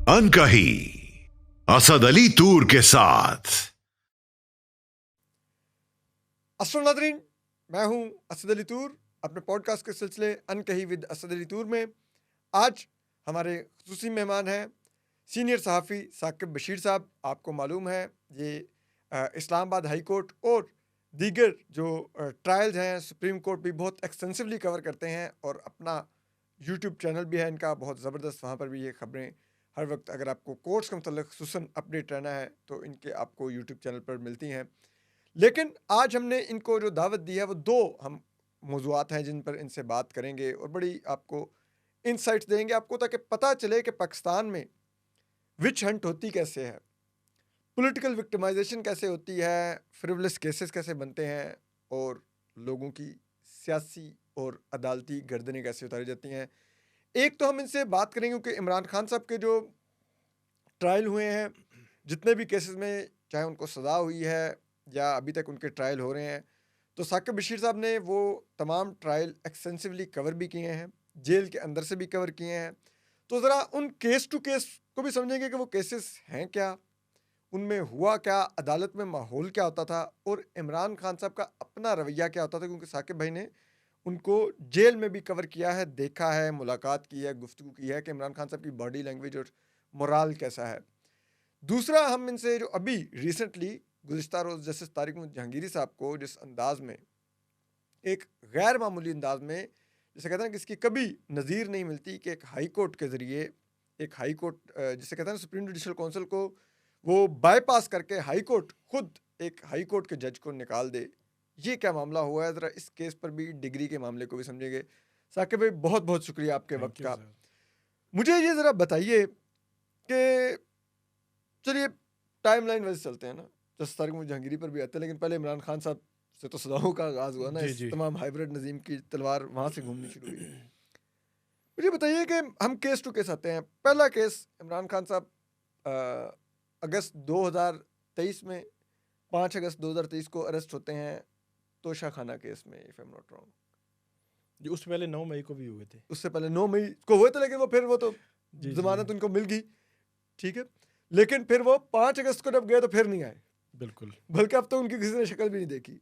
अनकही असद अली तूर के साथ। अस्सलाम नाज़रीन, मैं हूं असद अली तूर अपने पॉडकास्ट के सिलसिले अनकही विद असद अली तूर में। आज हमारे खुसूसी मेहमान हैं सीनियर सहाफ़ी साकिब बशीर साहब। आपको मालूम है ये इस्लामाबाद हाई कोर्ट और दीगर जो ट्रायल्स हैं सुप्रीम कोर्ट भी बहुत एक्सटेंसिवली कवर करते हैं और अपना यूट्यूब चैनल भी है इनका बहुत ज़बरदस्त। वहाँ पर भी ये ख़बरें हर वक्त, अगर आपको कोर्ट्स के मतलब खुसूसन अपडेट रहना है तो इनके आपको यूट्यूब चैनल पर मिलती हैं। लेकिन आज हमने इनको जो दावत दी है वो दो हम मौज़ूआत हैं जिन पर इनसे बात करेंगे और बड़ी आपको इंसाइट्स देंगे आपको, ताकि पता चले कि पाकिस्तान में विच हंट होती कैसे है, पॉलिटिकल विक्टिमाइजेशन कैसे होती है, फ्रिवलेस केसेस कैसे बनते हैं और लोगों की सियासी और अदालती गर्दनें कैसे उतारी जाती हैं। एक तो हम इनसे बात करेंगे कि इमरान खान साहब के जो ट्रायल हुए हैं, जितने भी केसेस में चाहे उनको सज़ा हुई है या अभी तक उनके ट्रायल हो रहे हैं, तो साकिब बशीर साहब ने वो तमाम ट्रायल एक्सटेंसिवली कवर भी किए हैं, जेल के अंदर से भी कवर किए हैं। तो ज़रा उन केस टू केस को भी समझेंगे कि वो केसेस हैं क्या, उनमें हुआ क्या, अदालत में माहौल क्या होता था और इमरान खान साहब का अपना रवैया क्या होता था, क्योंकि साकिब भाई ने उनको जेल में भी कवर किया है, देखा है, मुलाकात की है, गुफ्तगू की है कि इमरान खान साहब की बॉडी लैंग्वेज और मोराल कैसा है। दूसरा, हम इनसे जो अभी रिसेंटली गुज़िश्ता रोज़ जस्टिस तारिक जहांगीरी साहब को जिस अंदाज में, एक गैर मामूली अंदाज में, जिसे कहते हैं कि इसकी कभी नज़ीर नहीं मिलती कि एक हाई कोर्ट के ज़रिए, एक हाई कोर्ट जिसे कहते हैं सुप्रीम जुडिशल काउंसिल को वो बाईपास करके हाई कोर्ट खुद एक हाई कोर्ट के जज को निकाल दे। ये क्या मामला हुआ है, ज़रा इस केस पर भी, डिग्री के मामले को भी समझेंगे। साकिब भाई, बहुत बहुत शुक्रिया आपके वक्त का। मुझे ये ज़रा बताइए कि चलिए टाइमलाइन वैसे चलते हैं ना, जस्टिस तारिक जहांगीरी पर भी आते हैं, लेकिन पहले इमरान खान साहब से तो सदाओं का आगाज़ हुआ ना, जी, इस जी। तमाम हाइब्रिड नज़ीम की तलवार वहाँ से घूमनी शुरू हुई। मुझे बताइए कि हम केस टू केस आते हैं। पहला केस, इमरान खान साहब अगस्त 2023 में, 5 अगस्त 2023 को अरेस्ट होते हैं तोशा खाना केस में, if I am not wrong. जी, उससे पहले 9 मई को भी हुए थे। उससे पहले 9 मई को हुए थे, लेकिन वो फिर वो तो जी, जमानत जी। उनको मिल गई, ठीक है। लेकिन फिर वो 5 अगस्त को जब गए तो फिर नहीं आए, बिल्कुल। बल्कि अब तो उनकी किसी ने शक्ल भी नहीं देखी।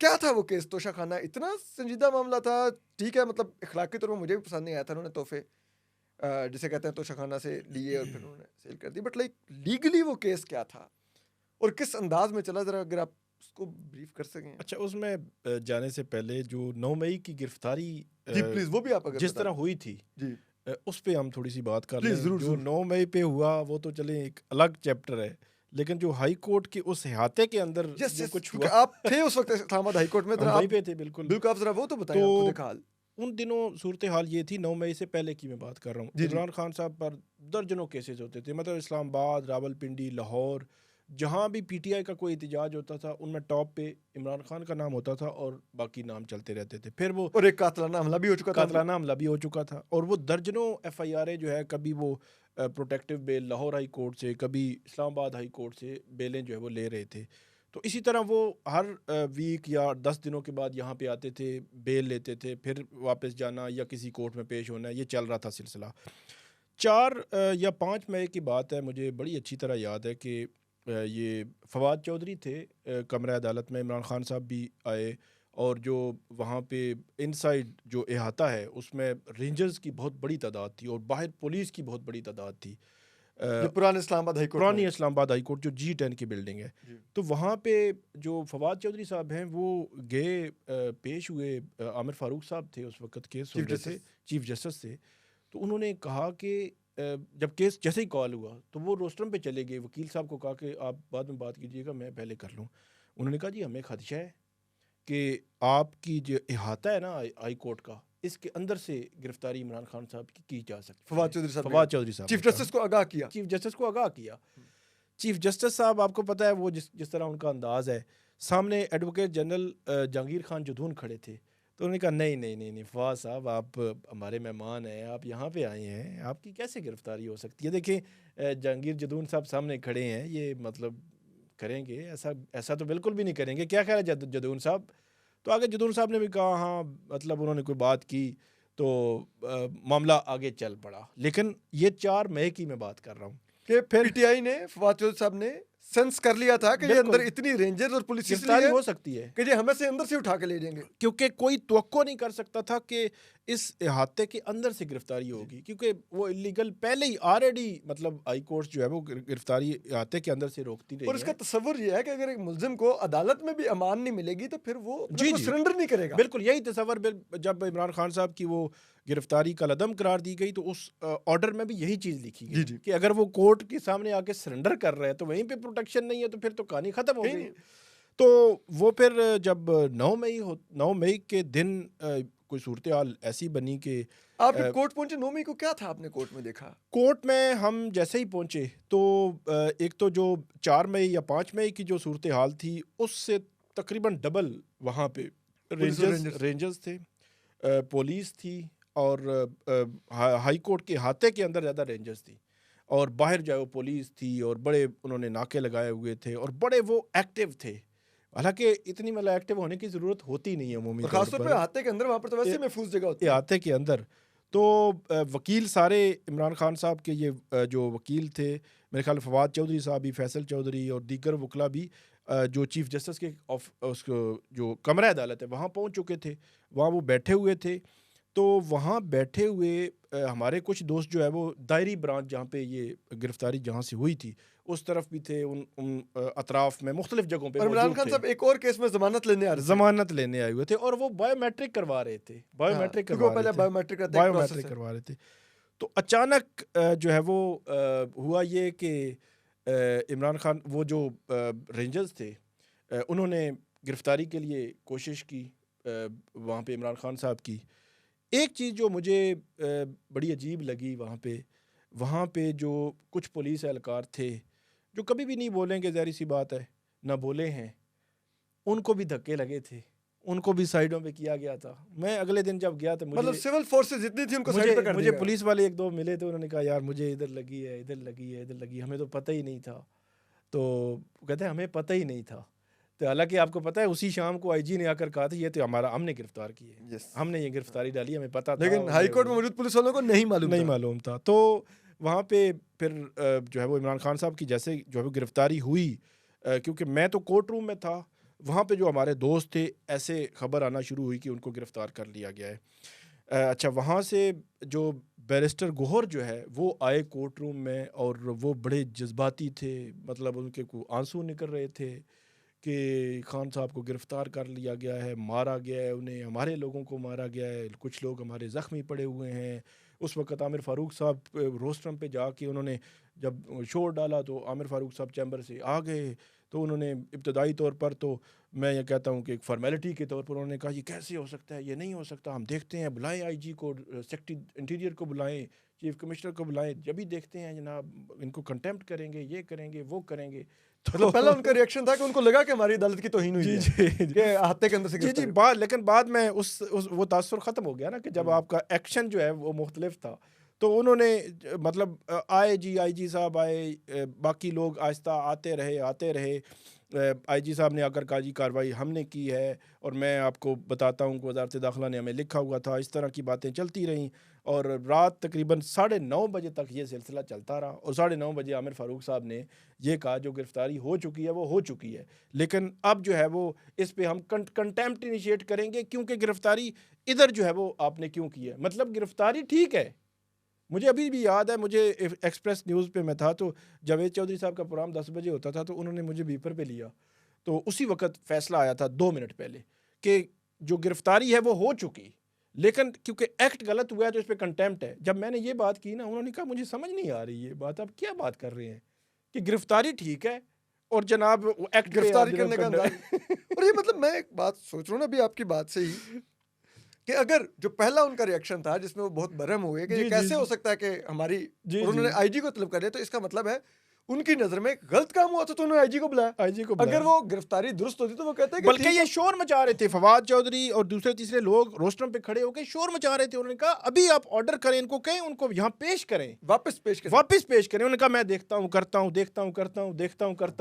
क्या था वो केस तोशा खाना? इतना संजीदा मामला था, ठीक है, मतलब इखलाकी तौर पर मुझे भी पसंद नहीं आया था। उन्होंने तोहफे जिसे कहते हैं तोशा खाना से लिए और फिर उन्होंने सेल कर दी, बट लाइक लीगली वो केस क्या था और किस अंदाज में चला, जरा अगर आप उसको ब्रीफ कर सकें। अच्छा, उसमें जाने से पहले जो 9 मई की गिरफ्तारी जी प्लीज, वो भी आप अगर जिस बता तरह दें। हुई थी, जी उस पे हम थोड़ी सी बात कर प्लीज, लें। जरूर जो जरूर। 9 मई पे हुआ वो तो चले एक अलग चैप्टर है, लेकिन जो हाई कोर्ट के उस अहाते के अंदर यस जो यस, कुछ क्योंकि हुआ, आप थे उस वक्त इस्लामाबाद हाई कोर्ट में, हम जरा वहीं आप पे थे। बिल्कुल। बिल्कुल आप जरा वो तो बताएं, तो आप खुद हाल। उन दिनों सूरत हाल ये थी, 9 मई से पहले की मैं बात कर रहा हूँ। जी जी इमरान खान साहब पर दर्जनों केसेस होते थे, मतलब इस्लामाबाद, रावलपिंडी, लाहौर, जहाँ भी पीटीआई का कोई एहतजाज होता था उनमें टॉप पे इमरान खान का नाम होता था और बाकी नाम चलते रहते थे। फिर वो और एक कातलाना हमला भी हो चुका था। कातलाना हमला भी हो चुका था और वो दर्जनों एफआईआर जो है, कभी वो protective bail Lahore high court से, कभी इस्लामाबाद हाई कोर्ट से बेलें जो है वो ले रहे थे। तो इसी तरह वो हर वीक या 10 दिनों के बाद यहाँ पे आते थे, बेल लेते थे, फिर वापस जाना या किसी कोर्ट में पेश होना, ये चल रहा था सिलसिला। 4 या 5 मई की बात है, मुझे बड़ी अच्छी तरह याद है कि ये फवाद चौधरी थे कमरा अदालत में, इमरान खान साहब भी आए और जो वहाँ पे इनसाइड जो अहाता है उसमें रेंजर्स की बहुत बड़ी तादाद थी और बाहर पुलिस की बहुत बड़ी तादाद थी। ये पुराने इस्लामाबाद हाई कोर्ट पुरानी में। इस्लामाबाद हाई कोर्ट जो G10 की बिल्डिंग है, जी तो वहाँ पे जो फवाद चौधरी साहब हैं वो गए, पेश हुए। आमिर फारूक साहब थे उस वक्त, केस सुन चीफ रहे थे, जस्टिस। चीफ जस्टिस थे। तो उन्होंने कहा कि जब केस जैसे ही कॉल हुआ तो वो रोस्टरम पे चले गए, वकील साहब को कहा कि आप बाद में बात कीजिएगा, मैं पहले कर लूँ। उन्होंने कहा जी हमें खदशा है कि आपकी जो अहाता है ना हाई कोर्ट का, इसके अंदर से गिरफ्तारी इमरान खान साहब की जा सकती है। फवाद चौधरी साहब ने फवाद चौधरी साहब चीफ ने कहा, जस्टिस को आगाह किया। चीफ जस्टिस को आगाह किया। चीफ जस्टिस साहब, आपको पता है वो जिस जिस तरह उनका अंदाज़ है, सामने एडवोकेट जनरल जहांगीर खान जुदून खड़े थे, तो उन्होंने कहा नहीं नहीं नहीं नहीं फवाद साहब, आप हमारे मेहमान हैं, आप यहाँ पे आए हैं, आपकी कैसे गिरफ्तारी हो सकती है। देखें, जहांगीर जदून साहब सामने खड़े हैं, ये मतलब करेंगे ऐसा? ऐसा तो बिल्कुल भी नहीं करेंगे। क्या ख्याल है जदून साहब? तो आगे जदून साहब ने भी कहा हाँ, मतलब उन्होंने कोई बात की तो मामला आगे चल पड़ा। लेकिन ये 4 मई की मैं बात कर रहा हूँ कि पीटीआई ने, फवाद चौधरी साहब ने सेंस कर लिया था कि ये बिल्कुल। अंदर इतनी रेंजर्स और पुलिस इसलिए गिरफ्तारी है हो सकती है, कि ये हमें से अंदर से उठा के ले जाएंगे। क्योंकि कोई तवक्को नहीं कर सकता था कि इस अहाते के अंदर से गिरफ्तारी होगी, क्योंकि वो इलीगल पहले ही ऑलरेडी, मतलब हाई कोर्ट जो है वो गिरफ्तारी अहाते के अंदर से रोकती रही और इसका है। तस्वुर ये है कि अगर एक मुलजिम को अदालत में भी अमान नहीं मिलेगी तो फिर वो जी, जी। सरेंडर नहीं करेगा। बिल्कुल यही तस्वर जब इमरान खान साहब की वो गिरफ्तारी का लदम करार दी गई तो उस ऑर्डर में भी यही चीज़ लिखी जी, गई जी। कि अगर वो कोर्ट के सामने आके सरेंडर कर रहे हैं तो वहीं पे प्रोटेक्शन नहीं है, तो फिर तो कहानी ख़त्म हो कहीं गई। नहीं। तो वो फिर जब 9 मई के दिन कोई सूरत हाल ऐसी बनी कि आप जब कोर्ट पहुंचे 9 मई को, क्या था आपने कोर्ट में देखा? कोर्ट में हम जैसे ही पहुंचे तो एक तो जो 4 मई या 5 मई की जो सूरत हाल थी उससे तकरीबन डबल वहाँ पे पुलिस और रेंजर्स थे, पुलिस थी, और हाई कोर्ट के अहाते के अंदर ज़्यादा रेंजर्स थी, और बाहर जो है वो पुलिस थी, और बड़े उन्होंने नाके लगाए हुए थे, और बड़े वो एक्टिव थे। हालांकि इतनी मतलब एक्टिव होने की ज़रूरत होती नहीं है अमूमी और तौर खासतौर पे अहाते के अंदर, वहां पर तो वैसे ही महफूज जगह होती है। अहाते के अंदर। तो वकील सारे इमरान खान साहब के ये जो वकील थे, मेरे ख्याल फवाद चौधरी साहब भी, फैसल चौधरी और दीगर वकला भी जो चीफ जस्टिस के उसको जो कमरा अदालत है वहाँ पहुँच चुके थे, वहाँ वो बैठे हुए थे। तो वहाँ बैठे हुए हमारे कुछ दोस्त जो है वो दायरी ब्रांच जहाँ पे ये गिरफ्तारी जहाँ से हुई थी उस तरफ भी थे, उन अतराफ में मुख्तलिफ जगहों पे और इमरान मौजूद खान थे। साहब एक और केस में जमानत लेने आ रहे थे। जमानत लेने आए हुए थे और वो बायोमेट्रिक करवा रहे थे, बायोमेट्रिक क्योंकि वो करवा पहले रहे थे, बायोमेट्रिक रहता है, एक बायोमेट्रिक प्रोसेस है। करवा रहे थे। तो अचानक जो है वो हुआ ये कि इमरान खान, वो जो रेंजर्स थे, उन्होंने गिरफ्तारी के लिए कोशिश की वहाँ पे इमरान खान साहब की। एक चीज़ जो मुझे बड़ी अजीब लगी वहाँ पे जो कुछ पुलिस एहलकार थे जो कभी भी नहीं बोलेंगे, ज़ाहिर सी बात है, ना बोले हैं, उनको भी धक्के लगे थे, उनको भी साइडों पे किया गया था। मैं अगले दिन जब गया तो मतलब सिविल फोर्सेस जितनी थी उनको साइड पे कर मुझे दिया। पुलिस वाले एक दो मिले थे, उन्होंने कहा यार मुझे इधर लगी है, इधर लगी है, इधर लगी है, हमें तो पता ही नहीं था। तो कहते हैं हमें पता ही नहीं था। तो हालांकि आपको पता है उसी शाम को आईजी ने आकर कहा था ये तो हमने गिरफ्तार की है, Yes. हमने ये गिरफ्तारी डाली, हमें पता था। लेकिन हाई कोर्ट में मौजूद पुलिस वालों को नहीं मालूम था। तो वहाँ पे फिर जो है वो इमरान खान साहब की जैसे जो है वो गिरफ्तारी हुई, क्योंकि मैं तो कोर्ट रूम में था, वहाँ पे जो हमारे दोस्त थे ऐसे खबर आना शुरू हुई कि उनको गिरफ्तार कर लिया गया है। अच्छा, वहाँ से जो बैरिस्टर गोहर जो है वो आए कोर्ट रूम में और वो बड़े जज्बाती थे, मतलब उनके को आंसू निकल रहे थे कि खान साहब को गिरफ़्तार कर लिया गया है, मारा गया है उन्हें, हमारे लोगों को मारा गया है, कुछ लोग हमारे ज़ख्मी पड़े हुए हैं। उस वक़्त आमिर फ़ारूक साहब रोस्टरम पे जाके उन्होंने जब शोर डाला तो आमिर फ़ारूक साहब चैम्बर से आ गए, तो उन्होंने इब्तदाई तौर पर, तो मैं ये कहता हूँ कि एक फ़ॉर्मेलिटी के तौर पर उन्होंने कहा ये कैसे हो सकता है, ये नहीं हो सकता, हम देखते हैं, बुलाएं आईजी को, सेक्रेटरी इंटीरियर को बुलाएं, चीफ कमिश्नर को बुलाएं, जब भी देखते हैं जनाब इनको कंटेम्प्ट करेंगे, ये करेंगे, वो करेंगे। मतलब पहला उनका रिएक्शन था कि उनको लगा कि हमारी अदालत की तौहीन हुई जी, है जी, कि अहाते के अंदर से जी, गिरफ्तारी। लेकिन बाद में उस वो तासुर ख़त्म हो गया ना कि जब आपका एक्शन जो है वो मुख्तलिफ था। तो उन्होंने मतलब आए जी, आईजी साहब आए, बाकी लोग आहिस्ता आते रहे। आईजी साहब ने आकर कहा जी कार्रवाई हमने की है, और मैं आपको बताता हूँ कि वज़ारत दाखिला ने हमें लिखा हुआ था। इस तरह की बातें चलती रहीं और रात तकरीबन 9:30 बजे तक ये सिलसिला चलता रहा, और 9:30 बजे आमिर फ़ारूक साहब ने ये कहा जो गिरफ्तारी हो चुकी है वो हो चुकी है, लेकिन अब जो है वो इस पे हम कंटेम्प्ट इनिशिएट करेंगे, क्योंकि गिरफ्तारी इधर जो है वो आपने क्यों की है। मतलब गिरफ्तारी ठीक है, मुझे अभी भी याद है, मुझे एक्सप्रेस न्यूज़ पे मैं था, तो जावेद चौधरी साहब का प्रोग्राम 10 बजे होता था, तो उन्होंने मुझे बीपर पे लिया, तो उसी वक्त फ़ैसला आया था 2 मिनट पहले कि जो गिरफ्तारी है वो हो चुकी, लेकिन क्योंकि एक्ट गलत हुआ है तो इस पर कंटेम्प्ट है। जब मैंने ये बात की ना, उन्होंने कहा मुझे समझ नहीं आ रही ये बात, आप क्या बात कर रहे हैं कि गिरफ्तारी ठीक है और जनाब एक्ट गिरफ्तारी करने का अंदाज। और ये मतलब मैं एक बात सोच रहा हूँ ना अभी आपकी बात से ही, कि अगर जो पहला उनका रिएक्शन था जिसमें वो बहुत बरहम हुए कि ये कैसे हो सकता है कि हमारी, और उन्होंने आईजी को तलब कर लिया, तो इसका मतलब है उनकी नजर में गलत काम हुआ था, तो उन्होंने आईजी को बुलाया। अगर वो गिरफ्तारी दुरुस्त होती तो वो कहते हैं कि बल्कि ये शोर मचा रहे थे, फवाद चौधरी और दूसरे तीसरे लोग रोस्टरम पे खड़े होकर शोर मचा रहे थे। उन्होंने कहा अभी आप ऑर्डर करें, इनको कहें उनको यहाँ पेश करें, वापस पेश करें। उन्होंने कहा मैं देखता हूँ, करता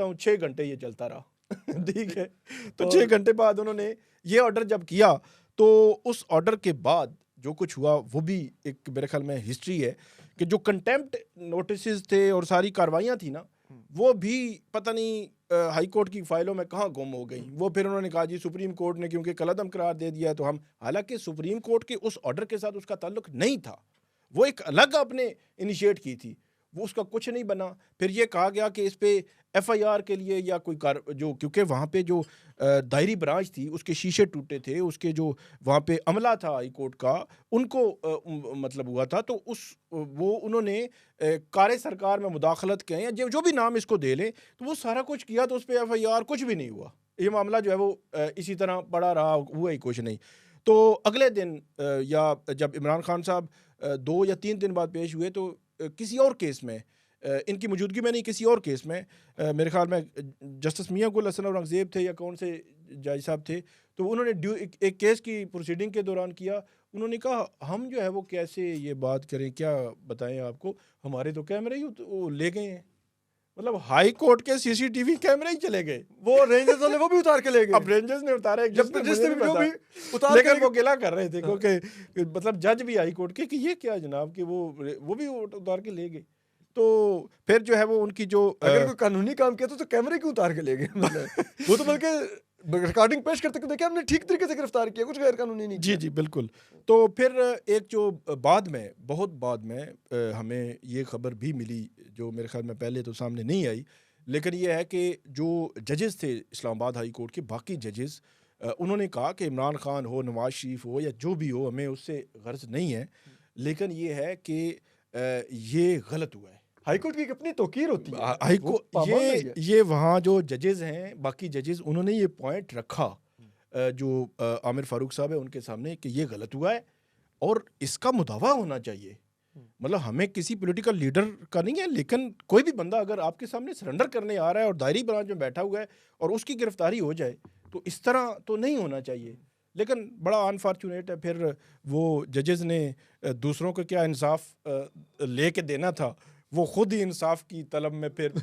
हूँ 6 घंटे ये चलता रहा। ठीक है, तो 6 घंटे बाद उन्होंने ये ऑर्डर जब किया, तो उस ऑर्डर के बाद जो कुछ हुआ वो भी एक मेरे ख्याल में हिस्ट्री है कि जो कंटेम्प्ट नोटिस थे और सारी कार्रवाइयाँ थी ना, वो भी पता नहीं हाई कोर्ट की फाइलों में कहाँ गुम हो गई। वो फिर उन्होंने कहा जी सुप्रीम कोर्ट ने क्योंकि कलअदम करार दे दिया है तो हम, हालांकि सुप्रीम कोर्ट के उस ऑर्डर के साथ उसका ताल्लुक नहीं था, वो एक अलग आपने इनिशिएट की थी, वो उसका कुछ नहीं बना। फिर ये कहा गया कि इस पे एफआईआर के लिए या कोई जो, क्योंकि वहाँ पे जो दायरी ब्रांच थी उसके शीशे टूटे थे, उसके जो वहाँ पे अमला था हाई कोर्ट का उनको मतलब हुआ था, तो वो उन्होंने कार्य सरकार में मुदाखलत किए या जो भी नाम इसको दे लें, तो वो सारा कुछ किया, तो उस पर एफआईआर कुछ भी नहीं हुआ। ये मामला जो है वो इसी तरह पड़ा रहा, हुआ ही कुछ नहीं। तो अगले दिन या जब इमरान खान साहब 2 या 3 दिन बाद पेश हुए तो किसी और केस में, इनकी मौजूदगी में नहीं, किसी और केस में, मेरे ख्याल में जस्टिस मियां गुल हसन औरंगज़ेब थे या कौन से जज साहब थे, तो उन्होंने एक केस की प्रोसीडिंग के दौरान किया, उन्होंने कहा हम जो है वो कैसे ये बात करें, क्या बताएं आपको, हमारे तो कैमरे ही वो ले गए हैं। मतलब हाई कोर्ट के सीसीटीवी कैमरे ही चले गए, वो रेंजर्स वाले वो भी उतार के ले गए। अब रेंजर्स ने उतारे, जब जिसने भी उतार लेकिन वो गिला कर रहे थे क्योंकि मतलब जज भी हाई कोर्ट के कि ये क्या जनाब कि वो भी उतार के ले गए। तो फिर जो है वो उनकी जो अगर कोई कानूनी काम किया तो कैमरे क्यों उतार के ले गए? मतलब वो तो बल्कि रिकॉर्डिंग पेश करते देखिए हमने ठीक तरीके से गिरफ्तार किया, कुछ गैर कानूनी नहीं किया। जी बिल्कुल। तो फिर एक जो बाद में, बहुत बाद में हमें ये खबर भी मिली जो मेरे ख्याल में पहले तो सामने नहीं आई, लेकिन ये है कि जो जजेस थे इस्लामाबाद हाई कोर्ट के, बाकी जजेस, उन्होंने कहा कि इमरान खान हो, नवाज शरीफ हो या जो भी हो, हमें उससे गर्ज नहीं है, लेकिन ये है कि ये गलत हुआ है। हाई कोर्ट की एक अपनी तौकीर होती है। हाई कोर्ट ये वहाँ जो जजेस हैं, बाकी जजेस, उन्होंने ये पॉइंट रखा जो आमिर फारूक साहब है उनके सामने कि ये गलत हुआ है और इसका मुदावा होना चाहिए। मतलब हमें किसी पॉलिटिकल लीडर का नहीं है, लेकिन कोई भी बंदा अगर आपके सामने सरेंडर करने आ रहा है और दायरी ब्रांच में बैठा हुआ है और उसकी गिरफ्तारी हो जाए तो इस तरह तो नहीं होना चाहिए। लेकिन बड़ा अनफॉर्चुनेट है, फिर वो जजेस ने दूसरों को क्या इंसाफ ले के देना था, वो खुद ही इंसाफ की तलब में फिर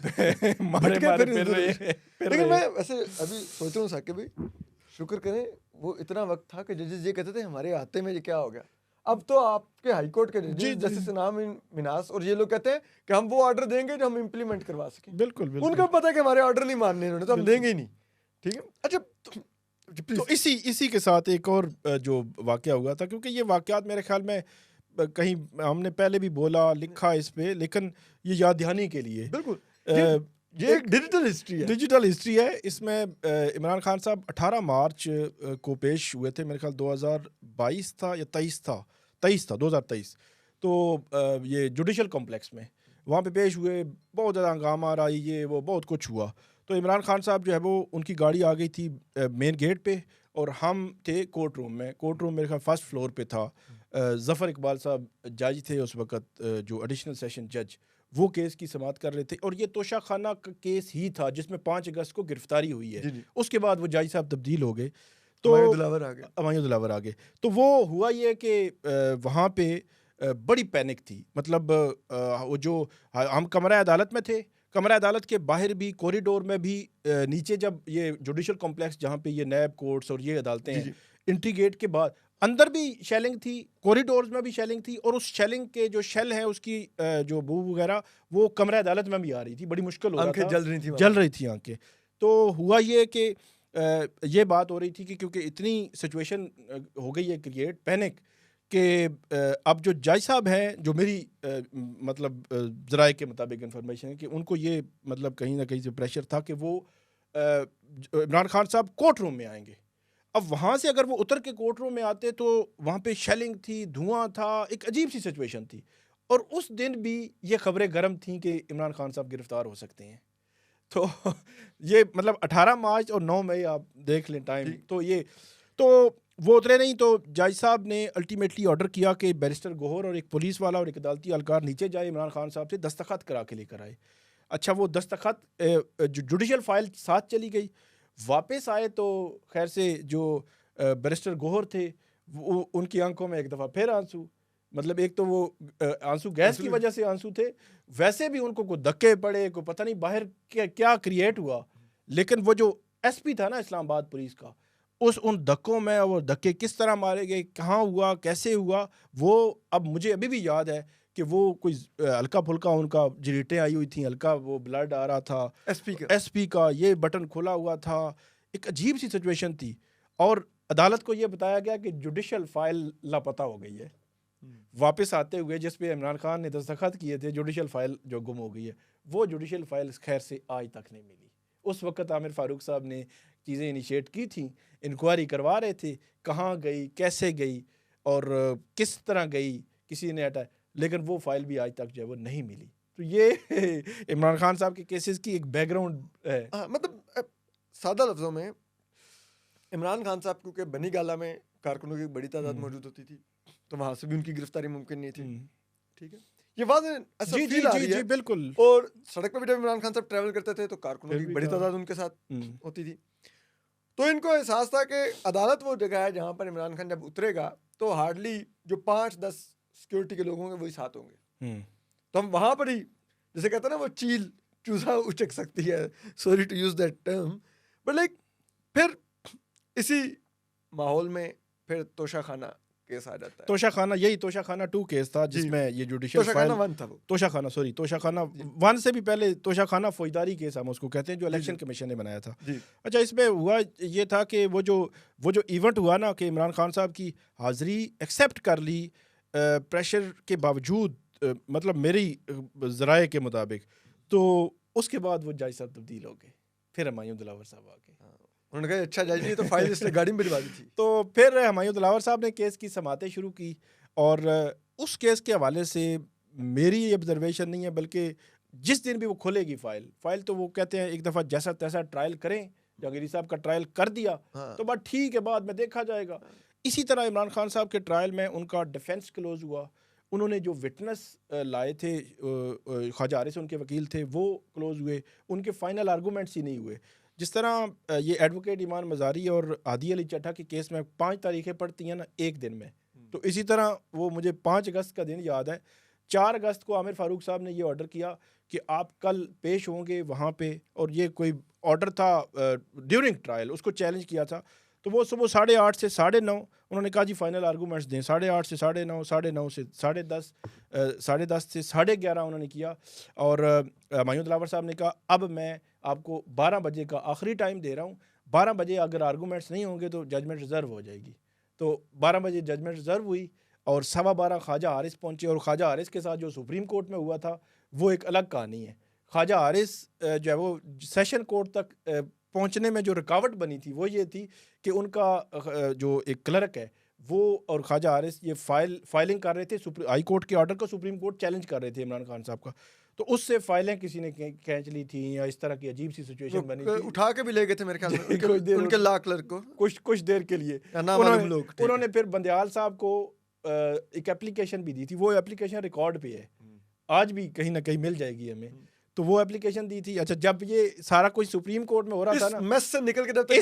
मारे फिर रहे। लेकिन मैं वैसे अभी सोच रहा हूँ साकिब भाई, शुक्र करें वो इतना वक्त था कि जजेस ये कहते थे हमारे हाथे में ये क्या हो गया। अब तो आपके हाई कोर्ट के जजेस जस्टिस इनाम मिनास और ये लोग कहते हैं कि हम वो ऑर्डर देंगे जो हम इम्प्लीमेंट करवा सकें। बिल्कुल उनको पता है कि हमारे ऑर्डर नहीं मानने इन्होंने, तो हम देंगे ही नहीं। ठीक है, अच्छा तो इसी के साथ एक और जो वाकया हुआ था, क्योंकि ये वाकयात मेरे ख्याल में कहीं हमने पहले भी बोला, लिखा इस पे, लेकिन ये याद दहानी के लिए। बिल्कुल, ये एक डिजिटल हिस्ट्री है। इसमें इमरान खान साहब 18 मार्च को पेश हुए थे, मेरे ख्याल 2022 था या 23 था 2023। तो ये जुडिशल कॉम्प्लेक्स में वहाँ पे पेश हुए, बहुत ज़्यादा हंगामा रहा, ये वो बहुत कुछ हुआ। तो इमरान खान साहब जो है वो, उनकी गाड़ी आ गई थी मेन गेट पे और हम थे कोर्ट रूम में। कोर्ट रूम मेरे ख्याल फर्स्ट फ्लोर पे था। ज़फ़र इकबाल साहब जज थे उस वक़्त, जो एडिशनल सेशन जज, वो केस की समाअत कर रहे थे और ये तोशा खाना का केस ही था जिसमें 5 अगस्त को गिरफ्तारी हुई है। उसके बाद वो जज साहब तब्दील हो गए, तो अमायुद्दीन आ गए। तो वो हुआ ये कि वहाँ पे बड़ी पैनिक थी। मतलब वो जो हम कमरा अदालत में थे, कमरा अदालत के बाहर भी, कॉरिडोर में भी, नीचे जब ये जुडिशल कॉम्प्लेक्स जहाँ पे ये नैब कोर्ट्स और ये अदालतें हैं, एंट्री गेट के बाद अंदर भी शेलिंग थी, कॉरिडोर्स में भी शेलिंग थी, और उस शेलिंग के जो शेल है उसकी जो बू वगैरह वो कमरा अदालत में भी आ रही थी। बड़ी मुश्किल हो रहा था, जल रही थी आंखें। तो हुआ ये कि ये बात हो रही थी कि क्योंकि इतनी सिचुएशन हो गई है क्रिएट, पैनिक, कि अब जो जज साहब हैं, जो मेरी मतलब ज़राए के मुताबिक इन्फॉर्मेशन है कि उनको ये मतलब कहीं ना कहीं से प्रेशर था कि वो इमरान खान साहब कोर्ट रूम में आएंगे। अब वहाँ से अगर वो उतर के कोर्ट रूम में आते तो वहाँ पे शेलिंग थी, धुआं था, एक अजीब सी सिचुएशन थी। और उस दिन भी ये खबरें गर्म थीं कि इमरान खान साहब गिरफ्तार हो सकते हैं। तो ये मतलब 18 मार्च और 9 मई आप देख लें टाइम। तो वो उतरे नहीं, तो जज साहब ने अल्टीमेटली ऑर्डर किया कि बैरिस्टर गोहर और एक पुलिस वाला और एक अदालती एहलकार नीचे जाए, इमरान खान साहब से दस्तखत करा के लेकर आए। अच्छा, वो दस्तखत जुडिशल फाइल साथ चली गई, वापस आए तो खैर से जो बैरिस्टर गोहर थे वो, उनकी आंखों में एक दफ़ा फिर आंसू, मतलब एक तो वो आंसू गैस की वजह से आंसू थे, वैसे भी उनको कोई धक्के पड़े, कोई पता नहीं बाहर क्या क्रिएट हुआ। लेकिन वो जो एसपी था ना इस्लामाबाद पुलिस का, उन धक्कों में, वो धक्के किस तरह मारे गए, कहाँ हुआ, कैसे हुआ, वो अब मुझे अभी भी याद है कि वो कोई हल्का फुल्का उनका जरीटें आई हुई थी, हल्का वो ब्लड आ रहा था एसपी का, ये बटन खुला हुआ था, एक अजीब सी सिचुएशन थी। और अदालत को ये बताया गया कि जुडिशल फाइल लापता हो गई है। वापस आते हुए जिस पे इमरान खान ने दस्तखत किए थे, जुडिशल फाइल जो गुम हो गई है, वो जुडिशल फाइल खैर से आज तक नहीं मिली। उस वक्त आमिर फारूक साहब ने चीज़ें इनिशिएट की थी, इंक्वायरी करवा रहे थे, कहाँ गई, कैसे गई और किस तरह गई, किसी ने हटाया, लेकिन वो फाइल भी आज तक जो है वो नहीं मिली। तो ये इमरान खान साहब के केसेस की एक बैकग्राउंड है। मतलब सादा लफ्जों में इमरान खान साहब क्योंकि बनी गाला में कारकुनों की बड़ी तादाद मौजूद होती थी, तो वहां से भी उनकी गिरफ्तारी मुमकिन नहीं थी। ठीक है, ये वाज़ेह ऐसा जी फील आ रही जी है। बिल्कुल। और सड़क पर भी जब इमरान खान साहब ट्रैवल करते थे तो कारकुनों की बड़ी तादाद उनके साथ होती थी। तो इनको एहसास था कि अदालत वो जगह है जहाँ पर इमरान खान जब उतरेगा तो हार्डली जो 5-10 सिक्योरिटी के लोग होंगे वही साथ होंगे। तो हम वहाँ पर ही, जैसे कहते हैं ना, वो चील चूजा उचक सकती है, sorry to use that term, but like फिर इसी माहौल में फिर तोशाखाना केस आ जाता है। तोशाखाना, यही तोशाखाना 2 केस था जिसमें ये जुडिशियल तोशाखाना 1 था वो। तोशाखाना 1 से भी पहले तोशाखाना फौजदारी केस हम उसको कहते हैं, जो इलेक्शन कमीशन ने बनाया था। अच्छा, इसमें हुआ ये था कि वो जो इवेंट हुआ ना कि इमरान खान साहब की हाजिरी एक्सेप्ट कर ली प्रेशर के बावजूद, मतलब मेरी ज़राए के मुताबिक, तो उसके बाद वो जज साहब तब्दील हो गए, फिर हुमायूं दिलावर साहब आ गए। उन्होंने कहा अच्छा जज नहीं तो फाइल इसने गाड़ी में भिजवा दी थी। तो फिर हुमायूं दिलावर साहब ने केस की समातें शुरू की, और उस केस के हवाले से मेरी ये ऑब्जर्वेशन नहीं है, बल्कि जिस दिन भी वो खोलेगी फाइल तो वो कहते हैं एक दफ़ा जैसा तैसा ट्रायल करें, जहांगीर साहब का ट्रायल कर दिया तो बात ठीक है, बाद में देखा जाएगा। इसी तरह इमरान खान साहब के ट्रायल में उनका डिफेंस क्लोज हुआ, उन्होंने जो विटनेस लाए थे, ख्वाजा हारिस उनके वकील थे, वो क्लोज हुए, उनके फाइनल आर्गूमेंट्स ही नहीं हुए। जिस तरह ये एडवोकेट ईमान मज़ारी और आदी अली चट्टा के केस में 5 तारीखें पड़ती हैं ना एक दिन में, तो इसी तरह वो मुझे 5 अगस्त का दिन याद है। 4 अगस्त को आमिर फारूक साहब ने ये ऑर्डर किया कि आप कल पेश होंगे वहाँ पे, और ये कोई ऑर्डर था ड्यूरिंग ट्रायल, उसको चैलेंज किया था। तो वो सुबह 8:30 से 9:30 उन्होंने कहा जी फाइनल आर्गूमेंट्स दें, 8:30 से 9:30, 9:30 से 10:30, 10:30 से 11:30 उन्होंने किया। और हुमायूं दिलावर साहब ने कहा अब मैं आपको 12 बजे का आखिरी टाइम दे रहा हूँ, 12 बजे अगर आर्गूमेंट्स नहीं होंगे तो जजमेंट रिजर्व हो जाएगी। तो 12 बजे जजमेंट रिजर्व हुई और 12:15 ख्वाजा हारिस पहुँचे, और ख्वाजा हारिस के साथ जो सुप्रीम कोर्ट में हुआ था वो एक अलग कहानी है। ख्वाजा हारिस जो है वो सेशन कोर्ट तक पहुंचने में जो रुकावट बनी थी वो ये थी कि उनका जो एक क्लर्क है वो और ख्वाजा हारिस ये फाइलिंग कर रहे थे, हाई कोर्ट के ऑर्डर को सुप्रीम कोर्ट चैलेंज कर रहे थे इमरान खान साहब का, तो उससे फाइलें किसी ने खींच ली थी, या इस तरह की अजीब सी सिचुएशन बनी थी। उठा के भी ले गए थे मेरे ख्याल में उनके ला क्लर्क को कुछ देर के लिए। उन्होंने फिर बंदयाल साहब को एक एप्लीकेशन भी दी थी, वो एप्लीकेशन रिकॉर्ड पे है, आज भी कहीं ना कहीं मिल जाएगी हमें, तो वो एप्लीकेशन दी थी। अच्छा, जब ये सारा कुछ सुप्रीम कोर्ट में हो रहा था ना, मेस से निकल के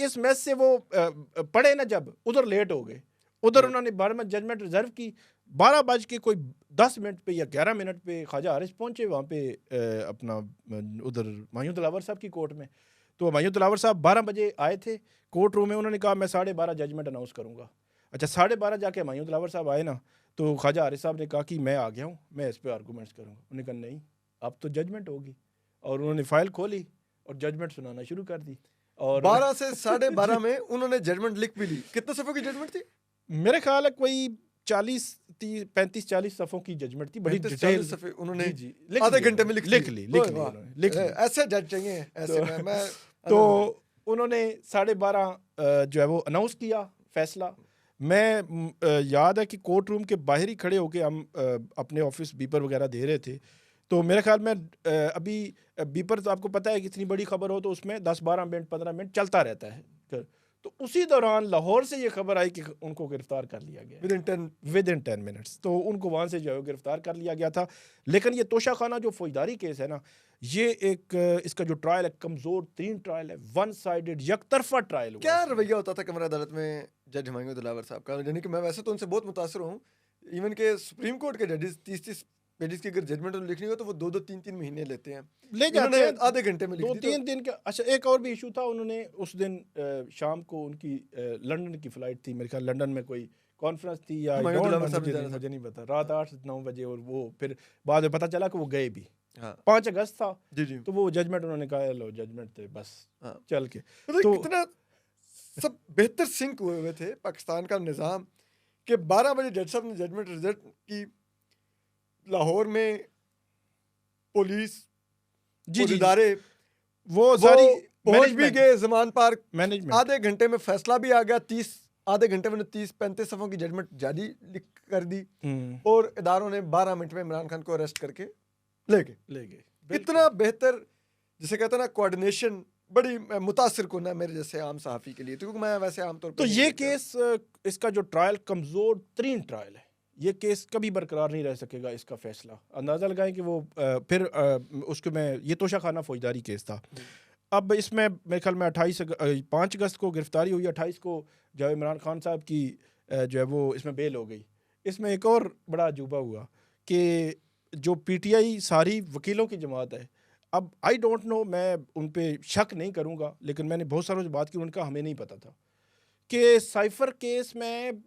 इस मेस से वो पढ़े ना, जब उधर लेट हो गए, उधर उन्होंने 12 में जजमेंट रिजर्व की, 12:10 पे या 11 मिनट पे ख्वाजा हारिस पहुंचे वहाँ पे अपना उधर हुमायूं दिलावर साहब की कोर्ट में। तो हुमायूं दिलावर साहब 12 बजे आए थे कोर्ट रूम में, उन्होंने कहा मैं 12:30 जजमेंट अनाउंस करूँगा। अच्छा, 12:30 जाके हुमायूं दिलावर साहब आए ना, तो ख्वाजा हारिस साहब ने कहा कि मैं आ गया हूँ, मैं इस पर आर्गूमेंट्स करूँगा। उन्होंने कहा नहीं, अब तो जजमेंट होगी, और उन्होंने फाइल खोली और जजमेंट सुनाना शुरू कर दी। और 12 से 12:30 में उन्होंने जजमेंट लिख भी ली। कितने सफ़ों की जजमेंट थी? मेरे ख्याल है कोई 35-40 सफ़ों की जजमेंट थी, बड़ी डिटेल सफ़े उन्होंने आधे घंटे में लिख ली। ऐसे जज चाहिए ऐसे में तो उन्होंने 12:30 जो है वो अनाउंस किया फैसला। मैं याद है कि कोर्ट रूम के बाहर ही खड़े होके हम अपने ऑफिस बीपर वगैरह दे रहे थे, तो मेरे ख्याल में अभी बीपर तो आपको पता है कि इतनी बड़ी खबर हो तो उसमें 10-12 मिनट 15 मिनट चलता रहता है। तो उसी दौरान लाहौर से ये खबर आई कि उनको गिरफ्तार कर लिया गया विद इन 10 मिनट्स, तो उनको वहाँ से जो है गिरफ्तार कर लिया गया था। लेकिन ये तोशाखाना जो फौजदारी केस है ना, ये एक इसका जो ट्रायल है कमज़ोर 3 ट्रायल है, वन साइडेड यकतरफा ट्रायल। क्या रवैया होता था कमरा अदालत में जज हुमायूं दिलावर साहब का? यानी कि मैं वैसे तो उनसे बहुत मुतासर हूँ, इवन के सुप्रीम कोर्ट के जजेस 30-30 पेजेस की अगर जजमेंट लिखनी हो तो वो 2-3 महीने लेते हैं, ले जाते इन्होंने हैं आधे घंटे में लिख दी। 2-3 दिन का। अच्छा, एक और भी इशू था, उन्होंने उस दिन शाम को उनकी लंदन की फ़्लाइट थी, मेरे ख्याल लंदन में कोई कॉन्फ्रेंस थी या हुमायूं डोंट नो, गुलाम साहब ने जाना था। मुझे नहीं पता, रात 8-9 बजे, और वो फिर बाद में पता चला कि वो गए भी। हाँ 5 अगस्त था, जी जी। तो वो जजमेंट उन्होंने कहा लो जजमेंट थे बस, हाँ चल के। तो तो कितना सब बेहतर सिंक हुए हुए थे पाकिस्तान का निज़ाम कि 12 बजे जज साहब ने जजमेंट रिजल्ट की, लाहौर में पुलिस जी और जी, इदारे वो वो सारी पहुंच भी मैनेजमेंट गए जमान पार्क, मैनेजमेंट आधे घंटे में फैसला भी आ गया। आधे घंटे में 30-35 सफ़ों की जजमेंट जारी लिख कर दी और इदारों ने 12 मिनट में इमरान खान को अरेस्ट करके ले गए। ले गए। इतना बेहतर, जिसे कहते हैं ना कोऑर्डिनेशन, बड़ी मुतासिर कुन है मेरे जैसे आम सहाफ़ी के लिए, तो क्योंकि मैं वैसे आमतौर पर तो नहीं ये देखता। केस, इसका जो ट्रायल कमज़ोर तरीन ट्रायल है, ये केस कभी बरकरार नहीं रह सकेगा। इसका फैसला अंदाज़ा लगाएं कि वो फिर उसको मैं, ये तोशा खाना फौजदारी केस था। अब इसमें मेरे ख्याल में 5 अगस्त को गिरफ्तारी हुई, 28 को जो है इमरान खान साहब की जो है वो इसमें बेल हो गई। इसमें एक और बड़ा अजूबा हुआ कि जो पीटीआई सारी वकीलों की जमात है, अब आई डोंट नो, मैं उन पे शक नहीं करूँगा, लेकिन मैंने बहुत सारों से बात की, उनका हमें नहीं पता था कि साइफर केस में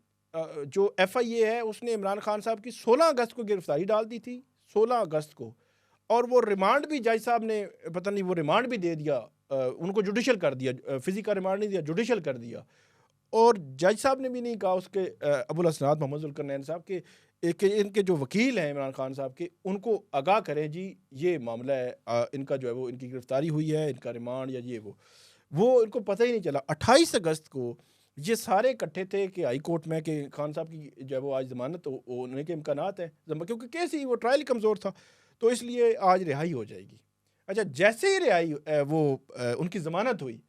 जो एफआईए है उसने इमरान खान साहब की 16 अगस्त को गिरफ्तारी डाल दी थी, 16 अगस्त को, और वो रिमांड भी जज साहब ने पता नहीं वो रिमांड भी दे दिया, उनको जुडिशल कर दिया, फिजिकल रिमांड नहीं दिया, जुडिशल कर दिया। और जज साहब ने भी नहीं कहा उसके अबुल हसनात मोहम्मद जुल्करनैन साहब के इनके जो वकील हैं इमरान खान साहब के, उनको आगाह करें जी ये मामला है, इनका जो है वो इनकी गिरफ्तारी हुई है, इनका रिमांड या ये वो इनको पता ही नहीं चला। 28 अगस्त को ये सारे इकट्ठे थे कि हाई कोर्ट में कि खान साहब की जो है वो आज ज़मानत होने के इम्कानात हैं, क्योंकि केस ही वो ट्रायल कमज़ोर था, तो इसलिए आज रिहाई हो जाएगी। अच्छा, जैसे ही रिहाई उनकी ज़मानत हुई,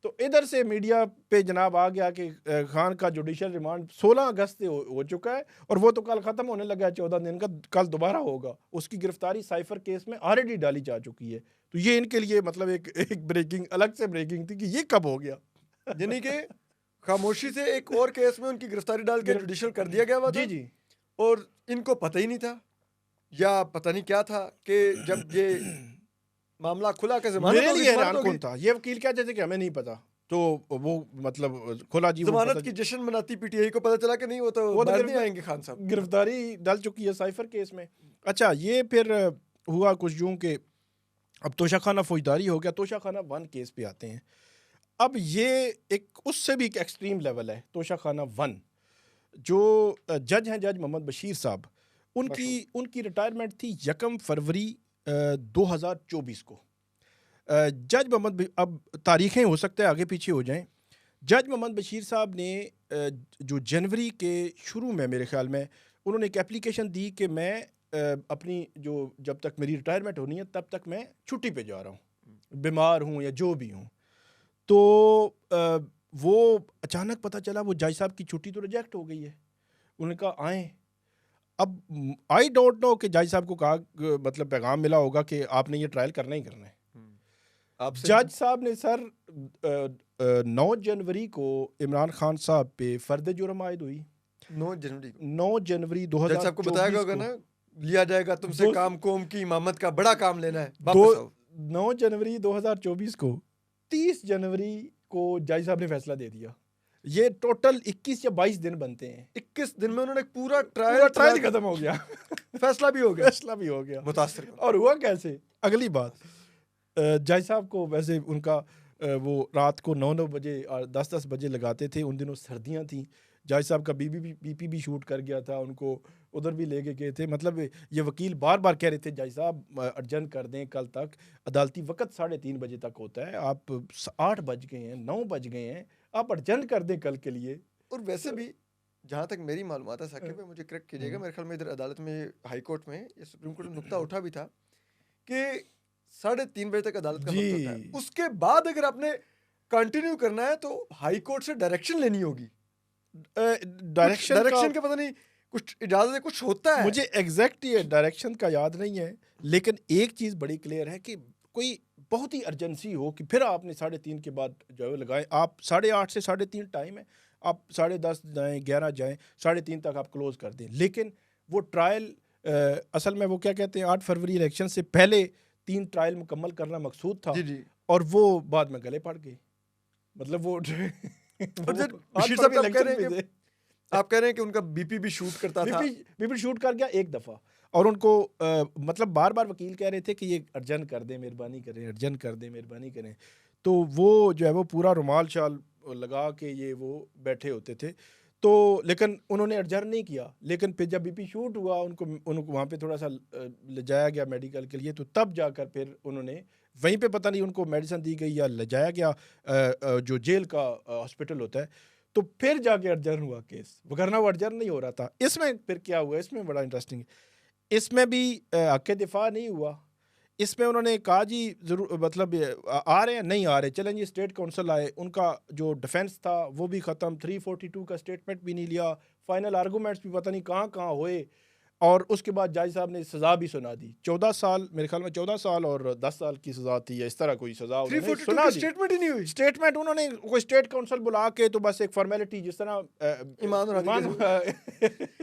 तो इधर से मीडिया पे जनाब आ गया कि खान का जुडिशल रिमांड 16 अगस्त से हो चुका है और वो तो कल ख़त्म होने लगा है, 14 दिन का, कल दोबारा होगा। उसकी गिरफ्तारी साइफर केस में ऑलरेडी डाली जा चुकी है। तो ये इनके लिए मतलब एक ब्रेकिंग, अलग से ब्रेकिंग थी कि ये कब हो गया। यानी कि खामोशी से एक और केस में उनकी गिरफ्तारी डाल के जुडिशल कर दिया गया हुआ था, जी जी, और इनको पता ही नहीं था या पता नहीं क्या था कि जब ये मामला खुला के मेरे जमानत लिए हैरान कौन था, ये वकील कहते थे कि हमें नहीं पता, तो वो मतलब खुला जी, वो जमानत पता की जश्न मनाती पीटीआई को पता चला कि नहीं, वो तो बाहर नहीं आएंगे खान साहब। गिरफ्तारी डल चुकी है साइफर केस में। अच्छा, ये फिर हुआ कुछ यूं कि अब तोशा खाना फौजदारी हो गया, तोशा खाना 1 केस पे आते हैं। अब ये एक उससे भी एक एक्सट्रीम लेवल है। तोशा खाना 1 जो जज हैं, जज मोहम्मद बशीर साहब, उनकी रिटायरमेंट थी 1 फरवरी 2024 को। जज मोहम्मद, अब तारीखें हो सकता है आगे पीछे हो जाएं, जज मोहम्मद बशीर साहब ने जो जनवरी के शुरू में मेरे ख्याल में उन्होंने एक एप्लीकेशन दी कि मैं अपनी जो जब तक मेरी रिटायरमेंट होनी है तब तक मैं छुट्टी पे जा रहा हूँ, बीमार हूँ या जो भी हूँ। तो वो अचानक पता चला वो जज साहब की छुट्टी तो रिजेक्ट हो गई है। उन्होंने कहा आएँ। अब आई डोंट नो कि जज साहब को कहा, मतलब पैगाम मिला होगा कि आपने ये ट्रायल करना ही करना है। जज साहब ने सर 9 जनवरी को इमरान खान साहब पे फर्द जुर्म आयद हुई। 9 जनवरी को 9 जनवरी 2024 जज साहब को बताया होगा ना, लिया जाएगा तुमसे दो- काम, कौम की इमामत का बड़ा काम लेना है, दो वापस आओ। 9 जनवरी 2024 को 30 जनवरी को जज साहब ने फैसला दे दिया। ये टोटल 21 या 22 दिन बनते हैं। 21 दिन में उन्होंने पूरा ट्रायल ट्रायल खत्म हो गया, फैसला भी हो गया। फैसला भी हो गया। मुतासिर कुन। और हुआ कैसे, अगली बात, जज साहब को वैसे उनका वो रात को 9 बजे और 10 बजे लगाते थे। उन दिनों सर्दियां थी, जज साहब का बीपी भी शूट कर गया था, उनको उधर भी ले गए थे। मतलब ये वकील बार बार कह रहे थे जज साहब अर्जेंट कर दें, कल तक अदालती वक्त 3:30 बजे तक होता है, आप 8 बज गए हैं, 9 बज गए हैं, आप अर्जेंट कर दें कल के लिए। और वैसे भी जहाँ तक मेरी मालूमात है साकिब भाई, मुझे करेक्ट कीजिएगा, मेरे ख्याल में इधर अदालत में, हाई कोर्ट में या सुप्रीम कोर्ट में नुक्ता उठा भी था कि 3:30 बजे तक अदालत का वक्त होता है। उसके बाद अगर आपने कंटिन्यू करना है तो हाई कोर्ट से डायरेक्शन लेनी होगी। डायरेक्शन का पता नहीं, कुछ इजाजत कुछ होता है, मुझे एग्जैक्ट ये डायरेक्शन का याद नहीं है, लेकिन एक चीज़ बड़ी क्लियर है कि कोई बहुत ही अर्जेंसी हो कि फिर आपने 3:30 के बाद जो है लगाएं। आप 8:30 से 3:30 टाइम है, आप 10:30 जाएँ, 11 जाएँ, 3:30 तक आप क्लोज कर दें। लेकिन वो ट्रायल असल में वो क्या कहते हैं 8 फरवरी इलेक्शन से पहले 3 ट्रायल मुकम्मल करना मकसूद था जी जी। और वो बाद में गले पड़ गए। मतलब वो और वो जब 8 बशीर साहब फरवरी आप कह रहे इलेक्शन हैं में कि थे। आप कह रहे हैं कि उनका बीपी भी शूट करता था। बीपी शूट कर गया एक दफ़ा और उनको मतलब बार बार वकील कह रहे थे कि ये अर्जन कर दें मेहरबानी करें, अर्जन कर दें मेहरबानी करें। तो वो जो है वो पूरा रुमाल शाल लगा के ये वो बैठे होते थे। तो लेकिन उन्होंने अर्जन नहीं किया। लेकिन फिर जब बीपी शूट हुआ उनको वहाँ पे थोड़ा सा ले जाया गया मेडिकल के लिए, तो तब जाकर फिर उन्होंने वहीं पे पता नहीं उनको मेडिसिन दी गई या ले जाया गया जो जेल का हॉस्पिटल होता है, तो फिर जाके अर्जन हुआ केस, वरना वो अर्जन नहीं हो रहा था। इसमें फिर क्या हुआ, इसमें बड़ा इंटरेस्टिंग है। इसमें भी हक़ दिफा नहीं हुआ। इसमें उन्होंने कहा जी ज़रूर मतलब आ रहे हैं, नहीं आ रहे, चलें जी स्टेट काउंसिल आए, उनका जो डिफेंस था वो भी ख़त्म, 342 का स्टेटमेंट भी नहीं लिया, फाइनल आर्गूमेंट्स भी पता नहीं कहाँ कहाँ हुए, और उसके बाद जज साहब ने सज़ा भी सुना दी। 14 साल मेरे ख्याल में 14 साल और 10 साल की सज़ा थी या इस तरह कोई सज़ा उन्होंने 342 सुना की दी। स्टेटमेंट ही नहीं हुई। स्टेटमेंट उन्होंने कोई स्टेट काउंसिल बुला के तो बस एक फॉर्मेलिटी जिस तरह ईमान और ईमान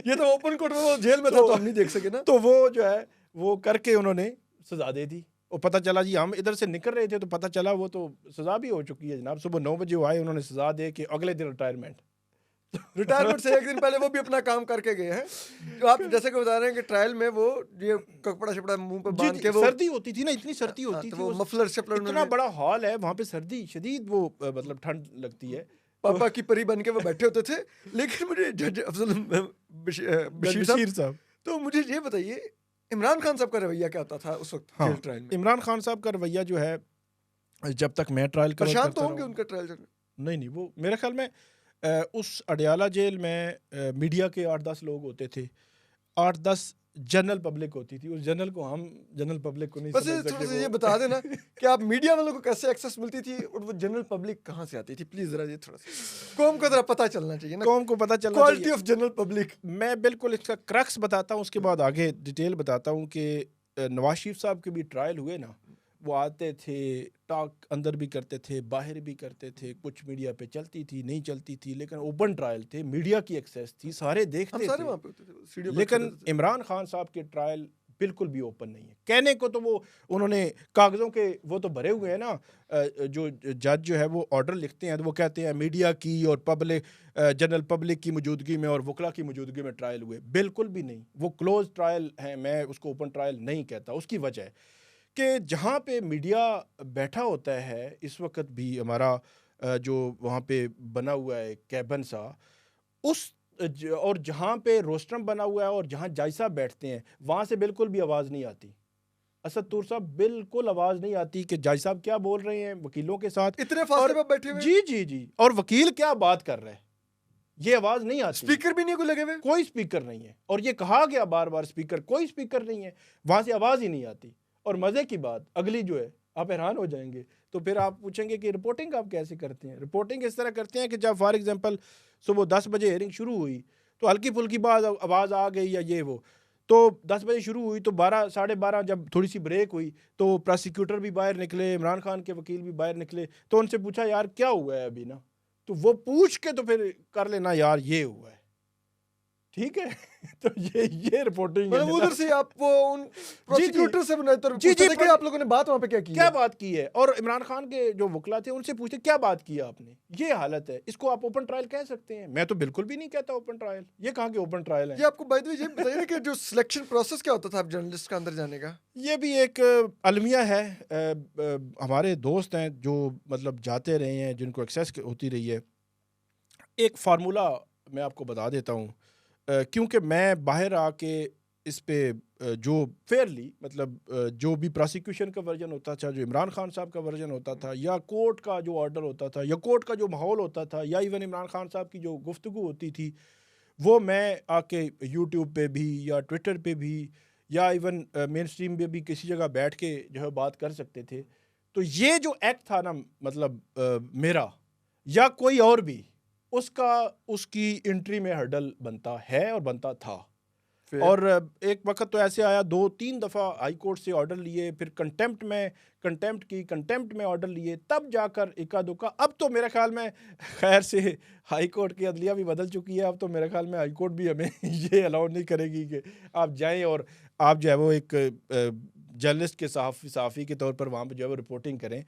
ये तो ओपन कोर्ट में वो जेल में था तो हम नहीं देख सके ना। तो वो जो है वो करके उन्होंने सज़ा दे दी। और पता चला जी हम इधर से निकल रहे थे तो पता चला वो तो सज़ा भी हो चुकी है जनाब। सुबह 9 बजे वो आए, उन्होंने सज़ा दे के अगले दिन रिटायरमेंट। रिटायरमेंट से एक दिन पहले वो भी अपना काम करके गए हैं। जो आप जैसे कि बता रहे हैं कि ट्रायल में वो ये कपड़ा शपड़ा मुंह पे बांध के वो सर्दी होती थी ना, इतनी सर्दी होती तो थी, वो मफलर शफलर इतना उन्होंने बड़ा हॉल है वहाँ पे, सर्दी शदीद, वो मतलब ठंड लगती है। पापा की परी बन के वो बैठे होते थे। लेकिन मुझे जज अफजल बशीर साहब, साहब, तो मुझे ये बताइए इमरान खान साहब का रवैया क्या होता था उस वक्त हाँ, जेल ट्रायल में? इमरान खान साहब का रवैया जो है, जब तक मैं ट्रायल कवर परेशान करता तो होंगे रहा हूँ, उनका ट्रायल जब नहीं वो मेरे ख्याल में उस अडयाला जेल में मीडिया के 8-10 लोग होते थे, 8-10 जनरल पब्लिक होती थी। उस जनरल को हम जनरल पब्लिक को नहीं बस समझ थोड़ा सकते। सा ये बता देना कि आप मीडिया वालों को कैसे एक्सेस मिलती थी और वो जनरल पब्लिक कहाँ से आती थी, प्लीज जरा ये थोड़ा सा कौम को जरा पता चलना चाहिए ना, कौम को पता चलना क्वालिटी चाहिए। Of general public. मैं बिल्कुल इसका क्रक्स बताता हूँ, उसके बाद आगे डिटेल बताता हूँ कि नवाज शरीफ साहब के भी ट्रायल हुए ना, वो आते थे, टॉक अंदर भी करते थे, बाहर भी करते थे, कुछ मीडिया पे चलती थी, नहीं चलती थी, लेकिन ओपन ट्रायल थे, मीडिया की एक्सेस थी, सारे हम देखते सारे थे। वहाँ पे होते थे, सीढ़ियों पर लेकिन खड़े होते थे। इमरान खान साहब के ट्रायल बिल्कुल भी ओपन नहीं है। कहने को तो वो उन्होंने कागज़ों के वो तो भरे हुए हैं ना, जो जज जो है वो ऑर्डर लिखते हैं तो वो कहते हैं मीडिया की और पब्लिक जनरल पब्लिक की मौजूदगी में और वकला की मौजूदगी में ट्रायल हुए। बिल्कुल भी नहीं, वो क्लोज ट्रायल है, मैं उसको ओपन ट्रायल नहीं कहता। उसकी वजह है कि जहाँ पे मीडिया बैठा होता है, इस वक्त भी हमारा जो वहाँ पे बना हुआ है कैबिन सा, उस और जहाँ पे रोस्ट्रम बना हुआ है और जहाँ जज साहब बैठते हैं, वहाँ से बिल्कुल भी आवाज़ नहीं आती। असद तूर साहब, बिल्कुल आवाज़ नहीं आती कि जज साहब क्या बोल रहे हैं वकीलों के साथ, इतने फासले और पर बैठे हुए जी जी जी, और वकील क्या बात कर रहे हैं, ये आवाज़ नहीं आती। स्पीकर भी नहीं को लगे हुए, कोई स्पीकर नहीं है, और ये कहा गया बार बार स्पीकर, कोई स्पीकर नहीं है, वहाँ से आवाज़ ही नहीं आती। और मज़े की बात अगली जो है, आप हैरान हो जाएंगे। तो फिर आप पूछेंगे कि रिपोर्टिंग आप कैसे करते हैं? रिपोर्टिंग इस तरह करते हैं कि जब फॉर एग्जांपल सुबह 10 बजे हेयरिंग शुरू हुई तो हल्की फुल्की बात आवाज़ आ गई या ये वो, तो 10 बजे शुरू हुई तो 12 साढ़े 12 जब थोड़ी सी ब्रेक हुई तो प्रोसिक्यूटर भी बाहर निकले, इमरान खान के वकील भी बाहर निकले, तो उनसे पूछा यार क्या हुआ है अभी ना, तो वो पूछ के तो फिर कर लेना यार ये हुआ है, ठीक है। तो ये रिपोर्टिंग मतलब उधर से आप वो उन प्रोसिक्यूटर से बनाए तो जी, पूछते थे कि आप लोगों ने बात वहाँ पे क्या की क्या है? बात की है, और इमरान खान के जो वकला थे उनसे पूछते क्या बात की है आपने, ये हालत है, इसको आप ओपन ट्रायल कह सकते हैं? मैं तो बिल्कुल भी नहीं कहता ओपन ट्रायल, ये कहाँ के ओपन ट्रायल है। ये आपको बाय द वे ये बताइए ना कि जो सिलेक्शन प्रोसेस क्या होता था आप जर्नलिस्ट का अंदर जाने का? ये भी एक अलमिया है। हमारे दोस्त हैं जो मतलब जाते रहे हैं, जिनको एक्सेस होती रही है। एक फार्मूला मैं आपको बता देता हूँ, क्योंकि मैं बाहर आके इस पे जो फेयरली मतलब जो भी प्रोसिक्यूशन का वर्जन होता था, जो इमरान खान साहब का वर्जन होता था, या कोर्ट का जो ऑर्डर होता था, या कोर्ट का जो माहौल होता था, या इवन इमरान खान साहब की जो गुफ्तगू होती थी, वो मैं आके यूट्यूब पे भी या ट्विटर पे भी या इवन मेन स्ट्रीम पे भी किसी जगह बैठ के जो है बात कर सकते थे। तो ये जो एक्ट था ना, मतलब मेरा या कोई और भी, उसका उसकी एंट्री में हर्डल बनता है और बनता था। फिर? और एक वक्त तो ऐसे आया 2-3 दफ़ा हाई कोर्ट से ऑर्डर लिए, फिर कंटेम्प्ट में ऑर्डर लिए, तब जाकर इक्का दुक्का। अब तो मेरे ख्याल में खैर से हाई कोर्ट की अदलिया भी बदल चुकी है। अब तो मेरे ख्याल में हाई कोर्ट भी हमें ये अलाउ नहीं करेगी कि आप जाएं और आप जो है वो एक जर्नलिस्ट के सहाफ़ी के तौर पर वहाँ पर जो है वो रिपोर्टिंग करें।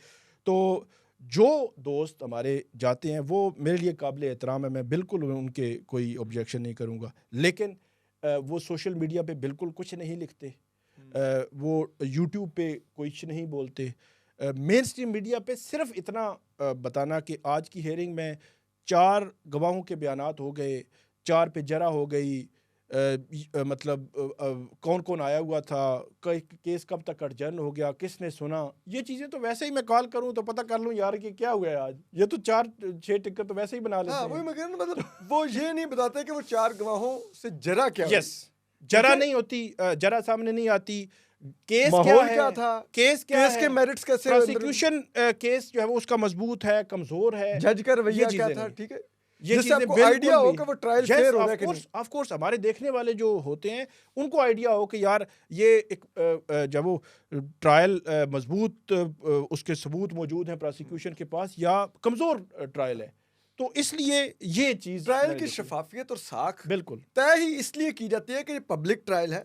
तो जो दोस्त हमारे जाते हैं वो मेरे लिए काबिल एहतराम है, मैं बिल्कुल उनके कोई ऑब्जेक्शन नहीं करूँगा, लेकिन वो सोशल मीडिया पे बिल्कुल कुछ नहीं लिखते, वो यूट्यूब पे कुछ नहीं बोलते। मेन स्ट्रीम मीडिया पे सिर्फ इतना बताना कि आज की हेयरिंग में 4 गवाहों के बयानात हो गए, 4 पे जरा हो गई, मतलब कौन कौन आया हुआ था, केस कब तक अडजर्न हो गया, किसने सुना, ये चीज़ें तो वैसे ही मैं कॉल करूं तो पता कर लूं यार कि क्या हुआ है आज। ये तो 4-6 टिकट तो वैसे ही बना लेते हाँ, हैं। वही मैं कह रहा हूं, मतलब वो ये नहीं बताते कि वो 4 गवाहों से जरा क्या हुई। यस, जरा ठीक है? नहीं होती, जरा सामने नहीं आती। केस माहौल क्या है, क्या था, केस क्या केस है, के मेरिट्स कैसे, प्रोसिक्यूशन केस जो है वो उसका मजबूत है, कमजोर है, जज का रवैया ये क्या चीजें था, नहीं। ठीक है, ये जिससे चीजें आपको बिल्कुल आइडिया हो भी, कि वो ट्रायल yes, फेयर हो रहा है of कि course, नहीं। of course, हमारे देखने वाले जो होते हैं उनको आइडिया हो कि यार ये एक जब वो ट्रायल मजबूत उसके सबूत मौजूद हैं प्रोसिक्यूशन के पास या कमजोर ट्रायल है, तो इसलिए ये चीज ट्रायल मैंने की देखी। शफाफियत और साख बिल्कुल तय ही इसलिए की जाती है कि ये पब्लिक ट्रायल है,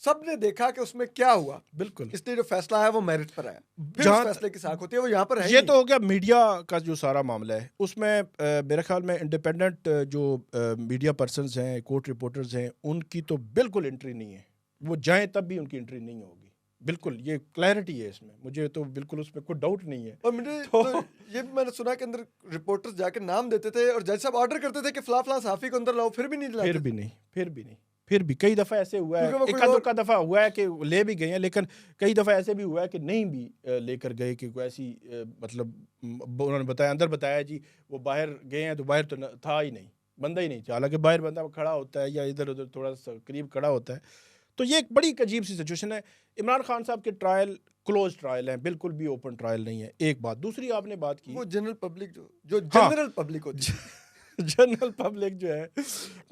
सबने देखा कि उसमें क्या हुआ, बिल्कुल। इसलिए जो फैसला है वो मेरिट पर आया, फिर उस जहाँ फैसले की साख होती है, वो यहाँ पर है ही ये नहीं। तो हो गया मीडिया का जो सारा मामला है, उसमें मेरे ख्याल में इंडिपेंडेंट जो मीडिया पर्सन्स हैं, कोर्ट रिपोर्टर्स हैं, उनकी तो बिल्कुल एंट्री नहीं है। वो जाएं तब भी उनकी एंट्री नहीं होगी, बिल्कुल ये क्लैरिटी है इसमें, मुझे तो बिल्कुल उसमें कोई डाउट नहीं है। और मुझे तो तो ये भी मैंने सुना कि अंदर रिपोर्टर्स जाके नाम देते थे और जज साहब ऑर्डर करते थे कि फला फला सहाफी को अंदर लाओ, फिर भी नहीं फिर दिलाते। भी नहीं, फिर भी कई दफ़ा ऐसे हुआ है, क्योंकि वो कोई एका और दुक्का दफ़ा हुआ है कि ले भी गए हैं, लेकिन कई दफ़ा ऐसे भी हुआ है कि नहीं भी लेकर गए, कि कोई ऐसी मतलब उन्होंने बताया, अंदर बताया जी वो बाहर गए हैं तो बाहर तो था ही नहीं, बंदा ही नहीं था, हालांकि बाहर बंदा खड़ा होता है या इधर उधर थोड़ा सा करीब खड़ा होता है। तो ये एक बड़ी अजीब सी सिचुएशन है। इमरान खान साहब के ट्रायल क्लोज ट्रायल हैं, बिल्कुल भी ओपन ट्रायल नहीं है। एक बात, दूसरी आपने बात की वो जनरल पब्लिक जो हाँ जनरल पब्लिक होती है, जनरल पब्लिक जो है,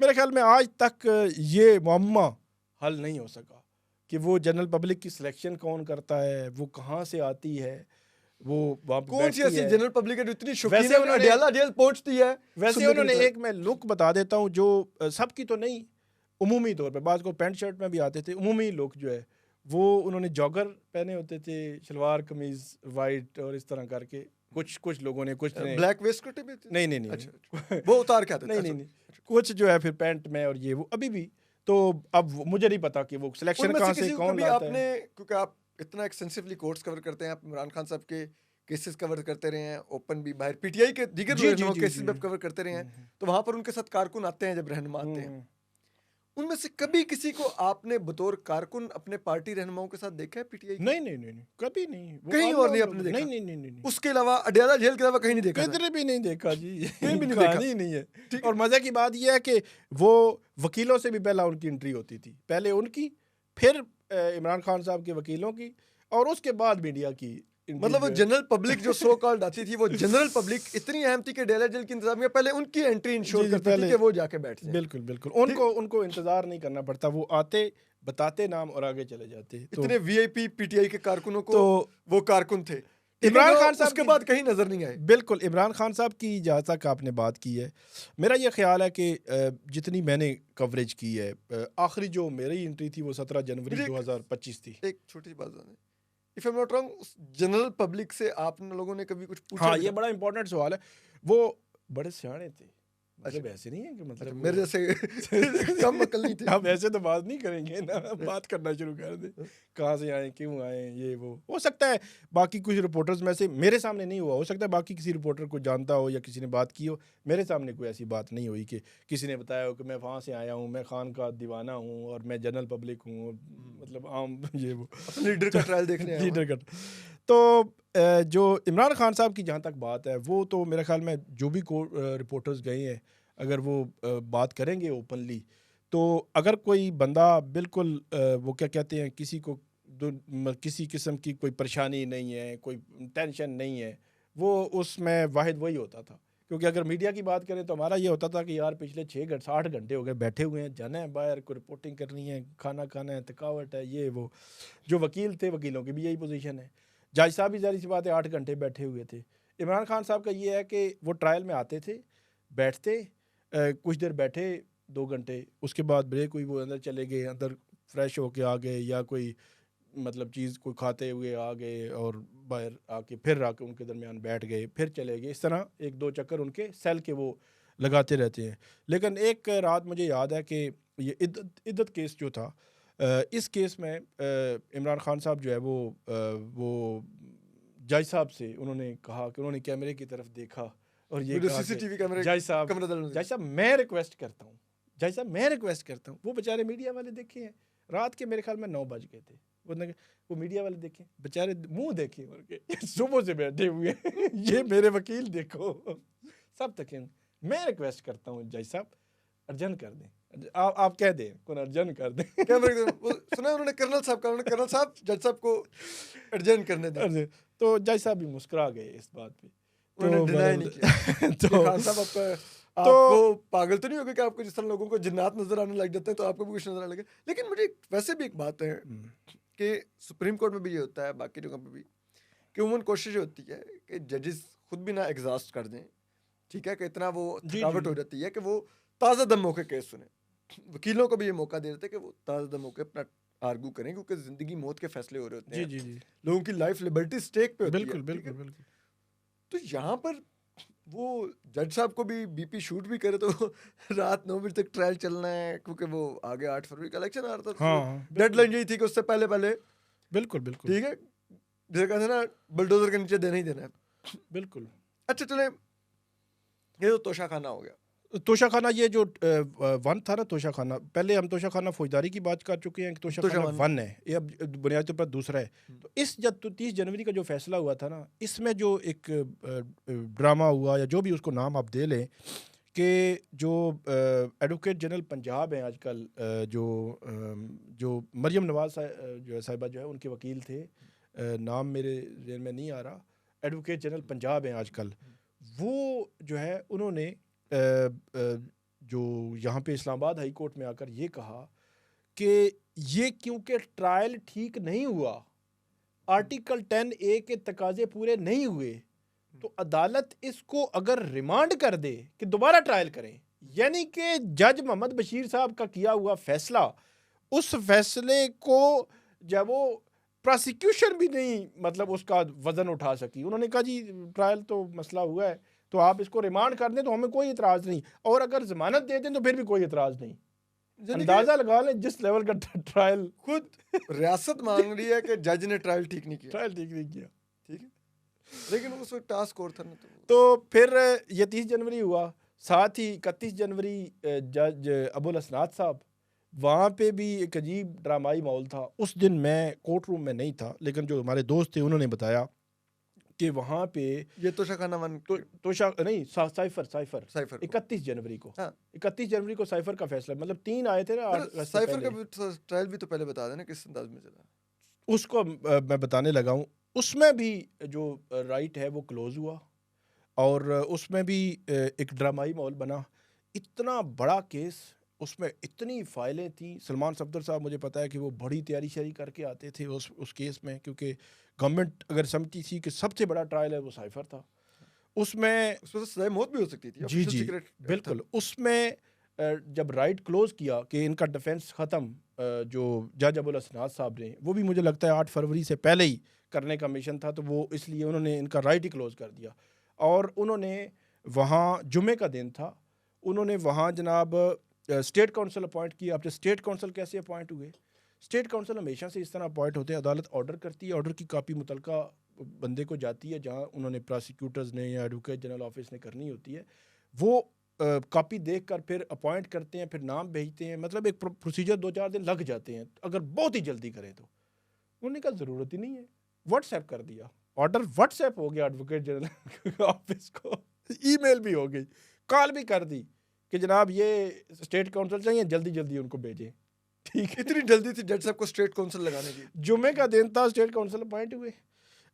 मेरे ख्याल में आज तक ये मुअम्मा हल नहीं हो सका कि वो जनरल पब्लिक की सिलेक्शन कौन करता है, वो कहाँ से आती है, वो वहाँ पे कौन सी बैठती ऐसी है। जनरल पब्लिक है जो इतनी शौकीन वैसे है कि उन्होंने अडियाला जेल पहुंचती है वैसे सुनने के उन्होंने लिए। एक मैं लुक बता देता हूँ जो सबकी तो नहीं, उमूमी तौर पे बाद को पैंट शर्ट में भी आते थे, उमूमी लुक जो है वो उन्होंने जॉगर पहने होते थे, शलवार कमीज वाइट, और इस तरह करके कुछ लोगों ने, कुछ ने ब्लैक वेस्ट भी थी? नहीं नहीं नहीं अच्छा, नहीं। अच्छा। वो उतार के आते थे, नहीं अच्छा। नहीं नहीं, कुछ जो है फिर पैंट में, और ये वो अभी भी। तो अब मुझे नहीं पता कि वो सिलेक्शन उनमें कहाँ से से किसी को कौन कभी लाता आपने, है। क्योंकि आप इतना एक्सटेंसिवली कोर्ट्स कवर करते हैं, आप इमरान खान साहब के केसेस कवर करते रहे हैं, ओपन भी, बाहर पीटीआई के दीगर जी जी जी केसेस जी। भी आप कवर करते रहे हैं, तो वहां पर उनके साथ कारकुन आते हैं, जब रहनुमा आते हैं, उनमें से कभी किसी को आपने बतौर कारकुन अपने पार्टी रहनुमाओं के साथ देखा है पीटीआई के? नहीं नहीं नहीं नहीं, कभी नहीं। वो कहीं और नहीं अननोन आपने लोग, देखा? नहीं नहीं नहीं नहीं नहीं, उसके अलावा अडियाला जेल के अलावा कहीं नहीं देखा था? किधर भी नहीं देखा जी। कहीं भी नहीं कहानी देखा। नहीं है। ठीक और है। मजे की बात यह है कि वो वकीलों से भी पहला उनकी एंट्री होती थी, पहले उनकी, फिर इमरान खान साहब के वकीलों की, और उसके बाद मीडिया की entry मतलब वो जो है। जनरल पब्लिक जो सो कॉल्ड आती थी, वो जनरल पब्लिक इतनी अहम थी कि अडियाला जेल की इंतजामिया पहले उनकी एंट्री जी इंश्योर जी, करती थी पहले कि वो जाके बैठ जाए। बिल्कुल बिल्कुल, उनको इंतजार नहीं करना पड़ता, वो आते बताते नाम और आगे चले जाते। तो इतने वीआईपी पीटीआई के कारकुनों को तो वो कारकुन थे, इमरान लेकिन खान साहब उसके की- बाद कहीं नजर नहीं आए। बिल्कुल, इमरान खान साहब की जहाँ तक आपने बात की है, मेरा ये ख्याल है कि जितनी मैंने कवरेज की है, आखिरी जो मेरी एंट्री थी वो 17 जनवरी मुझे 2025 थी। एक छोटी सी बात बताएं, if I am not wrong, general public से आप लोगों ने कभी कुछ पूछा? हाँ, भी ये था? बड़ा इंपॉर्टेंट सवाल है। वो बड़े सियाने थे, मतलब अच्छा। ऐसे नहीं है कि अच्छा, मतलब मेरे जैसे कम अकल नहीं थे। हम ऐसे तो बात नहीं करेंगे ना, बात करना शुरू कर दे, कहाँ से आए, क्यों आए, ये वो हो सकता है बाकी कुछ रिपोर्टर्स में से, मेरे सामने नहीं हुआ, हो सकता है बाकी किसी रिपोर्टर को जानता हो या किसी ने बात की हो, मेरे सामने कोई ऐसी बात नहीं हुई कि किसी ने बताया हो कि मैं वहाँ से आया हूँ, मैं खान का दीवाना हूँ और मैं जनरल पब्लिक हूँ, मतलब आम ये वो अपने लीडर का ट्रायल देखने आया हूँ। लीडर का। तो जो इमरान खान साहब की जहाँ तक बात है, वो तो मेरे ख्याल में जो भी रिपोर्टर्स गए हैं, अगर वो बात करेंगे ओपनली, तो अगर कोई बंदा बिल्कुल वो क्या कहते हैं, किसी को किसी किस्म की कोई परेशानी नहीं है, कोई टेंशन नहीं है, वो उसमें वाहिद वही होता था क्योंकि अगर मीडिया की बात करें तो हमारा ये होता था कि यार पिछले 8 घंटे हो गए बैठे हुए हैं, जाना है बाहर, कोई रिपोर्टिंग करनी है, खाना खाना है, थकावट है, ये वो। जो वकील थे, वकीलों की भी यही पोजीशन है। जज साहब भी ज़ाहिर सी बात है 8 घंटे बैठे हुए थे। इमरान खान साहब का ये है कि वो ट्रायल में आते थे, बैठते, कुछ देर बैठे 2 घंटे, उसके बाद ब्रेक हुई, वो अंदर चले गए, अंदर फ्रेश होके आ गए, या कोई मतलब चीज़ कोई खाते हुए आ गए और बाहर आके फिर आके उनके दरमियान बैठ गए, फिर चले गए। इस तरह 1-2 चक्कर उनके सेल के वो लगाते रहते हैं। लेकिन एक रात मुझे याद है कि ये इद्दत केस जो था, इस केस में इमरान खान साहब जो है वो जज साहब से उन्होंने कहा कि उन्होंने कैमरे की तरफ देखा और ये कहा सीसीटीवी कैमरे जज साहब कैमरा मैं रिक्वेस्ट करता हूँ, जज साहब मैं रिक्वेस्ट करता हूँ। वो बेचारे मीडिया वाले देखे हैं, रात के मेरे ख्याल में 9 बज गए थे, वो मीडिया वाले देखें, बेचारे मुंह देखे उनके सुबह से बैठे हुए ये मेरे वकील देखो, सब तक। मैं रिक्वेस्ट करता हूँ जज साहब अर्जन कर दें, आप कह दें कौन अर्जन कर दें। सुना उन्होंने कर्नल साहब जज साहब को अर्जन करने दें, तो जज साहब भी मुस्कुरा गए इस बात पे, उन्होंने डिनाई नहीं किया। तो खान साहब आपको पागल तो नहीं हो गए कि आपको जिस तरह लोगों को जिन्नात नजर आने लग जाते हैं तो आपको भी कुछ नजर आने लगे। लेकिन मुझे वैसे भी एक बात है कि सुप्रीम कोर्ट में भी ये होता है, बाकी जगह पे भी, कि उमूमन कोशिश होती है कि जजेस खुद भी ना एग्जॉस्ट कर दें, ठीक है, कि इतना वो थकावट हो जाती है कि वो ताज़ा दम होकर केस सुने। वकीलों को भी ये मौका दे देते हैं कि वो ताज़ा दम होकर अपना आर्गू करें, क्योंकि जिंदगी मौत के फैसले हो रहे होते हैं। जी। लोगों की लाइफ लिबर्टी स्टेक पे होती है। बिल्कुल। तो यहाँ पर वो जज साहब को भी बीपी शूट भी करे तो रात 9 बजे तक ट्रायल चलना है, क्योंकि वो आगे 8 फरवरी का इलेक्शन आ रहा था। हाँ, डेडलाइन यही थी कि उससे पहले बिल्कुल ठीक है, जैसे कहते हैं ना, बुलडोजर के नीचे देना ही देना है। बिल्कुल। अच्छा चले, ये तो तोशा खाना हो गया। तोशा खाना, ये जो 1 था ना तोशा खाना, पहले हम तोशा खाना फौजदारी की बात कर चुके हैं कि तोशा खाना 1 है, ये अब बुनियादी तौर पर दूसरा है। तो इस जब 30 जनवरी का जो फैसला हुआ था ना, इसमें जो एक ड्रामा हुआ या जो भी उसको नाम आप दे लें, कि जो एडवोकेट जनरल पंजाब हैं आजकल, जो मरियम नवाज जो है साहिबा जो है उनके वकील थे, नाम मेरे ज़हन में नहीं आ रहा, एडवोकेट जनरल पंजाब हैं आजकल, वो जो है उन्होंने जो यहाँ पे इस्लामाबाद हाई कोर्ट में आकर ये कहा कि ये क्योंकि ट्रायल ठीक नहीं हुआ, आर्टिकल 10A के तकाजे पूरे नहीं हुए, तो अदालत इसको अगर रिमांड कर दे कि दोबारा ट्रायल करें, यानी कि जज मोहम्मद बशीर साहब का किया हुआ फैसला, उस फैसले को जब वो प्रोसिक्यूशन भी नहीं मतलब उसका वजन उठा सकी, उन्होंने कहा जी ट्रायल तो मसला हुआ है तो आप इसको रिमांड कर दें तो हमें कोई इतराज़ नहीं, और अगर जमानत दे दें तो फिर भी कोई इतराज़ नहीं। अंदाजा लगा लें जिस लेवल का ट्रायल खुद रियासत मांग रही है कि जज ने ट्रायल ठीक नहीं किया, ठीक है, लेकिन उस वक्त टास्क और था ना। तो फिर ये 30 जनवरी हुआ, साथ ही 31 जनवरी जज अबुल असनाद साहब, वहाँ पे भी एक अजीब ड्रामाई माहौल था। उस दिन मैं कोर्ट रूम में नहीं था, लेकिन जो हमारे दोस्त थे उन्होंने बताया कि वहाँ पे ये तोशा खाना नहीं साइफर 31 जनवरी को, हाँ। 31 जनवरी को साइफर का फैसला, मतलब 3 आए थे ना साइफर का ट्रायल भी तो पहले बता देना किस अंदाज में चला, उसको मैं बताने लगा हूँ। उसमें भी जो राइट है वो क्लोज हुआ, और उसमें भी एक ड्रामाई माहौल बना। इतना बड़ा केस, उसमें इतनी फाइलें थी। सलमान सफदर साहब, मुझे पता है कि वो बड़ी तैयारी शरी करके आते थे उस केस में, क्योंकि गवर्नमेंट अगर समझती थी कि सबसे बड़ा ट्रायल है वो साइफर था। उसमें तो सज़ाए मौत भी हो सकती थी। जी बिल्कुल। उसमें जब राइट क्लोज किया कि इनका डिफेंस ख़त्म, जो जज अबुल असनाद साहब ने, वो भी मुझे लगता है 8 फरवरी से पहले ही करने का मिशन था, तो वो इसलिए उन्होंने इनका राइट ही क्लोज कर दिया। और उन्होंने वहाँ जुमे का दिन था, उन्होंने वहाँ जनाब स्टेट काउंसिल अपॉइंट किया। आपने स्टेट काउंसिल कैसे अपॉइंट हुए? स्टेट काउंसिल हमेशा से इस तरह अपॉइंट होते हैं, अदालत ऑर्डर करती है, ऑर्डर की कॉपी मुतलका बंदे को जाती है जहाँ उन्होंने प्रोसिक्यूटर्स ने या एडवोकेट जनरल ऑफिस ने करनी होती है, वो कॉपी देखकर फिर अपॉइंट करते हैं, फिर नाम भेजते हैं। मतलब एक प्रोसीजर 2-4 दिन लग जाते हैं अगर बहुत ही जल्दी करें तो। उन्होंने कहा ज़रूरत ही नहीं है, व्हाट्सएप कर दिया, ऑर्डर व्हाट्सएप हो गया एडवोकेट जनरल ऑफिस को, ईमेल भी हो गई, कॉल भी कर दी कि जनाब ये स्टेट काउंसिल चाहिए, जल्दी जल्दी उनको भेजें। ठीक है, इतनी जल्दी थी जज साहब को स्टेट काउंसिल लगाने की। जुमे का दिन था, स्टेट काउंसिल अपॉइंट हुए,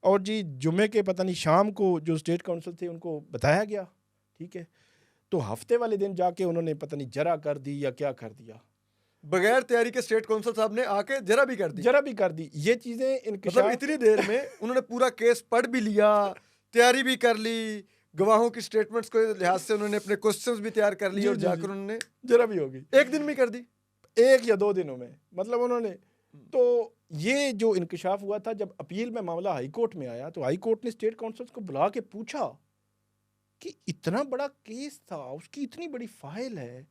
और जी जुमे के पता नहीं शाम को जो स्टेट काउंसिल थे उनको बताया गया ठीक है। तो हफ्ते वाले दिन जाके उन्होंने पता नहीं जरा कर दी या क्या कर दिया, बगैर तैयारी के स्टेट काउंसिल साहब ने आके जरा भी कर दी। जरा भी कर दी। ये चीज़ें मतलब इंकशाफ इतनी देर में उन्होंने पूरा केस पढ़ भी लिया, तैयारी भी कर ली, गवाहों की स्टेटमेंट्स को लिहाज से उन्होंने अपने क्वेश्चंस भी तैयार कर लिए जी, और जी, जाकर जी। उन्होंने जरा भी होगी एक दिन में कर दी। 1 या 2 दिनों में, मतलब उन्होंने। तो ये जो इंकशाफ हुआ था, जब अपील में मामला हाई कोर्ट में आया, तो हाई कोर्ट ने स्टेट काउंसिल्स को बुला के पूछा कि इतना बड़ा केस था, उसकी इतनी बड़ी फाइल है,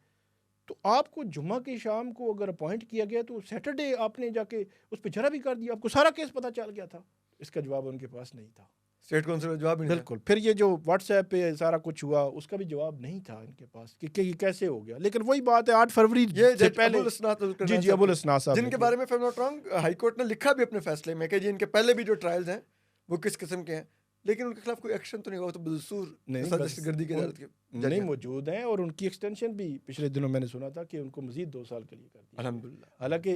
तो आपको जुम्मा की शाम को अगर अपॉइंट किया गया तो सैटरडे आपने जाके उस पर जरा भी कर दिया, आपको सारा केस पता चल गया था। इसका जवाब उनके पास नहीं था। स्टेट काउंसिल का जवाब ही नहीं था। बिल्कुल। फिर ये जो व्हाट्सएप पे सारा कुछ हुआ, उसका भी जवाब नहीं था इनके पास कि ये कैसे हो गया। लेकिन वही बात है, 8 फरवरी ये से जज पहले, अबुल हसनात जी जी, अबुल हसनात साहब, जिनके बारे में, if I'm not wrong, high court ने लिखा भी अपने फैसले में कि जी इनके पहले भी जो ट्रायल्स हैं वो किस किस्म के हैं, लेकिन उनके खिलाफ कोई एक्शन तो नहीं हुआ। तो बदसूर नहीं, बस दहशतगर्दी की अदालत के जज नहीं हैं। मौजूद हैं, और उनकी एक्सटेंशन भी पिछले दिनों मैंने सुना था कि उनको मजीद 2 साल के लिए कर दी। अल्हम्दुलिल्लाह। हालांकि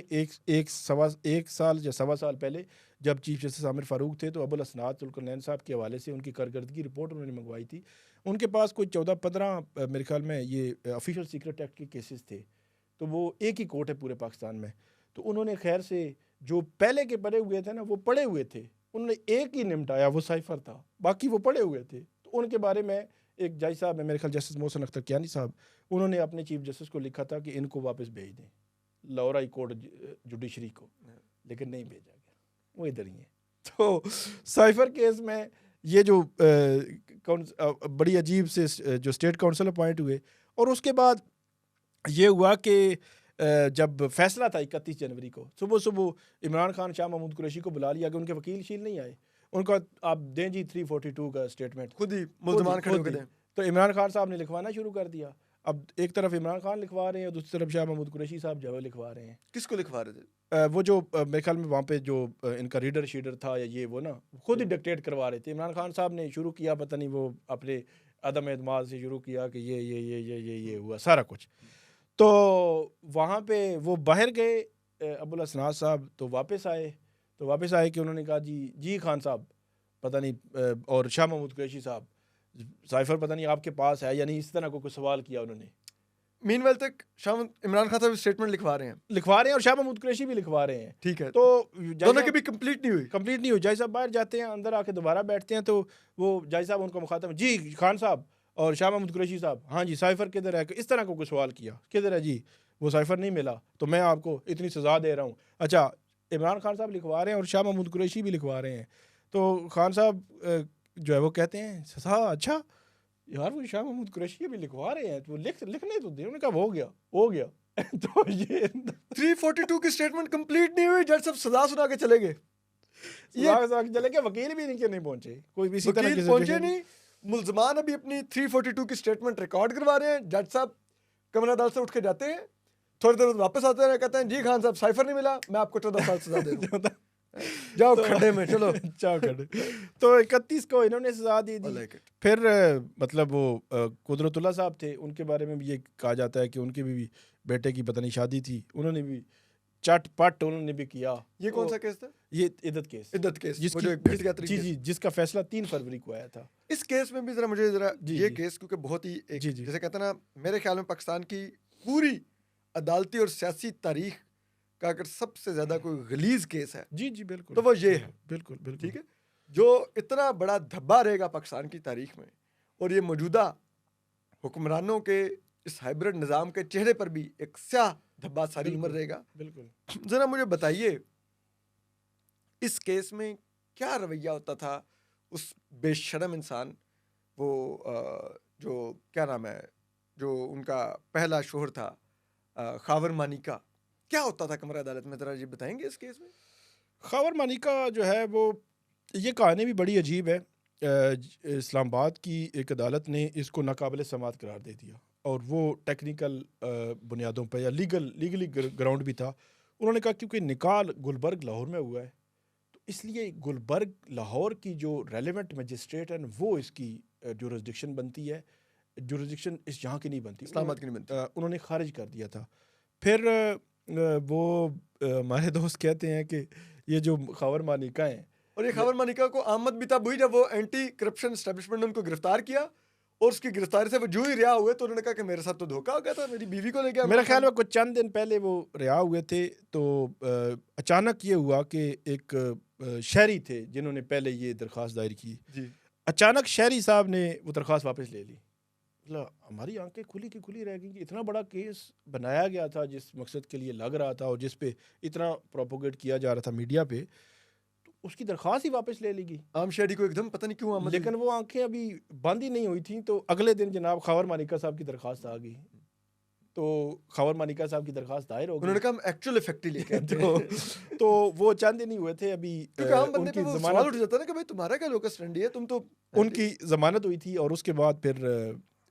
एक साल या सवा साल पहले जब चीफ जस्टिस आमिर फारूक थे, तो अबुल हसनात जुल्करनैन साहब के हवाले से उनकी कारकर्दगी रिपोर्ट उन्होंने मंगवाई थी। उनके पास कोई 14-15 मेरे ख्याल में ये ऑफिशियल सीक्रेट एक्ट के केसेस थे, तो वो एक ही कोर्ट है पूरे पाकिस्तान में। तो उन्होंने खैर से जो पहले के पढ़े हुए थे ना, वो पढ़े हुए थे, उन्होंने एक ही निपटाया, वो साइफर था, बाकी वो पढ़े हुए थे। तो उनके बारे में एक जज साहब है, मेरे ख्याल जस्टिस मोहसिन अख्तर कियानी साहब, उन्होंने अपने चीफ जस्टिस को लिखा था कि इनको वापस भेज दें लाहौर हाई कोर्ट जुडिशरी को, लेकिन नहीं भेजा गया, वो इधर ही है। तो साइफर केस में ये जो बड़ी अजीब से जो स्टेट काउंसिल अपॉइंट हुए, और उसके बाद ये हुआ कि जब फैसला था 31 जनवरी को, सुबह सुबह इमरान खान, शाह महमूद कुरैशी को बुला लिया कि उनके वकील शील नहीं आए। उनका आप दें जी 342 का स्टेटमेंट, खुद ही मुल्ज़मान खड़े होकर दें। तो इमरान खान साहब ने लिखवाना शुरू कर दिया। अब एक तरफ इमरान खान लिखवा रहे हैं और दूसरी तरफ शाह महमूद कुरैशी साहब जो है लिखवा रहे हैं। किसको लिखवा रहे थे? वो जो मेरे ख्याल में वहाँ पे जो इनका रीडर शीडर था या ये वो ना, खुद ही डिक्टेट करवा रहे थे। इमरान खान साहब ने शुरू किया, पता नहीं वो अपने अदम एतमाद से शुरू किया कि ये हुआ सारा कुछ। तो वहाँ पे वो बाहर गए, अबुल हसनात साहब तो वापस आए कि उन्होंने कहा जी खान साहब पता नहीं, और शाह महमूद कुरैशी साहब साइफर पता नहीं आपके पास है या नहीं, इस तरह को कोई सवाल किया उन्होंने। मीनवेल तक इमरान खान साहब स्टेटमेंट लिखवा रहे हैं और शाह महमूद कुरैशी भी लिखवा रहे हैं। ठीक है, तो दोनों की भी कंप्लीट नहीं हुई। जज साहब बाहर जाते हैं, अंदर आके दोबारा बैठते हैं, तो वो जज साहब उनको मुखातब, जी खान साहब और शाह महमूद कुरैशी साहब, हाँ जी साइफर किधर है, इस तरह को कोई सवाल किया, किधर है जी, वो साइफर नहीं मिला तो मैं आपको इतनी सज़ा दे रहा हूँ। अच्छा, इमरान खान साहब लिखवा रहे हैं और शाह महमूद कुरैशी भी लिखवा रहे हैं। तो खान साहब जो है वो कहते हैं सज़ा, अच्छा यार वो शाह महमूद कुरैशी भी लिखवा रहे हैं, तो वो लिखने तो दे। उन्होंने कहा हो गया तो ये 342 की स्टेटमेंट कंप्लीट नहीं हुई, जज साहब सजा सुना के चले गए। चले गए, वकील भी नहीं पहुंचे, कोई भी वकील पहुंचे नहीं, मुल्ज़मान अभी अपनी 342 की स्टेटमेंट रिकॉर्ड करवा रहे हैं। जज साहब कमरा अदालत से उठ के जाते हैं, थोड़ी देर वापस आते हैं, कहते हैं जी खान साहब साइफर नहीं मिला, मैं आपको 14 साल सजा दे रहा हूं, जाओ खड्डे में, चलो जाओ खड्डे। तो 31 को इन्होंने सजा दी थी। फिर मतलब वो कुदरतुल्लाह साहब थे, उनके बारे में भी ये कहा जाता है कि उनके भी बेटे की पता नहीं शादी थी, उन्होंने भी चटपट उन्होंने भी किया। ये कौन सा केस था? ये इद्दत केस जिसका फैसला 3 फरवरी को आया था। इस केस में भी जरा मुझे ये केस, क्योंकि बहुत ही जैसे कहते हैं ना, मेरे ख्याल में पाकिस्तान की पूरी अदालती और सियासी तारीख का अगर सबसे ज्यादा कोई गलीज केस है, जी बिल्कुल, तो वो ये है। बिल्कुल ठीक है, जो इतना बड़ा धब्बा रहेगा पाकिस्तान की तारीख में, और ये मौजूदा हुक्मरानों के इस हाइब्रिड निज़ाम के चेहरे पर भी एक स्याह धब्बा सारी उम्र रहेगा। बिल्कुल। जरा मुझे बताइए, इस केस में क्या रवैया होता था उस बेशरम इंसान, वो जो क्या नाम है, जो उनका पहला शोहर था, खावर मानी का, क्या होता था कमरा अदालत में, जरा ये बताएंगे इस केस में? खावर मानी का जो है वो, ये कहानी भी बड़ी अजीब है। इस्लामाबाद की एक अदालत ने इसको नाकाबिल समाअत करार दे दिया, और वो टेक्निकल बुनियादों पर या लीगली ग्राउंड भी था। उन्होंने कहा क्योंकि निकाल गुलबर्ग लाहौर में हुआ है, तो इसलिए गुलबर्ग लाहौर की जो रेलेवेंट मजिस्ट्रेट है वो इसकी जुरिस्डिक्शन बनती है, जुरिस्डिक्शन इस यहाँ की नहीं बनती, इस्लामाबाद की नहीं बनती। उन्होंने खारिज कर दिया था। फिर वो हमारे दोस्त कहते हैं कि ये जो खावर मानिका हैं, और ये खावर मानिका को आमद भी तब हुई जब वो एंटी करप्शन एस्टेब्लिशमेंट ने उनको गिरफ्तार किया और उसकी गिरफ्तारी से वो जो ही रिहा हुए तो उन्होंने कहा कि मेरे साथ तो धोखा हो गया था, मेरी बीवी को लेके मेरा ख्याल में कुछ चंद दिन पहले वो रिहा हुए थे, तो अचानक ये हुआ कि एक शहरी थे जिन्होंने पहले ये दरख्वास्त दायर की, जी अचानक शहरी साहब ने वो दरख्वास्त वापस ले ली। मतलब हमारी आंखें खुली की खुली रह गई कि इतना बड़ा केस बनाया गया था जिस मकसद के लिए लग रहा था और जिस पे इतना प्रोपोगेट किया जा रहा था मीडिया पे, तो उसकी दरख्वास्त ही वापस ले ली गई। आम शहरी को एकदम पता नहीं क्यों आमद लेकिन वो आंखें अभी बंद ही नहीं हुई थी, तो अगले दिन जनाब खबर मानिका साहब की दरख्वास्त आ गई, तो खबर मानिका साहब की दरख्वास्त दायर हो उन्होंने गई। कहा हम एक्चुअल इफेक्ट ही लेके आते हैं। तो वो चंद दिन ही हुए थे अभी, क्योंकि आम बंदे पे उनकी वो सवाल उठ जमानत जाता है ना कि भाई तुम्हारा क्या लोकस स्टैंड है, तुम तो उनकी जमानत हुई थी और उसके बाद फिर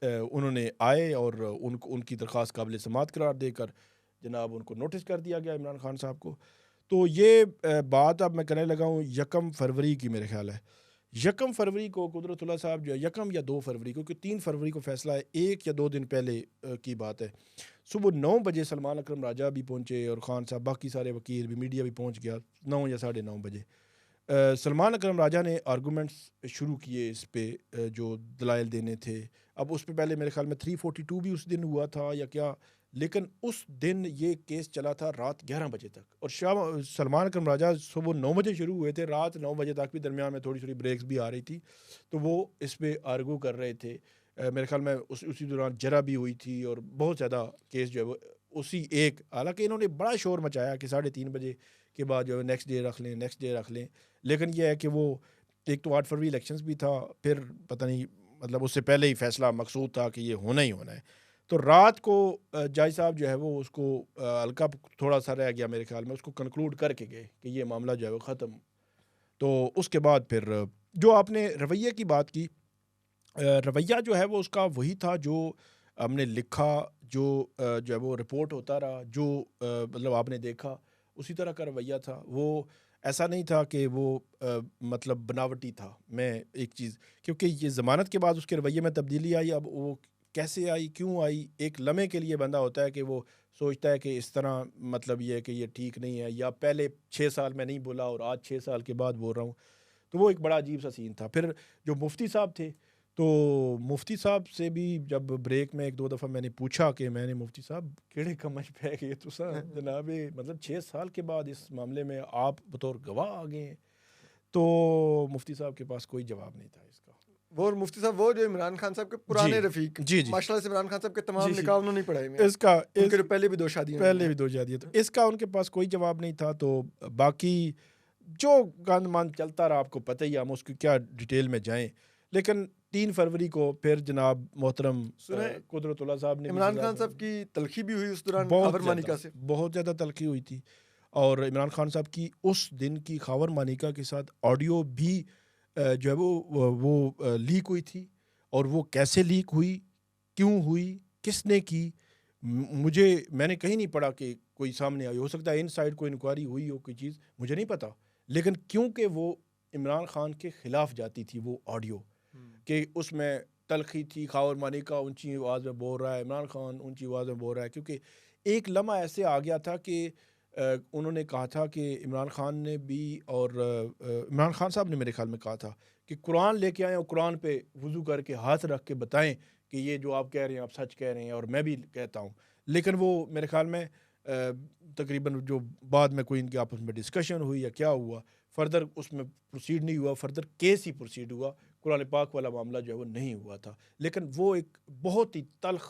उन्होंने आए और उनको उनकी दरख्वास्त काबिल समात करार देकर जनाब उनको नोटिस कर दिया गया, इमरान खान साहब को। तो ये बात अब मैं करने लगा हूँ 1 फरवरी की, मेरे ख्याल है 1 फरवरी को कुदरतुल्लाह साहब जो है 1 या 2 फरवरी को, क्योंकि 3 फरवरी को फैसला है, 1 या 2 दिन पहले की बात है, सुबह 9 बजे सलमान अकरम राजा भी पहुँचे और खान साहब, बाकी सारे वकील भी, मीडिया भी पहुँच गया 9 या 9:30 बजे। सलमान अकरम राजा ने आर्गूमेंट्स शुरू किए इस पे, जो दलाइल देने थे। अब उस पे पहले मेरे ख्याल में 342 भी उस दिन हुआ था या क्या, लेकिन उस दिन ये केस चला था रात 11 बजे तक, और शाम सलमान अकरम राजा सुबह 9 बजे शुरू हुए थे, रात 9 बजे तक भी दरमियान में थोड़ी थोड़ी ब्रेक्स भी आ रही थी, तो वो इस पे आर्गू कर रहे थे। मेरे ख्याल में उसी दौरान जरा भी हुई थी और बहुत ज़्यादा केस जो है वो उसी एक, हालांकि इन्होंने बड़ा शोर मचाया कि 3:30 बजे के बाद जो है नेक्स्ट डे रख लें, नेक्स्ट डे रख लें, लेकिन यह है कि वो एक तो 8 फरवरी इलेक्शंस भी था, फिर पता नहीं मतलब उससे पहले ही फैसला मकसूद था कि ये होना ही होना है। तो रात को जज साहब जो है वो उसको हल्का थोड़ा सा रह गया मेरे ख्याल में, उसको कंक्लूड करके गए कि ये मामला जो है वो ख़त्म। तो उसके बाद फिर जो आपने रवैये की बात की, रवैया जो है वो उसका वही था जो हमने लिखा, जो है वो रिपोर्ट होता रहा, जो मतलब आपने देखा उसी तरह का रवैया था। वो ऐसा नहीं था कि वो मतलब बनावटी था। मैं एक चीज़, क्योंकि ये ज़मानत के बाद उसके रवैये में तब्दीली आई, अब वो कैसे आई, क्यों आई, एक लम्हे के लिए बंदा होता है कि वो सोचता है कि इस तरह मतलब ये है कि ये ठीक नहीं है, या पहले 6 साल में नहीं बोला और आज 6 साल के बाद बोल रहा हूँ, तो वो एक बड़ा अजीब सा सीन था। फिर जो मुफ्ती साहब थे, तो मुफ्ती साहब से भी जब ब्रेक में 1-2 दफ़ा मैंने पूछा कि मैंने मुफ्ती साहब केड़े कमच पे गए तुसा जनाब, मतलब 6 साल के बाद इस मामले में आप बतौर गवाह आ गए हैं, तो मुफ्ती साहब के पास कोई जवाब नहीं था इसका। वो और मुफ्ती साहब वो जो इमरान खान साहब के पुराने जी, रफीक, जी, जी। माशाल्लाह से इमरान खान साहब के तमाम जी, निकाह उन्होंने ही पढ़ाए हुए हैं, इसका उनके इस जो पहले भी 2 शादियां हुई पहले हैं। भी 2 शादियाँ, तो इसका उनके पास कोई जवाब नहीं था। तो बाकी जो गंद-मंद चलता रहा आपको पता ही है, हम उसकी क्या डिटेल में जाएँ। लेकिन 3 फरवरी को फिर जनाब मोहतरम सुने कुदरतुल्लाह साहब ने भी इमरान सज़ा खान साहब सुनाई। की तलखी भी हुई उस दौरान बहुत खबर मानिका से। बहुत ज़्यादा तलखी हुई थी, और इमरान खान साहब की उस दिन की ख़ावर मानिका के साथ ऑडियो भी जो है वो लीक हुई थी, और वो कैसे लीक हुई, क्यों हुई, किसने की, मुझे मैंने कहीं नहीं पढ़ा कि कोई सामने आई। हो सकता है इनसाइड कोई इंक्वायरी हुई हो, कोई चीज़ मुझे नहीं पता, लेकिन क्योंकि वो इमरान खान के ख़िलाफ़ जाती थी वो ऑडियो, कि उसमें तलखी थी, ख़ावर मानिका ऊंची आवाज़ में बोल रहा है, इमरान खान ऊंची आवाज़ में बोल रहा है, क्योंकि एक लम्हा ऐसे आ गया था कि उन्होंने कहा था कि इमरान खान ने भी, और इमरान खान साहब ने मेरे ख्याल में कहा था कि कुरान लेके आएँ और कुरान पे वुज़ू करके हाथ रख के बताएं कि ये जो आप कह रहे हैं आप सच कह रहे हैं, और मैं भी कहता हूँ। लेकिन वो मेरे ख्याल में तकरीबन जो बाद में कोई इनके आपस में डिस्कशन हुई या क्या हुआ, फर्दर उसमें प्रोसीड नहीं हुआ, फर्दर केस ही प्रोसीड हुआ, कुरान पाक वाला मामला जो है वो नहीं हुआ था। लेकिन वो एक बहुत ही तल्ख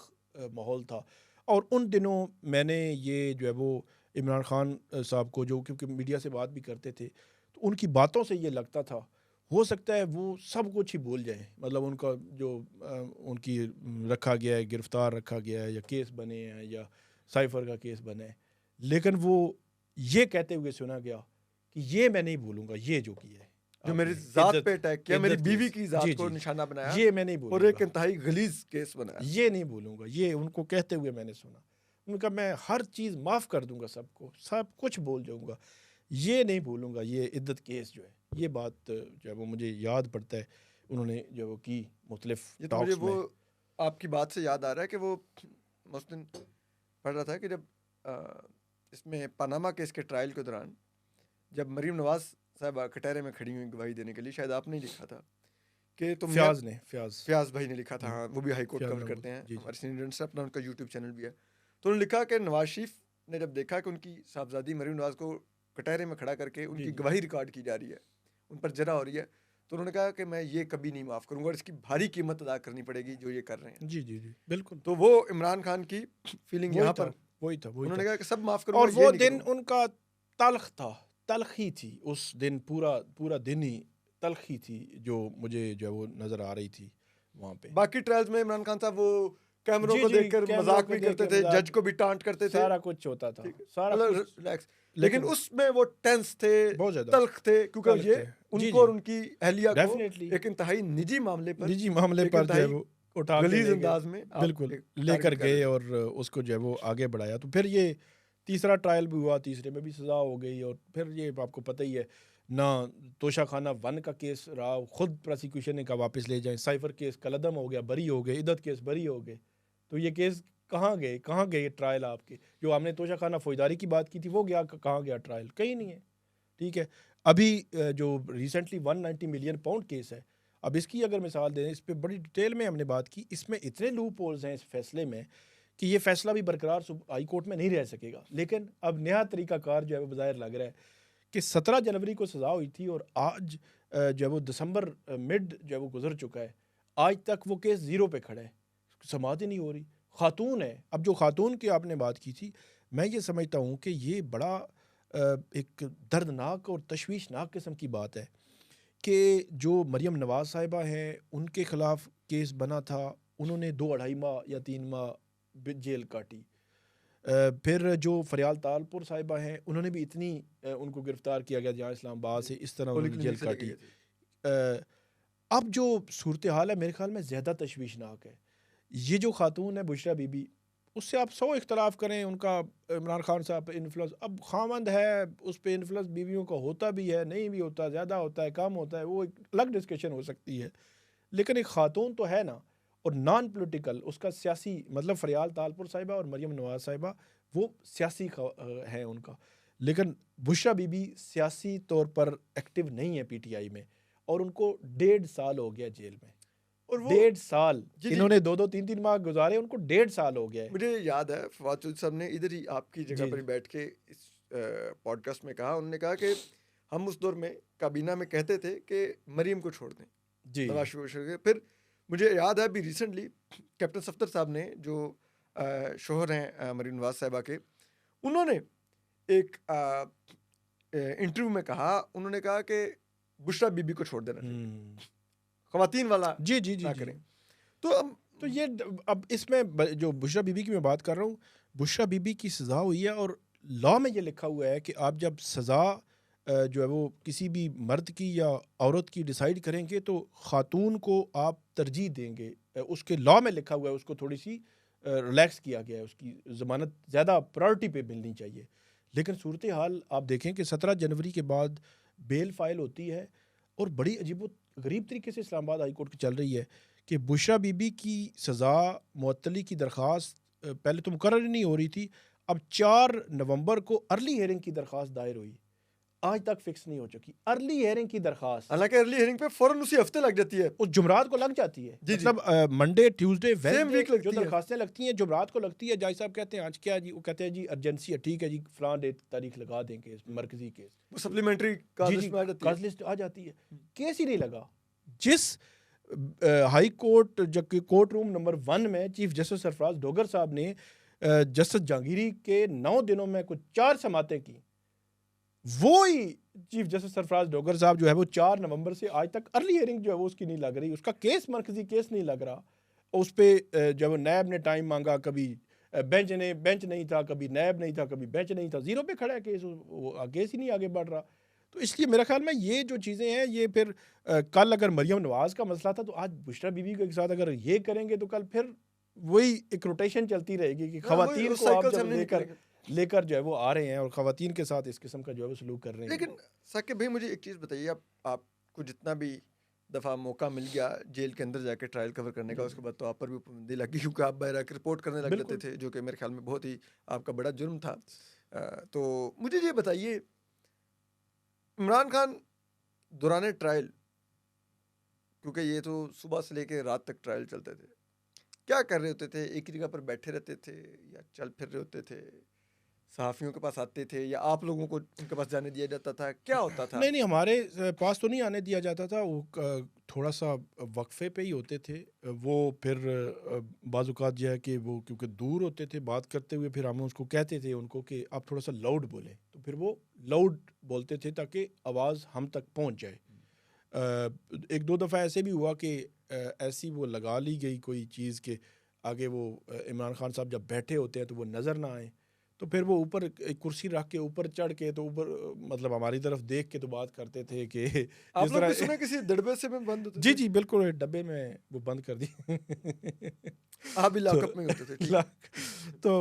माहौल था, और उन दिनों मैंने ये जो है वो इमरान खान साहब को, जो क्योंकि मीडिया से बात भी करते थे, तो उनकी बातों से ये लगता था हो सकता है वो सब कुछ ही भूल जाएँ, मतलब उनका जो उनकी रखा गया है, गिरफ्तार रखा गया है, या केस बने हैं, या साइफर का केस बना है, लेकिन वो ये कहते हुए सुना गया कि ये मैं नहीं भूलूंगा, ये जो किया है जो मेरी आपने, ज़ात पे अटैक किया, मेरी इज्जत बीवी केस, की जी ज़ात को जी, निशाना बनाया ये मैं नहीं और एक भूलूंगा, इंतहाई गलीज़ केस बनाया। ये नहीं भूलूंगा, ये उनको कहते हुए मैंने सुना। उनका मैं हर चीज़ माफ़ कर दूंगा, सबको सब कुछ भूल जाऊंगा, ये नहीं भूलूंगा, ये इद्दत केस जो है, ये बात जो है वो मुझे याद पड़ता है उन्होंने जो वो की मुख्तलिफ ये तो मुझे टॉक्स वो में। आपकी बात से याद आ रहा है कि वो मैं उस दिन पढ़ रहा था कि जब इसमें पनामा केस के ट्रायल के दौरान जब मरीम नवाज साहब कटहरे में खड़ी हुई गवाही देने के लिए, शायद आपने ही लिखा था कि तुम फ्याज भाई ने लिखा था, हाँ, वो भी हाई कोर्ट फ्याज कवर महमूद, करते हैं, जी, जी। हमारे सीनियर जर्नलिस्ट, अपना उनका यूट्यूब चैनल भी है। तो उन्होंने लिखा कि नवाज शरीफ ने जब देखा कि उनकी साहबजादी मरीम नवाज को कटहरे में खड़ा करके उनकी जी। गवाही रिकॉर्ड की जा रही है, उन पर जरा हो रही है, तो उन्होंने कहा कि मैं ये कभी नहीं माफ़ करूंगा और इसकी भारी कीमत अदा करनी पड़ेगी जो ये कर रहे हैं। जी, जी, जी, बिल्कुल। तो वो इमरान खान की फीलिंग वही यहाँ था, पर वही था। उन्होंने कहा कि सब माफ़ करूंगा, और ये वो नहीं दिन करूंगा। उनका तल्ख था, तल्खी थी उस दिन, पूरा दिन ही तल्खी थी जो मुझे जो है वो नज़र आ रही थी वहाँ पे। बाकी ट्रायल्स में इमरान खान साहब वो कैमरों जी, को जी, देखकर कैमरों मजाक को भी देख करते के थे, मज़ाक, जज को भी टांट करते थे, सारा कुछ होता था, ठीक है, सारा मतलब कुछ, रिलैक्स। लेकिन लेकिन उसमें वो टेंस थे, बहुत ज़्यादा तल्ख थे, क्योंकि तल्ख ये थे। जी, उनको जी, और उनकी अहलिया को डेफ़िनेटली एक इंतहाई निजी मामले पर, निजी मामले एक पर जो है इंतहाई वो उठा के गलीज ले गए, अंदाज में आप बिल्कुल, एक लेकर टारगेट कर रहे गए थे। और उसको जो है वो आगे बढ़ाया। तो फिर ये तीसरा ट्रायल भी हुआ, तीसरे में भी सज़ा हो गई और फिर ये आपको पता ही है ना, तोशा खाना 1 का केस रहा, खुद प्रोसिक्यूशन ने कहा वापस ले जाएँ, साइफर केस कलअदम हो गया, बरी हो गए, इद्दत केस बरी हो गए। तो ये केस कहाँ गए ट्रायल आपके? जो हमने तोशा खाना फौजदारी की बात की थी वो गया, कहाँ गया ट्रायल? कहीं नहीं है, ठीक है। अभी जो रिसेंटली 190 मिलियन पाउंड केस है, अब इसकी अगर मिसाल दें, इस पे बड़ी डिटेल में हमने बात की, इसमें इतने लूप होल्स हैं इस फैसले में कि ये फैसला भी बरकरार हाई कोर्ट में नहीं रह सकेगा। लेकिन अब नया तरीकाकार जो है वो बज़ाहिर लग रहा है कि 17 जनवरी को सज़ा हुई थी और आज जो है वो दिसंबर मिड जो है वो गुजर चुका है, आज तक वो केस ज़ीरो पे खड़ा है, समाअत ही नहीं हो रही। खातून है, अब जो खातून की आपने बात की थी, मैं ये समझता हूँ कि ये बड़ा एक दर्दनाक और तशवीशनाक किस्म की बात है कि जो मरियम नवाज़ साहिबा हैं उनके ख़िलाफ़ केस बना था, उन्होंने 2-2.5 माह या 3 माह जेल काटी। फिर जो फरियाल तालपुर साहिबा हैं उन्होंने भी इतनी उनको गिरफ़्तार किया गया जहाँ इस्लामाबाद से, इस तरह होली उन्होंने जेल क्लिनिक से लेके काटी। गए थे। अब जो सूरत हाल है मेरे ख़्याल में ज़्यादा तशवीशनाक है। ये जो खातून है बुशरा बीबी, उससे आप 100 इख्तलाफ करें, उनका इमरान खान साहब पे इन्फ्लुएंस, अब खामंद है, उस पे इन्फ्लुएंस बीवियों का होता भी है, नहीं भी होता, ज़्यादा होता है, कम होता है, वो एक अलग डिस्कशन हो सकती है। लेकिन एक खातून तो है ना, और नॉन पॉलिटिकल, उसका सियासी मतलब फरियाल तालपुर साहिबा और मरियम नवाज साहिबा वो सियासी है उनका, लेकिन बुशरा बीबी सियासी तौर पर एक्टिव नहीं है पीटीआई में, और उनको 1.5 साल हो गया जेल में। और वो 1.5 साल जी जी, इन्होंने 2-2 3-3 माह गुजारे, उनको 1.5 साल हो गया है। मुझे याद है फवाद चौधरी साहब ने इधर ही आपकी जी, जगह पर ही जी, बैठ के इस पॉडकास्ट में कहा, उन्होंने कहा कि हम उस दौर में काबीना में कहते थे कि मरीम को छोड़ दें, जी, नवाज शरीफ को छोड़ दें। फिर मुझे याद है अभी रिसेंटली कैप्टन सफ्दर साहब ने जो शोहर हैं मरीम नवाज साहिबा के, उन्होंने एक इंटरव्यू में कहा, उन्होंने कहा कि बुशरा बीबी को छोड़ देना चाहिए, हुँ। खवातीन वाला जी, जी, जी, ना जी। करें। तो अब तो ये अब इसमें जो बुशरा बीबी की मैं बात कर रहा हूँ, बुशरा बीबी की सज़ा हुई है और लॉ में ये लिखा हुआ है कि आप जब सज़ा जो है वो किसी भी मर्द की या औरत की डिसाइड करेंगे तो खातून को आप तरजीह देंगे। उसके लॉ में लिखा हुआ है, उसको थोड़ी सी रिलैक्स किया गया है, उसकी ज़मानत ज़्यादा प्रायोरिटी पे मिलनी चाहिए। लेकिन सूरत हाल आप देखें कि 17 जनवरी के बाद बेल फाइल होती है और बड़ी अजीब गरीब तरीके से इस्लामाबाद हाई कोर्ट की चल रही है कि बुशरा बीबी की सज़ा मुअत्तली की दरख्वास्त पहले तो मुकर्रर ही नहीं हो रही थी, अब 4 नवंबर को अर्ली हियरिंग की दरख्वास्त दायर हुई, आज तक फिक्स नहीं हो चुकी। अर्ली हियरिंग की दरख्वास्त हालांकि अर्ली हियरिंग पे फौरन उसी हफ्ते लग जाती है, उस जुमरात को लग जाती है, जी जी, मतलब Monday Tuesday same Wednesday week जो लगती है। दरखास्तें लगती हैं जुमरात को लगती है। जज साहब कहते हैं आज क्या जी, वो कहते हैं जी अर्जेंसी है, ठीक है जी फलां डेट तारीख लगा देंगे मरकजी केस, वो सप्लीमेंट्री काज जी, लिस्ट में आ जाती है। काज लिस्ट आ जाती है, केस ही नहीं लगा। जिस हाई कोर्ट जबकि कोर्ट रूम नंबर 1 में चीफ जस्टिस सरफराज डोगर साहब ने जस्टिस जहांगीरी के 9 दिनों में कुछ 4 समातें की, वो ही चीफ जस्टिस सरफराज डोगर साहब जो है वो 4 नवंबर से आज तक अर्ली हियरिंग जो है वो उसकी नहीं लग रही, उसका केस मरकजी केस नहीं लग रहा। उस पर जब नैब ने टाइम मांगा, कभी बेंच नहीं था, कभी नैब नहीं था, कभी बेंच नहीं था, ज़ीरो पे खड़ा है केस, वो केस ही नहीं आगे बढ़ रहा। तो इसलिए मेरे ख्याल में ये जो चीज़ें हैं ये फिर कल अगर मरियम नवाज़ का मसला था तो आज बुशरा बीबी के साथ अगर ये करेंगे तो कल फिर वही एक रोटेशन चलती रहेगी कि हाँ, वही खवातीन उस को आप साइकिल से जब हम नहीं लेकर जो है वो आ रहे हैं और खवातीन के साथ इस किस्म का जो है वो सलूक कर रहे हैं। लेकिन साकिब भाई मुझे एक चीज़ बताइए, आपको जितना भी दफ़ा मौका मिल गया जेल के अंदर जाके ट्रायल कवर करने का, उसके बाद तो आप पर भी पाबंदी लगी क्योंकि आप बाहर आकर रिपोर्ट करने लग जाते बिल्कुल। थे, जो कि मेरे ख्याल में बहुत ही आपका बड़ा जुर्म था। तो मुझे ये बताइए, इमरान खान दौरान ट्रायल क्योंकि ये तो सुबह से लेके रात तक ट्रायल चलते थे, क्या कर रहे होते थे? एक ही जगह पर बैठे रहते थे या चल फिर रहे होते थे? सहाफ़ियों के पास आते थे या आप लोगों को उनके पास जाने दिया जाता था? क्या होता था? नहीं हमारे पास तो नहीं आने दिया जाता था, वो थोड़ा सा वक्फे पे ही होते थे। वो फिर बाज़ औक़ात जो है कि वो क्योंकि दूर होते थे बात करते हुए, फिर हम उसको कहते थे उनको कि आप थोड़ा सा लाउड बोलें, तो फिर वो लाउड बोलते थे ताकि आवाज़ हम तक पहुंच जाए। एक दो दफ़ा ऐसे भी हुआ कि ऐसी वो लगा ली गई कोई चीज़ के आगे वो इमरान खान साहब जब बैठे होते हैं तो वो नज़र ना आए, तो फिर वो ऊपर एक कुर्सी रख के ऊपर चढ़ के तो ऊपर मतलब हमारी तरफ देख के तो बात करते थे कि आप जिस लोग भी तरह सुने किसी दड़बे से में बंद होते जी थे? जी बिल्कुल, डब्बे में वो बंद कर दी आप भी तो लॉकअप में ही होते थे, ठीक। तो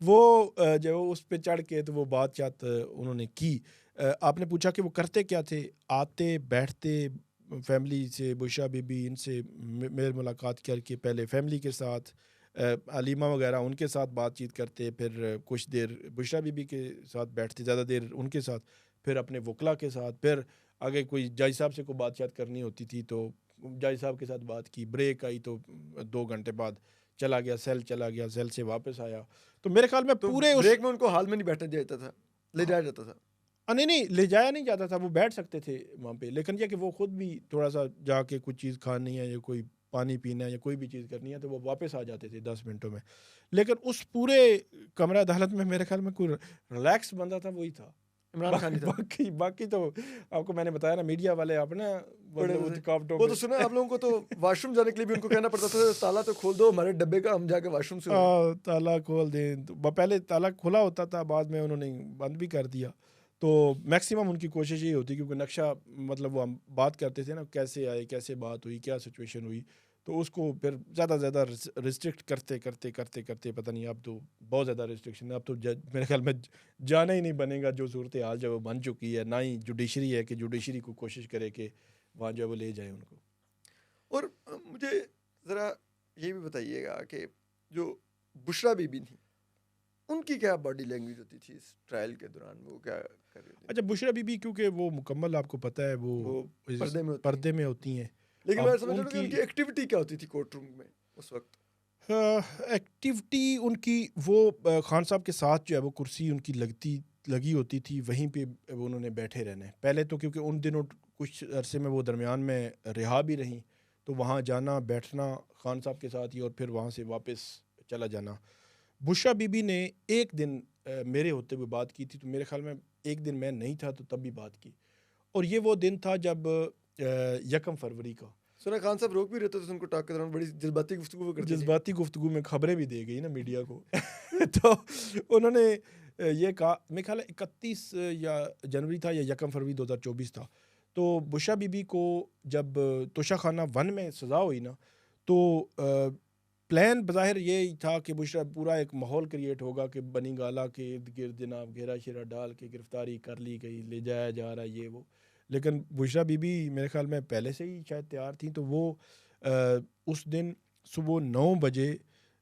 वो जो उस पे चढ़ के तो वो बात उन्होंने की। आपने पूछा कि वो करते क्या थे? आते बैठते फैमिली से, बुशरा बीबी इनसे मेल मुलाकात करके पहले फैमिली के साथ अलीमा वगैरह उनके साथ बातचीत करते, फिर कुछ देर बुशरा बीबी के साथ बैठते, ज़्यादा देर उनके साथ, फिर अपने वकला के साथ, फिर आगे कोई जज साहब से कोई बातचीत करनी होती थी तो जज साहब के साथ बात की, ब्रेक आई तो 2 घंटे बाद चला गया, सेल से वापस आया। तो मेरे ख्याल में तो पूरे उस ब्रेक में उनको हाल में नहीं बैठने दिया जाता था, ले जाया जाता था। नहीं, ले जाया नहीं जाता था, वो बैठ सकते थे वहाँ पे, लेकिन ये कि वो खुद भी थोड़ा-सा जाके कुछ चीज़ खानी है या कोई पानी पीना है या कोई भी चीज़ करनी है, तो वो वापस आ जाते थे 10 मिनटों में। लेकिन उस पूरे कमरा अदालत में मेरे ख्याल में कोई रिलैक्स बंदा था वही था। इमरान खान ही था। बाकी तो आपको मैंने बताया ना, मीडिया वाले अपना बड़े मतलब थे। थकावटों वो पे तो सुना है आप लोगों को तो वॉशरूम जाने के लिए भी उनको कहना पड़ता था, ताला तो खोल दो हमारे डब्बे का, हम जाके वॉशरूम से हो आएं। ताला खोल दें, तो पहले ताला खुला होता था, बाद में उन्होंने बंद भी कर दिया। तो मैक्सिमम उनकी कोशिश यही होती, क्योंकि नक्शा मतलब वो हम बात करते थे ना, कैसे आए, कैसे बात हुई, क्या सिचुएशन हुई, तो उसको फिर ज़्यादा ज़्यादा रिस्ट्रिक्ट करते पता नहीं, अब तो बहुत ज़्यादा रिस्ट्रिक्शन है। अब तो मेरे ख्याल में जाना ही नहीं बनेगा, जो सूरत हाल जो है वो बन चुकी है। ना ही जुडिशरी है कि जुडिशरी को कोशिश करे कि वहाँ जो है वो ले जाए उनको। और मुझे ज़रा ये भी बताइएगा कि जो बुशरा बीबी थी, उनकी क्या बॉडी लैंग्वेज होती थी इस ट्रायल के दौरान? वो क्या कर रही थी? अच्छा, बुशरा बीबी क्योंकि वो मुकम्मल आपको पता है वो वो पर्दे में होती हैं। पर्दे में होती हैं। लेकिन मैं अब समझ रहा हूँ कि उनकी एक्टिविटी क्या होती थी कोर्ट रूम में उस वक्त? एक्टिविटी उनकी वो खान साहब के साथ जो है वो कुर्सी उनकी लगी होती थी, वहीं पे वो उन्होंने बैठे रहना है। पहले तो क्योंकि उन दिनों कुछ अरसे में वो दरमियान में रिहा भी रहीं, तो वहाँ जाना बैठना खान साहब के साथ ही, और फिर वहाँ से वापस चला जाना। बुशरा बीबी ने एक दिन मेरे होते हुए बात की थी, तो मेरे ख्याल में एक दिन मैं नहीं था तो तब भी बात की, और ये वो दिन था जब 1 फरवरी का। सुना खान साहब रोक भी रहते थे उनको टॉक के दौरान, बड़ी जज्बाती गुफ्तगू वो करते थे। जज्बाती गुफ्तगू में खबरें भी दे गई ना मीडिया को तो उन्होंने ये कहा, मेरे ख्याल है 31 या जनवरी था या 1 फरवरी 2024 था। तो बुशरा बीबी को जब तोशाखाना 1 में सज़ा हुई ना, तो प्लान बज़ाहिर ये ही था कि बुशरा पूरा एक माहौल क्रिएट होगा कि बनी गाला के इर्द गिर्द जनाब घेरा शेरा डाल के गिरफ्तारी कर ली गई, ले जाया जा रहा है ये वो। लेकिन बुशरा बीबी मेरे ख्याल में पहले से ही शायद तैयार थी, तो वो उस दिन सुबह 9 बजे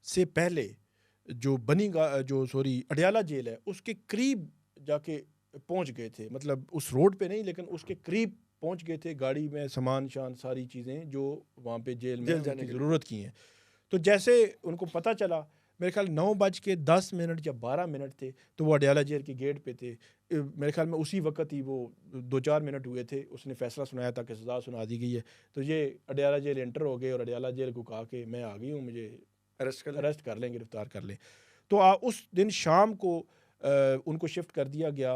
से पहले जो अडयाला जेल है उसके करीब जाके पहुंच गए थे, मतलब उस रोड पे नहीं लेकिन उसके करीब पहुंच गए थे, गाड़ी में सामान शान सारी चीज़ें जो वहाँ पे जेल में जेल जाने उनकी के लिए। ज़रूरत की हैं। तो जैसे उनको पता चला, मेरे ख्याल 9:10 या 12 मिनट थे, तो वो अडयाला जेल के गेट पे थे। मेरे ख्याल में उसी वक्त ही वो 2-4 मिनट हुए थे, उसने फैसला सुनाया था कि सज़ा सुना दी गई है, तो ये अडयाला जेल एंटर हो गए और अडयाला जेल को कहा कि मैं आ गई हूँ, मुझे अरेस्ट कर लें, गिरफ्तार कर लें। तो उस दिन शाम को उनको शिफ्ट कर दिया गया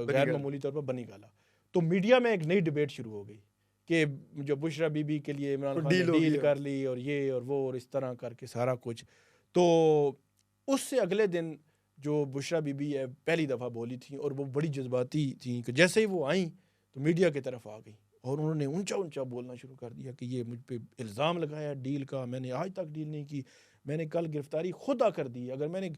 गैर मामूली तौर पर बनी गाला। तो मीडिया में एक नई डिबेट शुरू हो गई कि जो बुशरा बीबी के लिए इमरान खान ने डील कर ली और ये और वो और इस तरह करके सारा कुछ। तो उससे अगले दिन जो बुशरा बीबी है पहली दफ़ा बोली थी और वो बड़ी जज्बाती थी कि जैसे ही वो आई तो मीडिया की तरफ आ गई और उन्होंने ऊंचा बोलना शुरू कर दिया कि ये मुझ पे इल्ज़ाम लगाया डील का, मैंने आज तक डील नहीं की, मैंने कल गिरफ्तारी खुदा कर दी, अगर मैंने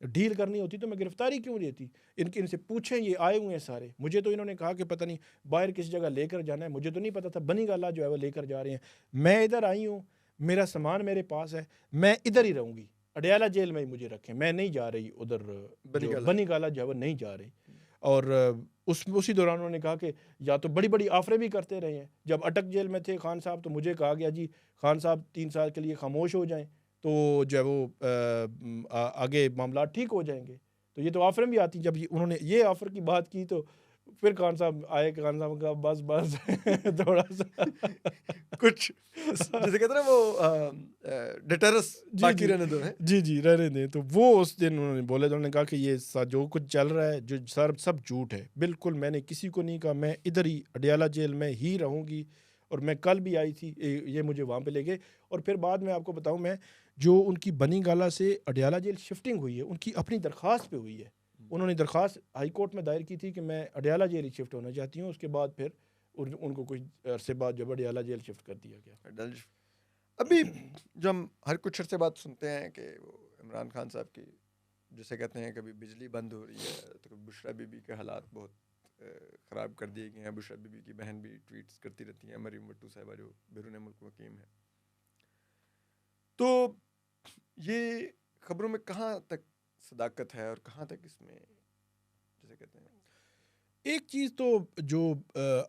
डील करनी होती तो मैं गिरफ्तारी क्यों देती। इनसे पूछें, ये आए हुए हैं सारे, मुझे तो इन्होंने कहा कि पता नहीं बाहर किसी जगह लेकर जाना है, मुझे तो नहीं पता था बनी गाला जो है वो लेकर जा रहे हैं, मैं इधर आई हूँ, मेरा सामान मेरे पास है, मैं इधर ही रहूँगी, अडयाला जेल में ही मुझे रखें, मैं नहीं जा रही उधर, बनी गाला जो है वो नहीं जा रही। और उसी दौरान उन्होंने कहा कि या तो बड़ी बड़ी ऑफरें भी करते रहे हैं। जब अटक जेल में थे खान साहब तो मुझे कहा गया जी खान साहब 3 साल के लिए खामोश हो जाएं तो जो है वो आगे मामला ठीक हो जाएंगे। तो ये तो ऑफरें भी आती, जब उन्होंने ये ऑफर की बात की तो फिर खान साहब आए कि खान साहब का बस बस थोड़ा सा कुछ जैसे कहते हैं ना वो डिटरस जी बाकी जी रहने दो है। जी रहने दें। तो वो उस दिन उन्होंने बोले तो उन्होंने कहा कि ये जो कुछ चल रहा है जो सर सब झूठ है, बिल्कुल मैंने किसी को नहीं कहा, मैं इधर ही अडियाला जेल में ही रहूँगी। और मैं कल भी आई थी, ये मुझे वहाँ पे ले गए। और फिर बाद में आपको बताऊँ, मैं जो उनकी बनी गाला से अडियाला जेल शिफ्टिंग हुई है उनकी अपनी दरख्वास्त पे हुई है। उन्होंने दरख्वास्त हाई कोर्ट में दायर की थी कि मैं अडियाला जेल ही शिफ्ट होना चाहती हूँ। उसके बाद फिर उनको कुछ अरसे बाद जब अडियाला जेल शिफ्ट कर दिया गया। अभी जो हम हर कुछ अरसे बात सुनते हैं कि वो इमरान खान साहब की जैसे कहते हैं कभी बिजली बंद हो रही है तो कभी बुशरा बीबी के हालात बहुत ख़राब कर दिए गए हैं। बुशरा बीबी की बहन भी ट्वीट्स करती रहती हैं, मरीम भट्टू साहिबा जो बैरून मुल्क मुकीम है। तो ये खबरों में कहाँ तक सदाकत है और कहाँ तक इसमें जैसे कहते हैं एक चीज़ तो जो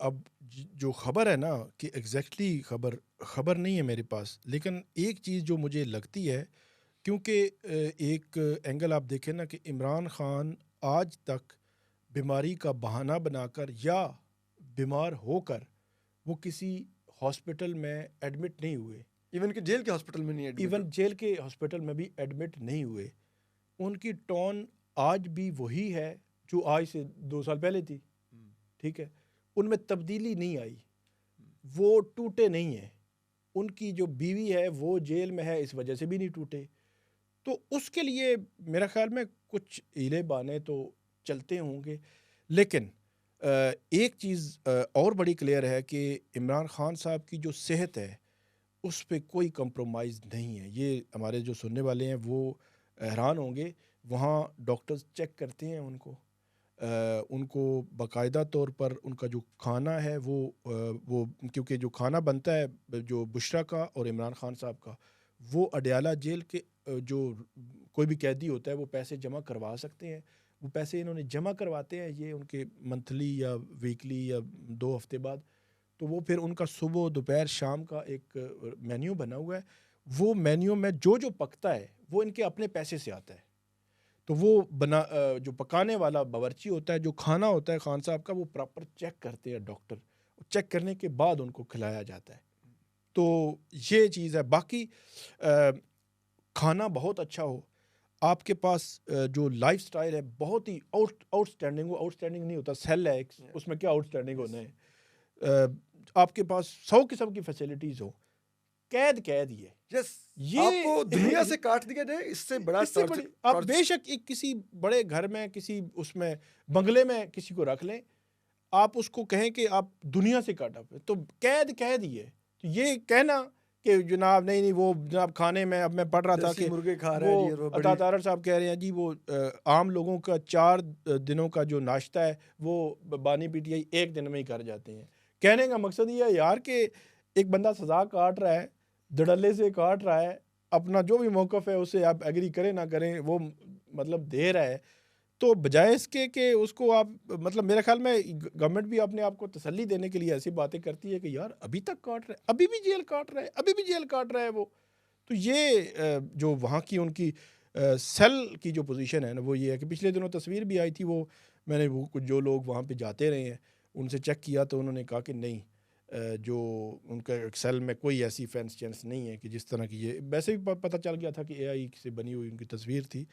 अब जो ख़बर है ना कि एग्जैक्टली खबर नहीं है मेरे पास, लेकिन एक चीज़ जो मुझे लगती है, क्योंकि एक एंगल आप देखें ना कि इमरान खान आज तक बीमारी का बहाना बनाकर या बीमार होकर वो किसी हॉस्पिटल में एडमिट नहीं हुए, इवन कि जेल के हॉस्पिटल में नहीं एडमिट इवन जेल के हॉस्पिटल में भी एडमिट नहीं हुए। उनकी टोन आज भी वही है जो आज से 2 साल पहले थी, ठीक है, उनमें तब्दीली नहीं आई, वो टूटे नहीं हैं। उनकी जो बीवी है वो जेल में है, इस वजह से भी नहीं टूटे। तो उसके लिए मेरा ख्याल में कुछ हीले बहाने तो चलते होंगे, लेकिन एक चीज़ और बड़ी क्लियर है कि इमरान खान साहब की जो सेहत है उस पे कोई कंप्रोमाइज़ नहीं है। ये हमारे जो सुनने वाले हैं वो हैरान होंगे, वहाँ डॉक्टर्स चेक करते हैं उनको बाकायदा तौर पर उनका जो खाना है वो क्योंकि जो खाना बनता है जो बुशरा का और इमरान खान साहब का, वो अडियाला जेल के जो कोई भी कैदी होता है वो पैसे जमा करवा सकते हैं। वो पैसे इन्होंने जमा करवाते हैं, ये उनके मंथली या वीकली या 2 हफ्ते बाद। तो वो फिर उनका सुबह दोपहर शाम का एक मेन्यू बना हुआ है। वो मेन्यू में जो पकता है वो इनके अपने पैसे से आता है। तो वो जो पकाने वाला बावर्ची होता है, जो खाना होता है खान साहब का, वो प्रॉपर चेक करते हैं डॉक्टर। चेक करने के बाद उनको खिलाया जाता है। तो ये चीज़ है। बाकी खाना बहुत अच्छा हो, आपके पास जो लाइफस्टाइल है बहुत ही आउटस्टैंडिंग हो। आउटस्टैंडिंग नहीं होता, सेल है उसमें क्या आउटस्टैंडिंग होना है। आपके पास 100 किस्म की फैसिलिटीज़ हो, कैद ही है। यस, ये आपको दुनिया से काट दिया जाए, इससे बड़ा इससे बड़ी आप बेशक एक किसी बड़े घर में किसी उसमें बंगले में किसी को रख लें, आप उसको कहें कि आप दुनिया से काटा पे, तो कैद ही है। तो ये कहना कि जनाब नहीं वो जनाब खाने में, अब मैं पढ़ रहा था कि मुर्गे खा रहे हैं वो अता तारड़ साहब कह रहे हैं जी वो आम लोगों का 4 दिनों का जो नाश्ता है वो बानी पीटीआई 1 दिन में ही कर जाते हैं। कहने का मकसद ये है यार कि एक बंदा सज़ा काट रहा है, धड़ल्ले से काट रहा है, अपना जो भी मौक़िफ़ है उससे आप एग्री करें ना करें, वो मतलब दे रहा है। तो बजाय इसके कि उसको आप मतलब मेरे ख़्याल में गवर्नमेंट भी अपने आप को तसल्ली देने के लिए ऐसी बातें करती है कि यार अभी तक काट रहा है, अभी भी जेल काट रहा है, अभी भी जेल काट रहा है वो। तो ये जो वहाँ की उनकी सेल की जो पोजीशन है ना वो ये है कि पिछले दिनों तस्वीर भी आई थी, वो मैंने वो कुछ जो लोग वहाँ पे जाते रहे हैं उनसे चेक किया तो उन्होंने कहा कि नहीं, जो उनका सेल में कोई ऐसी फेंस चेंस नहीं है कि जिस तरह की ये, वैसे भी पता चल गया था कि एआई से बनी हुई उनकी तस्वीर थी।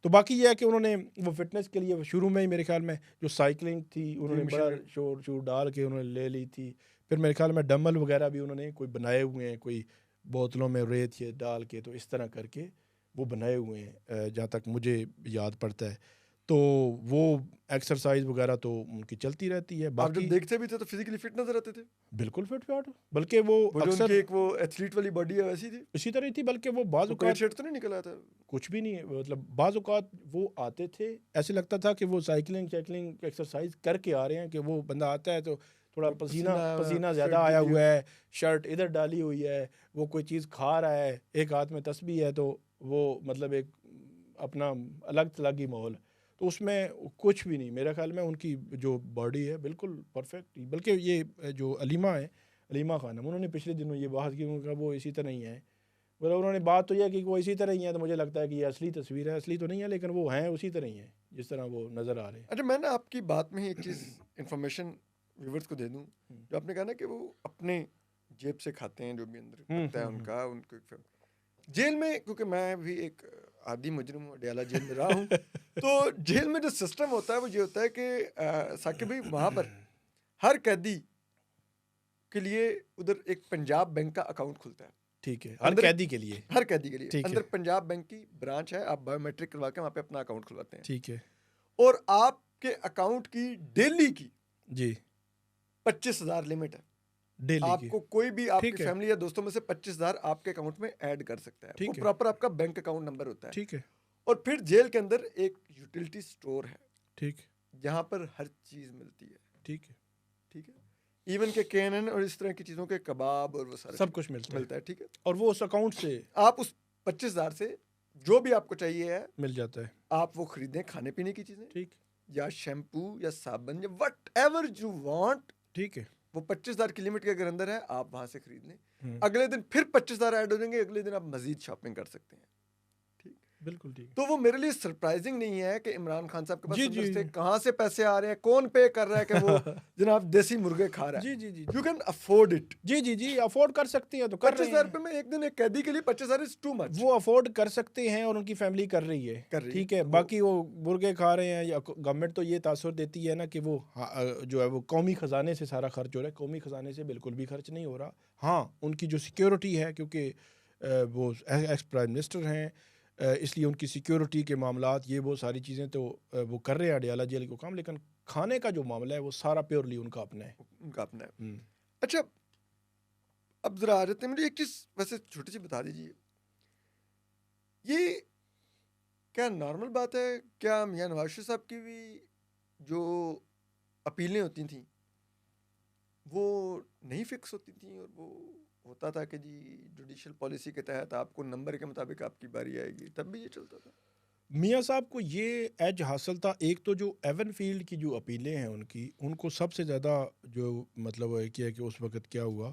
तो बाकी ये है कि उन्होंने वो फिटनेस के लिए शुरू में ही मेरे ख्याल में जो साइकिलिंग थी उन्होंने बड़ा शोर डाल के उन्होंने ले ली थी। फिर मेरे ख्याल में डम्बल वगैरह भी उन्होंने कोई बनाए हुए हैं, कोई बोतलों में रेत ये डाल के, तो इस तरह करके वो बनाए हुए हैं जहाँ तक मुझे याद पड़ता है। तो वो एक्सरसाइज वगैरह तो उनकी चलती रहती है। आप जब देखते भी थे तो फिजिकली फिट नजर आते थे। बिल्कुल फिट, बल्कि वो अक्सर एक वो एथलीट वाली बॉडी है वैसी थी, इसी तरह थी। बल्कि वो बाज़ औक़ात शर्ट तो नहीं निकला था, कुछ भी नहीं, मतलब बाज़ औक़ात वो आते थे ऐसे लगता था कि वो साइकिलिंग एक्सरसाइज करके आ रहे हैं, कि वो बंदा आता है तो थोड़ा पसीना ज़्यादा आया हुआ है, शर्ट इधर डाली हुई है, वो कोई चीज़ खा रहा है, एक हाथ में तस्बीह है, तो वो मतलब एक अपना अलग थलग ही माहौल। तो उसमें कुछ भी नहीं, मेरे ख्याल में उनकी जो बॉडी है बिल्कुल परफेक्ट। बल्कि ये जो अलीमा खानम, उन्होंने पिछले दिनों ये बात की, उनका वो इसी तरह ही है, मतलब उन्होंने बात तो यह कि वो इसी तरह ही है। तो मुझे लगता है कि ये असली तस्वीर है, असली तो नहीं है लेकिन वो हैं उसी तरह ही हैं जिस तरह वो नज़र आ रहे हैं। अच्छा, मैं ना आपकी बात में ही एक चीज़ इन्फॉर्मेशन व्यूवर्स को दे दूं, जो आपने कहा ना कि वो अपने जेब से खाते हैं जो भी अंदर पड़ता है उनका, उनको जेल में, क्योंकि मैं भी एक आदी मुजरिम हूँ, अडयाला जेल में रहा हूँ, तो जेल में जो सिस्टम होता है वो ये होता है कि साकिब भाई, वहाँ पर हर कैदी के लिए उधर एक पंजाब बैंक का अकाउंट खुलता है। ठीक है, हर अंदर कैदी के लिए। हर कैदी के लिए ठीक है। अंदर पंजाब बैंक की ब्रांच है, आप बायोमेट्रिक करवा के वहाँ पे अपना अकाउंट खुलवाते हैं। ठीक है और आपके अकाउंट की डेली की जी, 25,000 लिमिट है। डेली की। आपको कोई भी आपकी ठीक है। फैमिली या दोस्तों में से 25,000 आपके अकाउंट में ऐड कर सकता है। वो ठीक है। प्रॉपर आपका बैंक अकाउंट नंबर होता है। ठीक है। और फिर जेल के अंदर एक यूटिलिटी स्टोर है, ठीक जहाँ पर हर चीज़ मिलती है। ठीक है। ठीक है, इवन के केनन और इस तरह की चीज़ों के कबाब और वो सारा सब कुछ मिलता है। ठीक है, और वो उस अकाउंट से आप उस 25,000 से जो भी आपको चाहिए है मिल जाता है। आप वो खरीदें, खाने पीने की चीज़ें, ठीक या शैम्पू या साबुन या वट एवर यू वांट, ठीक है। वो 25,000 की लिमिट के अगर अंदर है आप वहां से खरीद लें। हम्म, अगले दिन फिर 25,000 ऐड हो जाएंगे, अगले दिन आप मजीद शॉपिंग कर सकते हैं। बिल्कुल ठीक है। तो वो मेरे लिए सरप्राइजिंग नहीं है कि इमरान खान साहब के पास जी, अंदर जी। से कहाँ से पैसे आ रहे हैं, कौन पे कर रहा है कि वो जनाब देसी मुर्गे खा रहा है। जी जी जी यू कैन अफोर्ड इट। जी जी जी, अफोर्ड कर सकते हैं तो कर रहे 25,000 हैं। रुपए में एक दिन एक कैदी के लिए 25,000 इज टू मच। वो अफोर्ड कर सकते हैं और उनकी फैमिली कर रही है। ठीक है, बाकी वो मुर्गे खा रहे हैं या गवर्नमेंट तो ये तासुर देती है ना कि वो जो है वो कौमी ख़जाने से सारा खर्च हो रहा है। कौमी ख़जाने से बिल्कुल भी खर्च नहीं हो रहा। हाँ, उनकी जो सिक्योरिटी है, क्योंकि वो एक्स प्राइम मिनिस्टर हैं, इसलिए उनकी सिक्योरिटी के मामलात ये वो सारी चीज़ें तो वो कर रहे हैं अडयाला जेल को काम, लेकिन खाने का जो मामला है वो सारा प्योरली उनका अपना है। उनका अपना है। अच्छा, अब जरा आ जाते हैं, मुझे एक चीज़ वैसे छोटी सी बता दीजिए, ये क्या नॉर्मल बात है, क्या मियां नवाज शरीफ साहब की भी जो अपीलें होती थी वो नहीं फिक्स होती थी, और वो होता था कि जी जुडिशल पॉलिसी के तहत आपको नंबर के मुताबिक आपकी बारी आएगी, तब भी ये चलता था? मियाँ साहब को ये एज हासिल था, एक तो जो एवन फील्ड की जो अपीलें हैं उनकी, उनको सबसे ज़्यादा जो मतलब है कि उस वक्त क्या हुआ,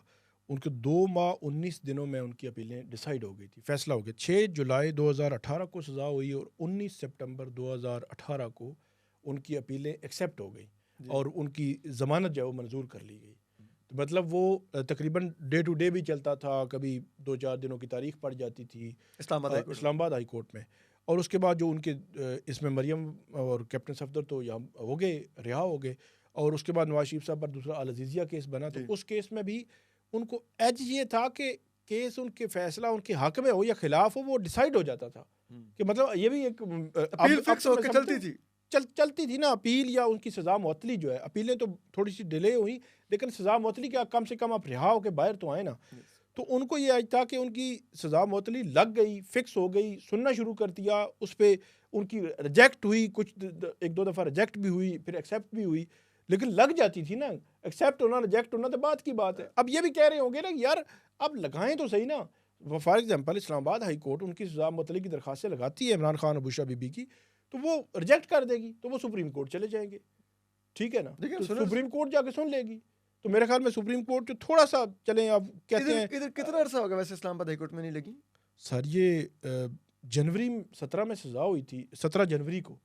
उनको 2 माह 19 दिनों में उनकी अपीलें डिसाइड हो गई थी, फैसला हो गया। 6 जुलाई 2018 को सज़ा हुई और 19 सितंबर 2018 को उनकी अपीलें एक्सेप्ट हो गई और उनकी ज़मानत जो है वो मंजूर कर ली गई। तो मतलब वो तकरीबन डे टू डे भी चलता था, कभी 2-4 दिनों की तारीख पड़ जाती थी इस्लामाबाद हाई कोर्ट में। और उसके बाद जो उनके इसमें मरियम और कैप्टन सफदर तो यहाँ हो गए, रिहा हो गए, और उसके बाद नवाज शरीफ साहब पर दूसरा अल अजीज़िया केस बना। तो उस केस में भी उनको एज ये था कि केस उनके फैसला उनके हक में हो या खिलाफ हो, वो डिसाइड हो जाता था कि मतलब ये भी एक अपील फिक्स होकर चलती थी। चलती थी ना अपील, या उनकी सज़ा मुअत्तली जो है, अपीलें तो थोड़ी सी डिले हुई लेकिन सज़ा मुअत्तली क्या, कम से कम आप रिहा होकर बाहर तो आए ना। तो उनको ये आज था कि उनकी सज़ा मुअत्तली लग गई, फिक्स हो गई, सुनना शुरू कर दिया, उस पर उनकी रिजेक्ट हुई, कुछ 1-2 दफ़ा रिजेक्ट भी हुई, फिर एक्सेप्ट भी हुई, लेकिन लग जाती थी ना। एक्सेप्ट होना रिजेक्ट होना तो बात की बात है। अब ये भी कह रहे होंगे ना यार अब लगाएं तो सही ना। For example Islamabad high court उनकी सज़ा मुअत्तली की दरख्वास्त लगाती है इमरान खान और बुशरा बीबी की, तो वो रिजेक्ट कर देगी, तो वो सुप्रीम कोर्ट चले जाएंगे, ठीक है ना, तो सुप्रीम कोर्ट जाके सुन लेगी। तो मेरे ख्याल में सुप्रीम कोर्ट जो थोड़ा सा चलें, आप कहते हैं इधर कितना अरसा होगा वैसे इस्लामाबाद हाई कोर्ट में नहीं लगी? सर ये जनवरी 17 में सज़ा हुई थी, 17 जनवरी को,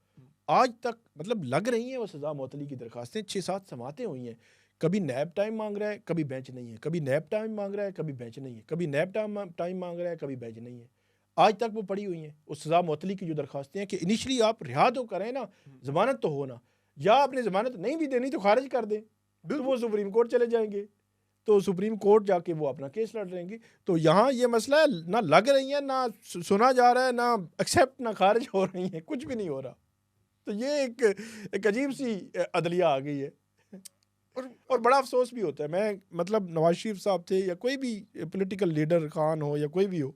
आज तक मतलब लग रही हैं वो सज़ा मुअत्तली की दरखास्तें। 6-7 समातें हुई हैं, कभी नैब टाइम मांग रहा है, कभी बेंच नहीं है, कभी नैब टाइम मांग रहा है, कभी बेंच नहीं है, कभी नैब टाइम मांग रहा है, कभी बेंच नहीं है, आज तक वो पड़ी हुई हैं। उस सज़ा मुअत्तली की जो दरखास्तें हैं कि इनिशली आप रिहा तो करें ना, ज़मानत तो हो ना, या आपने ज़मानत नहीं भी देनी तो खारिज कर दें, तो वो सुप्रीम कोर्ट चले जाएंगे, तो सुप्रीम कोर्ट जाके वो अपना केस लड़ लेंगे। तो यहाँ ये मसला है, ना लग रही है, ना सुना जा रहा है, ना एक्सेप्ट, ना खारिज हो रही है, कुछ भी नहीं हो रहा। तो ये एक अजीब सी अदलिया आ गई है और बड़ा अफसोस भी होता है। मैं मतलब नवाज शरीफ साहब थे या कोई भी पॉलिटिकल लीडर, खान हो या कोई भी हो,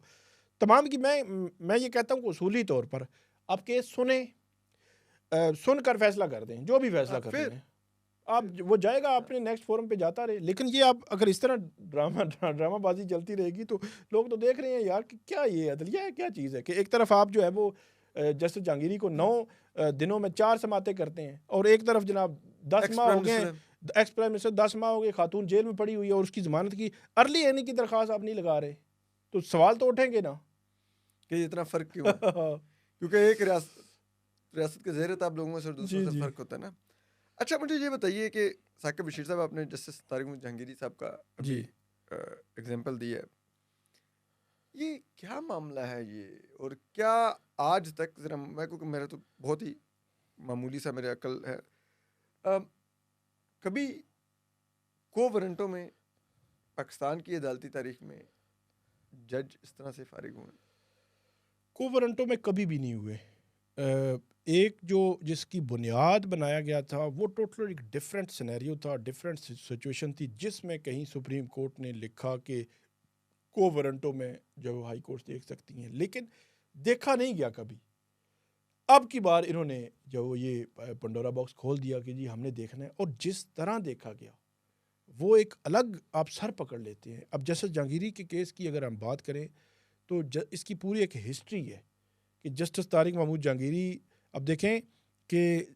तमाम की मैं ये कहता हूँ कि उसूली तौर पर आप केस सुनकर फैसला कर दें, जो भी फैसला कर दें आप, वो जाएगा अपने नेक्स्ट फोरम पे जाता रहे। लेकिन ये आप अगर इस तरह ड्रामाबाजी चलती रहेगी तो लोग तो देख रहे हैं यार कि क्या ये अदलिया है, क्या चीज़ है कि एक तरफ आप जो है वो जस्टिस जहांगीरी को 9 दिनों में 4 समातें करते हैं, और एक तरफ जनाब 10 माह हो गए, एक्स प्राइम मिनिस्टर 10 माह हो गए, खातून जेल में पड़ी हुई है और उसकी ज़मानत की अर्ली एनी की दरख्वास्त आप नहीं लगा रहे, तो सवाल तो उठेंगे ना कि इतना फ़र्क क्यों है? क्योंकि एक रियासत के ज़ेर ताब लोगों में से दूसरों से फ़र्क होता है ना। अच्छा, मुझे ये बताइए कि साकिब बशीर साहब, आपने जस्टिस तारिक महमूद जहांगीरी साहब का जी एग्जाम्पल दिया है, ये क्या मामला है ये, और क्या आज तक, ज़रा मैं, क्योंकि मेरा तो बहुत ही मामूली सा मेरे अकल है, कभी को वारंटों में पाकिस्तान की अदालती तारीख में जज इस तरह से फारिग हुए? को वारंटों में कभी भी नहीं हुए। एक जो जिसकी बुनियाद बनाया गया था वो टोटल एक डिफरेंट सिनेरियो था, डिफरेंट सिचुएशन थी, जिसमें कहीं सुप्रीम कोर्ट ने लिखा कि को वारंटों में जो हाई कोर्ट देख सकती हैं, लेकिन देखा नहीं गया कभी। अब की बार इन्होंने जो ये पंडोरा बॉक्स खोल दिया कि जी हमने देखना है, और जिस तरह देखा गया वो एक अलग आप सर पकड़ लेते हैं। अब जस्टिस जहांगीरी के केस की अगर हम बात करें तो इसकी पूरी एक हिस्ट्री है कि जस्टिस तारिक महमूद जहांगीरी, अब देखें कि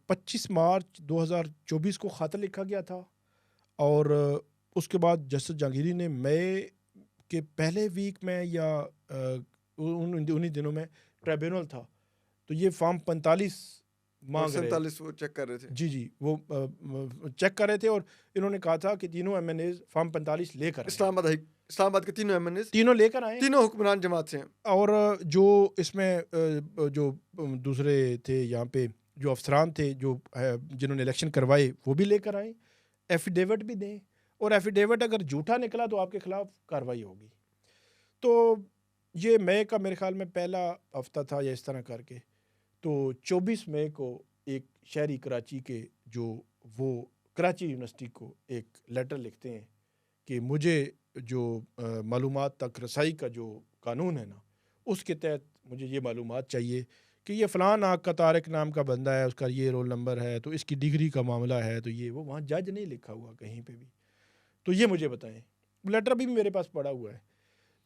25 मार्च 2024 को ख़त लिखा गया था, और उसके बाद जस्टिस जहांगीरी ने मई के पहले वीक में या उन्हीं दिनों में ट्रिब्यूनल था, तो ये फॉर्म 45 मांग रहे, 47 वो चेक कर रहे थे। जी वो चेक कर रहे थे, और इन्होंने कहा था कि तीनों MNAs फॉर्म 45 लेकर आए। इस्लामाबाद के तीनों MNAs तीनों लेकर आए, तीनों हुक्मरान जमात से हैं। और जो इसमें जो दूसरे थे यहाँ पे जो अफसरान थे जो जिन्होंने इलेक्शन करवाए वो भी लेकर आए, एफिडेविट भी दें, और एफिडेविट अगर झूठा निकला तो आपके खिलाफ कार्रवाई होगी। तो ये मई का मेरे ख्याल में पहला हफ्ता था या इस तरह करके, तो 24 मई को एक शहरी कराची के जो वो कराची यूनिवर्सिटी को एक लेटर लिखते हैं कि मुझे जो मालूमात तक रसाई का जो कानून है ना, उसके तहत मुझे ये मालूमात चाहिए कि ये फ़लाँ नाक का तारिक नाम का बंदा है, उसका ये रोल नंबर है, तो इसकी डिग्री का मामला है, तो ये वो, वहाँ जज नहीं लिखा हुआ कहीं पे भी, तो ये मुझे बताएं। लेटर भी मेरे पास पड़ा हुआ है,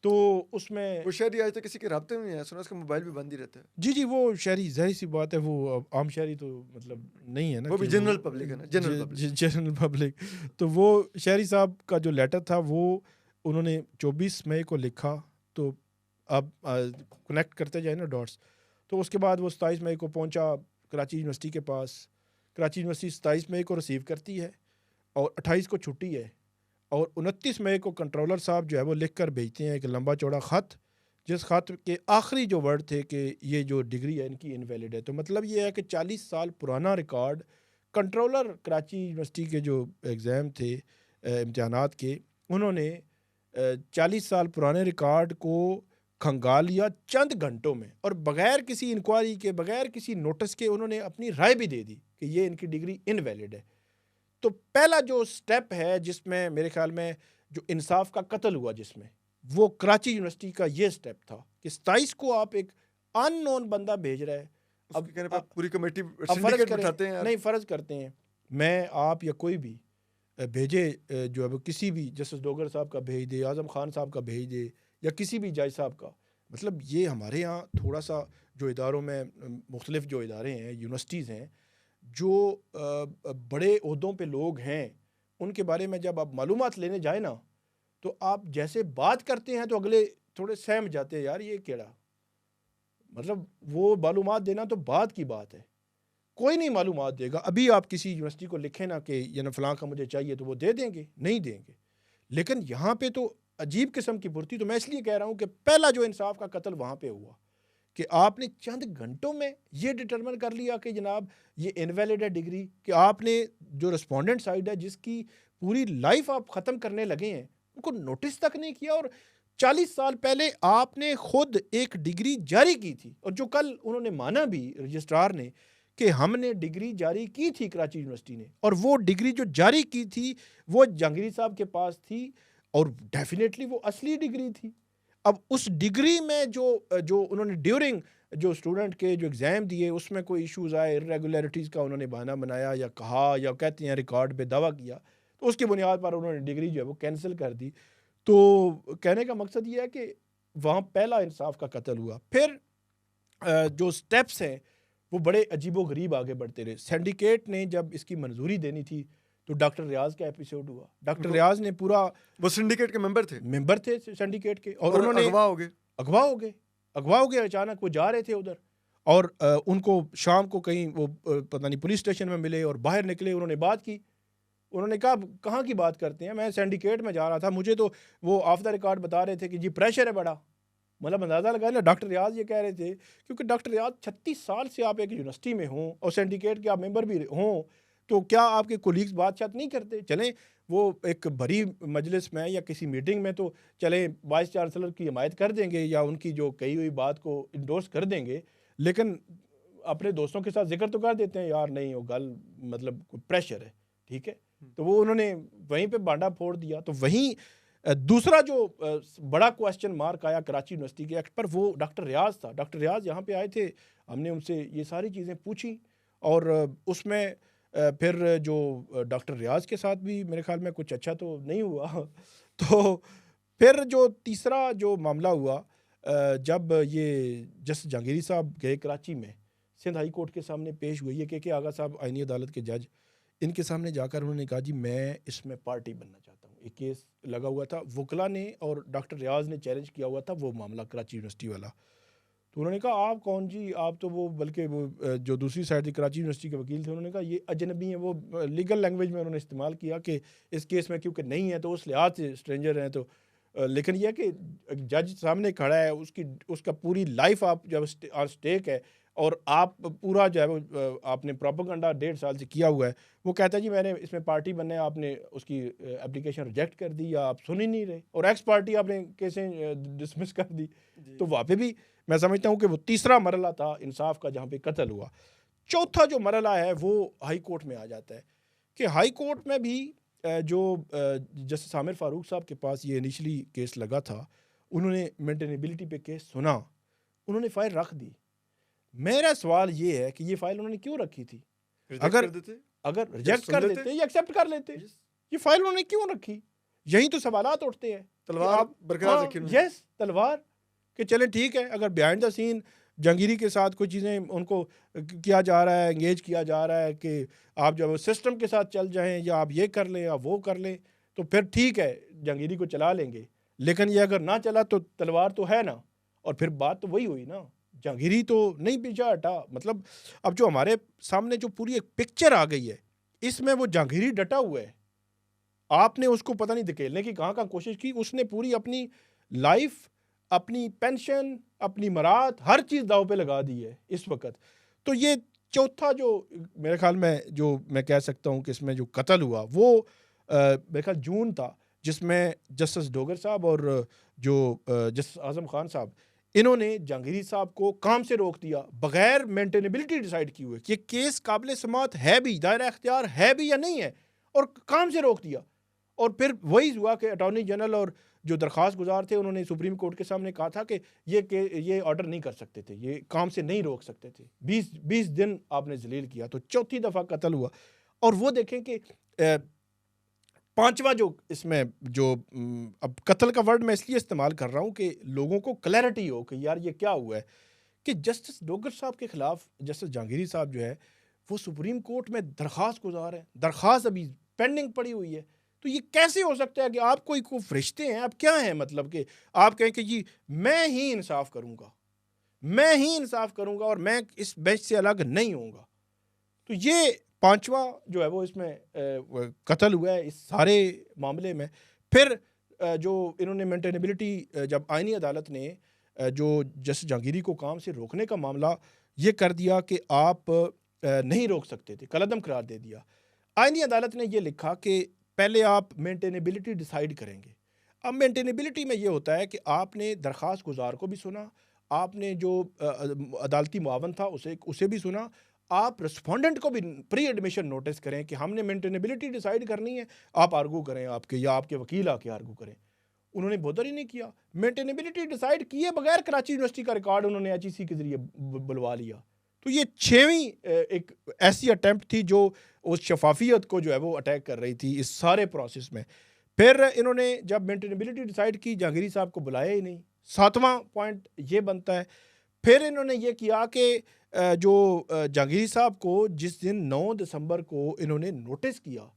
तो उसमें वो शहरी आज तक किसी के राब्ते में नहीं है, सुना उसका मोबाइल भी बंद ही रहता है। जी वो शहरी, जाहिर सी बात है, वो आम शहरी तो मतलब नहीं है ना, वो भी जनरल पब्लिक है ना, जनरल पब्लिक। तो वो शहरी साहब का जो लेटर था वो उन्होंने 24 मई को लिखा, तो अब कनेक्ट करते जाए ना डॉट्स, तो उसके बाद वो 27 मई को पहुंचा कराची यूनिवर्सिटी के पास। कराची यूनिवर्सिटी 27 मई को रिसीव करती है और 28 को छुट्टी है, और 29 मई को कंट्रोलर साहब जो है वो लिख कर भेजते हैं एक लंबा चौड़ा ख़त, जिस ख़त के आखिरी जो वर्ड थे कि ये जो डिग्री है इनकी इनवैलिड है। तो मतलब ये है कि 40 साल पुराना रिकॉर्ड कंट्रोलर कराची यूनिवर्सिटी के जो एग्ज़ाम थे इम्तिहानात के, उन्होंने 40 साल पुराने रिकॉर्ड को खंगाल लिया चंद घंटों में, और बग़ैर किसी इंक्वायरी के, बग़ैर किसी नोटिस के उन्होंने अपनी राय भी दे दी कि ये इनकी डिग्री इनवैलिड है। तो पहला जो स्टेप है जिसमें मेरे ख्याल में जो इंसाफ का कत्ल हुआ, जिसमें वो कराची यूनिवर्सिटी का ये स्टेप था कि 27 को आप एक अननोन बंदा भेज रहा है। अब कहने पर पूरी कमेटी फ़र्ज बिठाते हैं, नहीं फ़र्ज करते हैं, मैं आप या कोई भी भेजे जो है वो किसी भी जस्टिस डोगर साहब का भेज दे, आज़म खान साहब का भेज दे, या किसी भी जज साहब का, मतलब ये हमारे यहाँ थोड़ा सा जो इदारों में मुख्तलिफ जो इदारे हैं, यूनिवर्सिटीज़ हैं, जो बड़े ओहदों पे लोग हैं, उनके बारे में जब आप मालूमात लेने जाए ना, तो आप जैसे बात करते हैं तो अगले थोड़े सहम जाते हैं, यार ये केड़ा, मतलब वो मालूमात देना तो बात की बात है, कोई नहीं मालूमात देगा। अभी आप किसी यूनिवर्सिटी को लिखें ना कि ये न फलां का मुझे चाहिए, तो वो दे देंगे? नहीं देंगे। लेकिन यहाँ पे तो अजीब किस्म की बुर्ती। तो मैं इसलिए कह रहा हूँ कि पहला जो इंसाफ का कत्ल वहाँ पे हुआ कि आपने चंद घंटों में ये डिटरमिन कर लिया कि जनाब ये इनवैलिड है डिग्री, कि आपने जो रिस्पोंडेंट साइड है जिसकी पूरी लाइफ आप ख़त्म करने लगे हैं, उनको नोटिस तक नहीं किया, और 40 साल पहले आपने खुद एक डिग्री जारी की थी, और जो कल उन्होंने माना भी रजिस्ट्रार ने कि हमने डिग्री जारी की थी कराची यूनिवर्सिटी ने, और वो डिग्री जो जारी की थी वो जहांगीरी साहब के पास थी, और डेफिनेटली वो असली डिग्री थी। अब उस डिग्री में जो उन्होंने ड्यूरिंग जो स्टूडेंट के जो एग्ज़ाम दिए उसमें कोई इश्यूज़ आए, इरेगुलरिटीज़ का उन्होंने बहाना बनाया या कहा या कहते हैं रिकॉर्ड पे दावा किया, तो उसकी बुनियाद पर उन्होंने डिग्री जो है वो कैंसिल कर दी। तो कहने का मकसद ये है कि वहाँ पहला इंसाफ का कत्ल हुआ। फिर जो स्टेप्स हैं वो बड़े अजीबो-गरीब आगे बढ़ते रहे। सिंडिकेट ने जब इसकी मंजूरी देनी थी तो डॉक्टर रियाज का एपिसोड हुआ। डॉक्टर रियाज ने पूरा, वो सिंडिकेट के मेंबर थे सिंडिकेट के, और उन्होंने अगवा हो गए। अगवा हो गए। अचानक वो जा रहे थे उधर, और उनको शाम को कहीं वो पता नहीं पुलिस स्टेशन में मिले और बाहर निकले। उन्होंने बात की। उन्होंने कहा कहाँ की बात करते हैं, मैं सिंडिकेट में जा रहा था, मुझे तो वो ऑफ द रिकॉर्ड बता रहे थे कि जी प्रेशर है बड़ा। मतलब अंदाज़ा लगा ना, डॉक्टर रियाज ये कह रहे थे, क्योंकि डॉक्टर रियाज 36 साल से आप एक यूनिवर्सिटी में हों और सिंडिकेट के आप मेंबर भी हों, तो क्या आपके कोलीग्स बात नहीं करते? चलें वो एक बड़ी मजलिस में या किसी मीटिंग में तो चलें वाइस चांसलर की हिमायत कर देंगे या उनकी जो कही हुई बात को इंडोर्स कर देंगे, लेकिन अपने दोस्तों के साथ जिक्र तो कर देते हैं, यार नहीं वो गल मतलब प्रेशर है, ठीक है। तो वो उन्होंने वहीं पे बांडा फोड़ दिया। तो वहीं दूसरा जो बड़ा क्वेश्चन मार्क आया कराची यूनिवर्सिटी के एक्ट पर, वो डॉक्टर रियाज था। डॉक्टर रियाज यहाँ पे आए थे, हमने उनसे ये सारी चीज़ें पूछी, और उसमें फिर जो डॉक्टर रियाज के साथ भी मेरे ख्याल में कुछ अच्छा तो नहीं हुआ। तो फिर जो तीसरा जो मामला हुआ, जब ये जस्टिस जहांगीरी साहब गए कराची में, सिंध हाई कोर्ट के सामने पेश हुए, ये के आगा साहब आईनी अदालत के जज, इनके सामने जाकर उन्होंने कहा जी मैं इसमें पार्टी बनना चाहता हूँ। एक केस लगा हुआ था, वकला ने और डॉक्टर रियाज ने चैलेंज किया हुआ था वो मामला कराची यूनिवर्सिटी वाला। तो उन्होंने कहा आप कौन जी, आप तो वो बल्कि वो जो दूसरी साइड थी कराची यूनिवर्सिटी के वकील थे, उन्होंने कहा ये अजनबी हैं। वो लीगल लैंग्वेज में उन्होंने इस्तेमाल किया कि इस केस में क्योंकि नहीं है तो उस लिहाज से स्ट्रेंजर हैं। तो लेकिन यह कि जज सामने खड़ा है, उसका पूरी लाइफ आप जब ऑन स्टेक है और आप पूरा जो है वो आपने प्रोपेगेंडा 1.5 साल से किया हुआ है, वो कहता है जी मैंने इसमें पार्टी बनना है, आपने उसकी एप्लीकेशन रिजेक्ट कर दी या आप सुन ही नहीं रहे, और एक्स पार्टी आपने केसें डिसमिस कर दी। तो वहाँ पे भी मैं समझता हूँ कि वो तीसरा मरला था इंसाफ का, जहाँ पे कत्ल हुआ। चौथा जो मरला है वो हाई कोर्ट में आ जाता है कि हाई कोर्ट में भी जो जस्टिस आमिर फारूक साहब के पास ये इनिशली केस लगा था, उन्होंने मेंटेनेबिलिटी पे केस सुना, उन्होंने फ़ाइल रख दी। मेरा सवाल ये है कि ये फाइल उन्होंने क्यों रखी थी? अगर रिजेक्ट कर देते या एक्सेप्ट कर लेते, ये फाइल उन्होंने क्यों रखी? यही तो सवालात उठते हैं। तलवार बरकरार रखी उन्होंने। यस, तलवार कि चले ठीक है, अगर बिहाइंड द सीन जहांगीरी के साथ कुछ चीज़ें उनको किया जा रहा है, एंगेज किया जा रहा है कि आप जब सिस्टम के साथ चल जाएं या आप ये कर लें या वो कर लें, तो फिर ठीक है जहांगीरी को चला लेंगे। लेकिन ये अगर ना चला तो तलवार तो है ना, और फिर बात तो वही हुई ना, जहांगीरी तो नहीं पीछा हटा। मतलब अब जो हमारे सामने जो पूरी एक पिक्चर आ गई है, इसमें वो जहांगीरी डटा हुआ है। आपने उसको पता नहीं धकेलने की कहाँ कोशिश की, उसने पूरी अपनी लाइफ, अपनी पेंशन, अपनी मरात, हर चीज़ दाव पे लगा दी है इस वक्त। तो ये चौथा जो मेरे ख्याल में जो मैं कह सकता हूँ कि इसमें जो कत्ल हुआ वो मेरे ख्याल जून था, जिसमें जस्टिस डोगर साहब और जो जस्टिस आज़म खान साहब, इन्होंने जहांगीरी साहब को काम से रोक दिया बगैर मेंटेनेबिलिटी डिसाइड किए हुए कि केस काबिल समात है भी, दायरा इख्तियार है भी या नहीं है, और काम से रोक दिया। और फिर वही हुआ कि अटॉर्नी जनरल और जो दरख्वास्त गुजार थे उन्होंने सुप्रीम कोर्ट के सामने कहा था कि ये ऑर्डर नहीं कर सकते थे, ये काम से नहीं रोक सकते थे। 20 दिन आपने जलील किया, तो चौथी दफ़ा कत्ल हुआ। और वो देखें कि पांचवा जो इसमें जो अब कत्ल का वर्ड मैं इसलिए इस्तेमाल कर रहा हूँ कि लोगों को क्लैरिटी हो कि यार ये क्या हुआ है, कि जस्टिस डोगर साहब के खिलाफ जस्टिस जहांगीरी साहब जो है वो सुप्रीम कोर्ट में दरख्वास्त गुजार हैं, दरख्वास्त अभी पेंडिंग पड़ी हुई है। तो ये कैसे हो सकता है कि आप कोई को फरिश्ते हैं, आप क्या हैं, मतलब कि आप कहें कि जी मैं ही इंसाफ करूंगा, मैं ही इंसाफ करूंगा और मैं इस बेंच से अलग नहीं होऊंगा। तो ये पांचवा जो है वो इसमें कत्ल हुआ है इस सारे मामले में। फिर जो इन्होंने मेंटेनेबिलिटी, जब आईनी अदालत ने जो जस्टिस जहांगीरी को काम से रोकने का मामला ये कर दिया कि आप नहीं रोक सकते थे, कलअदम करार दे दिया। आईनी अदालत ने ये लिखा कि पहले आप मेंटेनेबिलिटी डिसाइड करेंगे। अब मेंटेनेबिलिटी में ये होता है कि आपने दरख्वास्त गुजार को भी सुना, आपने जो अदालती मुआवन था उसे भी सुना, आप रिस्पोंडेंट को भी प्री एडमिशन नोटिस करें कि हमने मेंटेनेबिलिटी डिसाइड करनी है, आप आर्गू करें, आपके या आपके वकील आके आर्गू करें। उन्होंने बोधर ही नहीं किया, मेंटेनेबिलिटी डिसाइड किए बगैर कराची यूनिवर्सिटी का रिकॉर्ड उन्होंने HEC के जरिए बुलवा लिया। तो ये 6वीं एक ऐसी अटैम्प्ट थी जो उस शफाफियत को जो है वो अटैक कर रही थी इस सारे प्रोसेस में। फिर इन्होंने जब मेंटेनेबिलिटी डिसाइड की, जहांगीरी साहब को बुलाया ही नहीं। 7वां पॉइंट ये बनता है, फिर इन्होंने ये किया कि जो जहांगीर साहब को जिस दिन 9 दिसंबर को इन्होंने नोटिस किया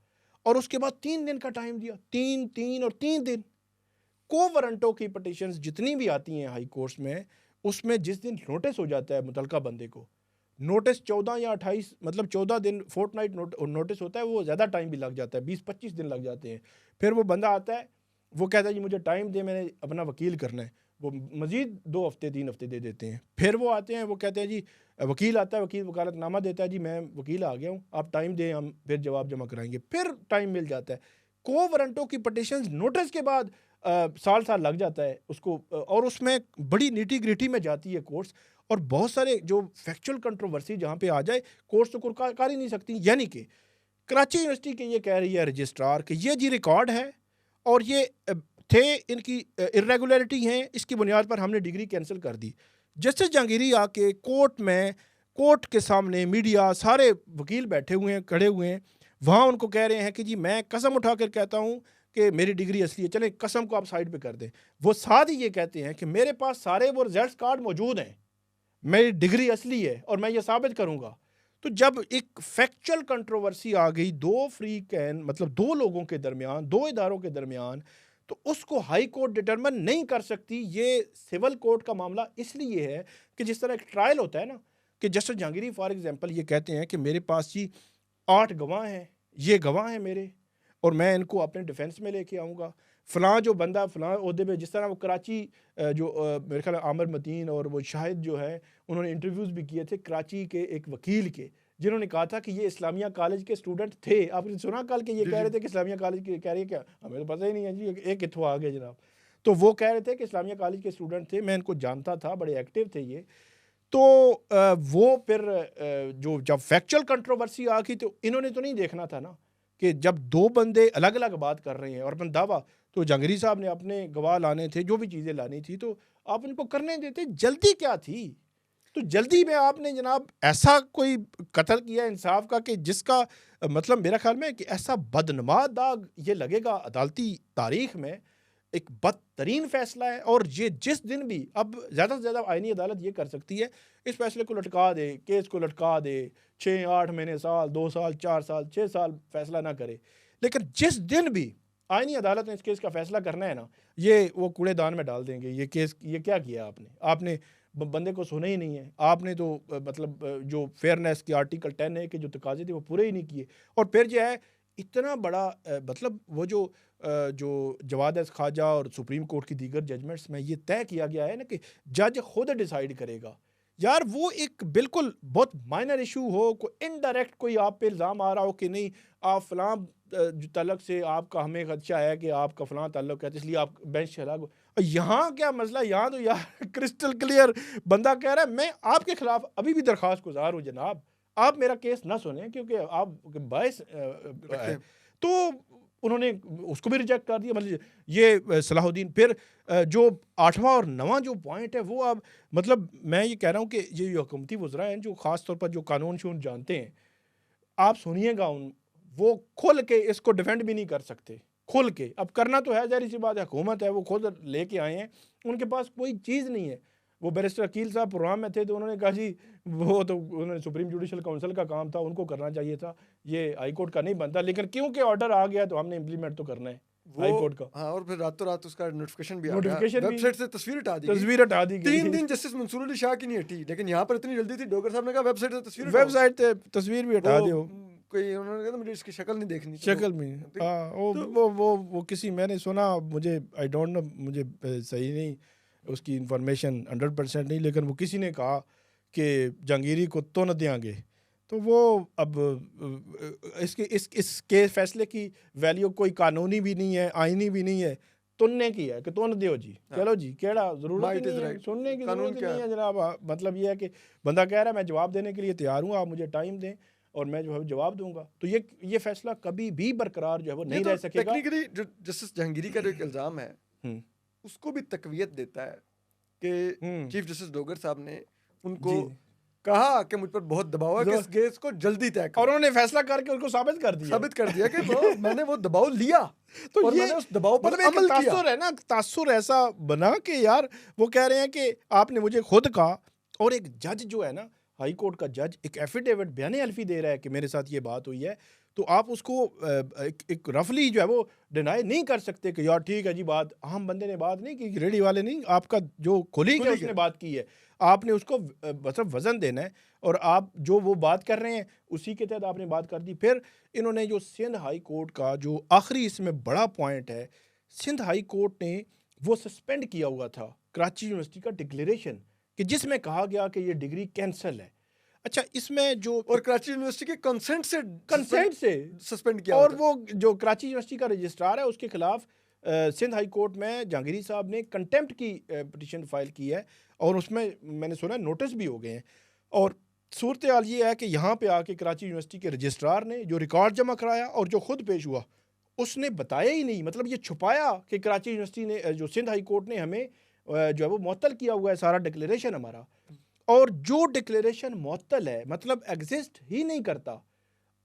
और उसके बाद 3 दिन का टाइम दिया, 3 दिन को वारंटों की पटिशन्स जितनी भी आती हैं हाई कोर्ट्स में, उसमें जिस दिन नोटिस हो जाता है मुतलका बंदे को, नोटिस 14 या 28 मतलब 14 दिन फोर्टनाइट नोटिस होता है, वो ज़्यादा टाइम भी लग जाता है, 20-25 दिन लग जाते हैं। फिर वो बंदा आता है, वो कहता है जी मुझे टाइम दे, मैंने अपना वकील करना है, वो मज़ीद 2 हफ्ते 3 हफ्ते दे देते हैं। फिर वो आते हैं, वो कहते हैं जी वकील आता है, वकील वकालतनामा देता है, जी मैं वकील आ गया हूँ, आप टाइम दें, हम फिर जवाब जमा कराएंगे, फिर टाइम मिल जाता है। को वारंटों की पटिशन्स नोटिस के बाद साल लग जाता है उसको, और उसमें बड़ी नीटी ग्रिटी में जाती है कोर्ट्स, और बहुत सारे जो फैक्चुअल कंट्रोवर्सी जहाँ पे आ जाए कोर्ट्स तो कर ही नहीं सकती। यानी कि कराची यूनिवर्सिटी के ये कह रही है रजिस्ट्रार कि ये जी रिकॉर्ड है और ये थे, इनकी इरेगुलरिटी हैं, इसकी बुनियाद पर हमने डिग्री कैंसिल कर दी। जस्टिस जहांगीरी आके कोर्ट के सामने मीडिया सारे वकील बैठे हुए हैं, खड़े हुए हैं, वहाँ उनको कह रहे हैं कि जी मैं कसम उठा कर कहता हूँ कि मेरी डिग्री असली है, चलें कसम को आप साइड पे कर दें। वो साथ ही ये कहते हैं कि मेरे पास सारे वो रिजल्ट्स कार्ड मौजूद हैं, मेरी डिग्री असली है और मैं ये साबित करूँगा। तो जब एक फैक्चुअल कंट्रोवर्सी आ गई दो फ्री कैन मतलब दो लोगों के दरमियान, दो इदारों के दरमियान, तो उसको हाई कोर्ट डिटरमिन नहीं कर सकती। ये सिविल कोर्ट का मामला इसलिए है कि जिस तरह एक ट्रायल होता है ना, कि जस्टिस जहांगीरी फॉर एग्जांपल ये कहते हैं कि मेरे पास जी 8 गवाह हैं, ये गवाह हैं मेरे, और मैं इनको अपने डिफेंस में लेके आऊँगा। फ़लाँ जो बंदा फ़लाँ ओहदे पे, जिस तरह वो कराची मेरे ख्याल आमिर मतीन और वो शाहिद जो है, उन्होंने इंटरव्यूज़ भी किए थे कराची के एक वकील के, जिन्होंने कहा था कि ये इस्लामिया कॉलेज के स्टूडेंट थे। आपने सुना कल के ये कह रहे थे कि इस्लामिया कॉलेज के, कह रहे हैं क्या, हमें तो पता ही नहीं है जी, एक कित्थों आ गए जनाब। तो वो कह रहे थे कि इस्लामिया कॉलेज के स्टूडेंट थे, मैं इनको जानता था, बड़े एक्टिव थे ये। तो वो फिर जब फैक्चुअल कंट्रोवर्सी आ गई तो इन्होंने तो नहीं देखना था ना कि जब दो बंदे अलग अलग बात कर रहे हैं और अपना दावा, तो जहांगीरी साहब ने अपने गवाह लाने थे, जो भी चीज़ें लानी थी, तो आप उनको करने देते। जल्दी क्या थी? तो जल्दी में आपने जनाब ऐसा कोई कत्ल किया इंसाफ का कि जिसका मतलब मेरा ख्याल में कि ऐसा बदनुमा दाग ये लगेगा अदालती तारीख में, एक बदतरीन फैसला है। और ये जिस दिन भी, अब ज़्यादा से ज़्यादा आईनी अदालत ये कर सकती है, इस फैसले को लटका दे, केस को लटका दे, 6-8 महीने, साल, 2 साल, 4 साल, 6 साल फैसला ना करे। लेकिन जिस दिन भी आईनी अदालत ने इस केस का फैसला करना है ना, ये वो कूड़ेदान में डाल देंगे। ये केस, ये क्या किया आपने बंदे को सुना ही नहीं है आपने, तो मतलब जो फेयरनेस की आर्टिकल 10 है कि जो तकाजे थे वो पूरे ही नहीं किए। और फिर जो है इतना बड़ा मतलब वो जो जवाद एस ख्वाजा और सुप्रीम कोर्ट की दीगर जजमेंट्स में ये तय किया गया है ना कि जज खुद डिसाइड करेगा। यार वो एक बिल्कुल बहुत माइनर इशू हो, कोई इनडायरेक्ट कोई आप पे इल्ज़ाम आ रहा हो कि नहीं आप फ़लाँ तल्लक से आपका हमें खदशा है कि आपका फ़लाँ तल्लक है, इसलिए आप बेंच से अलग हो। यहाँ क्या मसला, यहाँ तो यार क्रिस्टल क्लियर बंदा कह रहा है मैं आपके खिलाफ अभी भी दरख्वास्त गुजार हूँ जनाब, आप मेरा केस ना सुने क्योंकि आप बायस तो उन्होंने उसको भी रिजेक्ट कर दिया। मतलब ये सलाहुद्दीन, फिर जो 8वां और 9वां जो पॉइंट है वो अब मतलब मैं ये कह रहा हूँ कि ये हुकूमती वज़रा हैं जो ख़ास तौर पर जो कानून शून जानते हैं, आप सुनिएगा वो खुल के इसको डिफेंड भी नहीं कर सकते, खुल के। अब करना तो है, ज़ाहिर सी बात है, हुकूमत है, वो खुद लेके आए हैं, उनके पास कोई चीज़ नहीं है। वो बैरिस्टर अकील साहब प्रोग्राम में थे तो उन्होंने कहा जी वो तो उन्होंने सुप्रीम जुडिशल काउंसिल का काम था, उनको करना चाहिए था, ये हाई कोर्ट का नहीं बनता, लेकिन क्योंकि ऑर्डर आ गया तो हमने इम्प्लीमेंट तो करना है हाई कोर्ट का। हाँ, और फिर रातों रात उसका नोटिफिकेशन भी आ गया, नोटिफिकेशन वेबसाइट से तस्वीर हटा दी गई। 3 दिन जस्टिस मंसूर अली शाह की नहीं हटी, लेकिन यहाँ पर इतनी जल्दी थी, डोगर साहब ने कहा वेबसाइट से तस्वीर भी हटा दो। कोई उन्होंने कहा मुझे इसकी शक्ल नहीं देखनी, शक्ल में वो किसी मैंने सुना, मुझे आई डोंट नो, मुझे सही नहीं उसकी इंफॉर्मेशन 100% नहीं, लेकिन वो किसी ने कहा कि जहांगीरी को तो न देंगे, तो वो अब इसके फैसले की वैल्यू कोई कानूनी भी नहीं है, आईनी भी नहीं है, तुनने की है कि तुन दियो जी, चलो जी, केड़ा जरूरत नहीं है सुनने की, जरूरत नहीं है जनाब। मतलब ये है कि बंदा कह रहा है मैं जवाब देने के लिए तैयार हूँ, आप मुझे टाइम दें और मैं जो है जवाब दूंगा। तो ये फैसला कभी भी बरकरार जो है वो नहीं रह सकेगा। टेक्निकली जो जस्टिस जहांगीरी का जो एक इल्ज़ाम है उसको भी तकवीयत देता है कि चीफ जस्टिस डोगर साहब ने उनको कहा कि मुझ पर बहुत दबाव है कि इस केस को जल्दी तय करो, और उन्होंने फैसला करके उनको साबित कर दिया कि मैंने वो दबाव लिया तो और मैंने उस दबाव पर अमल किया। है ना, तासुर ऐसा बना कि यार वो कह रहे हैं कि आपने मुझे खुद कहा और एक जज जो है ना, हाई कोर्ट का जज, एक एफिडेविट बयान अल्फी दे रहा है कि मेरे साथ ये बात हुई है, तो आप उसको एक रफली जो है वो डिनाई नहीं कर सकते कि यार ठीक है जी, बात आम बंदे ने बात नहीं की, रेडी वाले नहीं, आपका जो कोलीग है उसने बात की है, आपने उसको मतलब वज़न देना है और आप जो वो बात कर रहे हैं उसी के तहत आपने बात कर दी। फिर इन्होंने जो सिंध हाई कोर्ट का जो आखिरी इसमें बड़ा पॉइंट है, सिंध हाई कोर्ट ने वो सस्पेंड किया हुआ था कराची यूनिवर्सिटी का डिक्लेरेशन कि जिसमें कहा गया कि ये डिग्री कैंसिल है। अच्छा, इसमें जो और कराची यूनिवर्सिटी के कंसेंट से सस्पेंड किया और हुआ था। वो जो कराची यूनिवर्सिटी का रजिस्ट्रार है उसके खिलाफ सिंध हाई कोर्ट में जहांगीरी साहब ने कंटेम्प्ट की पिटीशन फाइल की है और उसमें मैंने सुना नोटिस भी हो गए हैं। और सूरत हाल ये है कि यहाँ पे आके कराची यूनिवर्सिटी के रजिस्ट्रार ने जो रिकॉर्ड जमा कराया और जो खुद पेश हुआ उसने बताया ही नहीं, मतलब ये छुपाया कि कराची यूनिवर्सिटी ने जो सिंध हाई कोर्ट ने हमें जो है वो मुअत्तल किया हुआ है सारा डिक्लेरेशन हमारा, और जो डिक्लेरेशन मुअत्तल है मतलब एग्जिस्ट ही नहीं करता,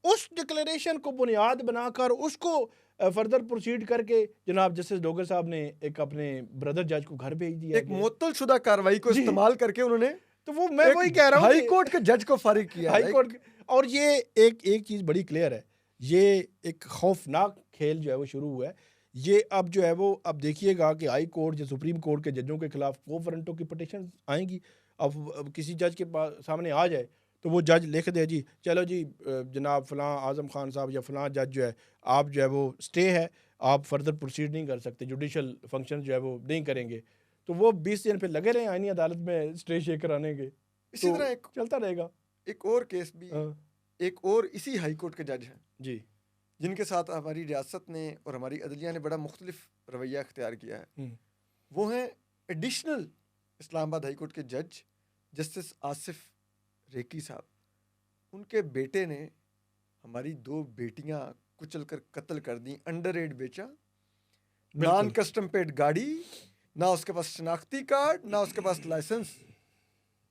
उस डिक्लेरेशन को बुनियाद बनाकर उसको फर्दर प्रोसीड करके जनाब जस्टिस डोगर साहब ने एक अपने ब्रदर जज को घर भेज दिया। एक मुअत्तल शुदा कार्रवाई को इस्तेमाल करके उन्होंने, तो वो मैं वही कह रहा हूँ, हाई कोर्ट के जज को फारिग किया। High court. और ये एक चीज़ बड़ी क्लियर है, ये एक खौफनाक खेल जो है वो शुरू हुआ है। ये अब जो है वो अब देखिएगा कि हाई कोर्ट या सुप्रीम कोर्ट के जजों के खिलाफ वो वारंटों की पटिशन आएंगी। अब किसी जज के पास सामने आ जाए तो वो जज लिख दे जी चलो जी जनाब फ़लाँ आज़म खान साहब या फ़लाँ जज जो है आप जो है वो स्टे है, आप फर्दर प्रोसीड नहीं कर सकते, जुडिशल फंक्शन जो है वो नहीं करेंगे, तो वो 20 दिन पे लगे रहे आईनी अदालत में स्टे शेक कराने के। इसी तरह तो चलता रहेगा। एक और केस भी, एक और इसी हाई कोर्ट के जज हैं जी, जिनके साथ हमारी रियासत ने और हमारी अदलिया ने बड़ा मुख्तलिफ रवैया अख्तियार किया है। वो हैं एडिशनल इस्लामाबाद हाई कोर्ट के जज जस्टिस आसिफ रेकी साहब। उनके बेटे ने हमारी 2 बेटियां कुचल कर कत्ल कर दी, अंडर एज बेचा, नॉन कस्टम पेड गाड़ी, ना उसके पास शनाख्ती कार्ड, ना उसके पास लाइसेंस,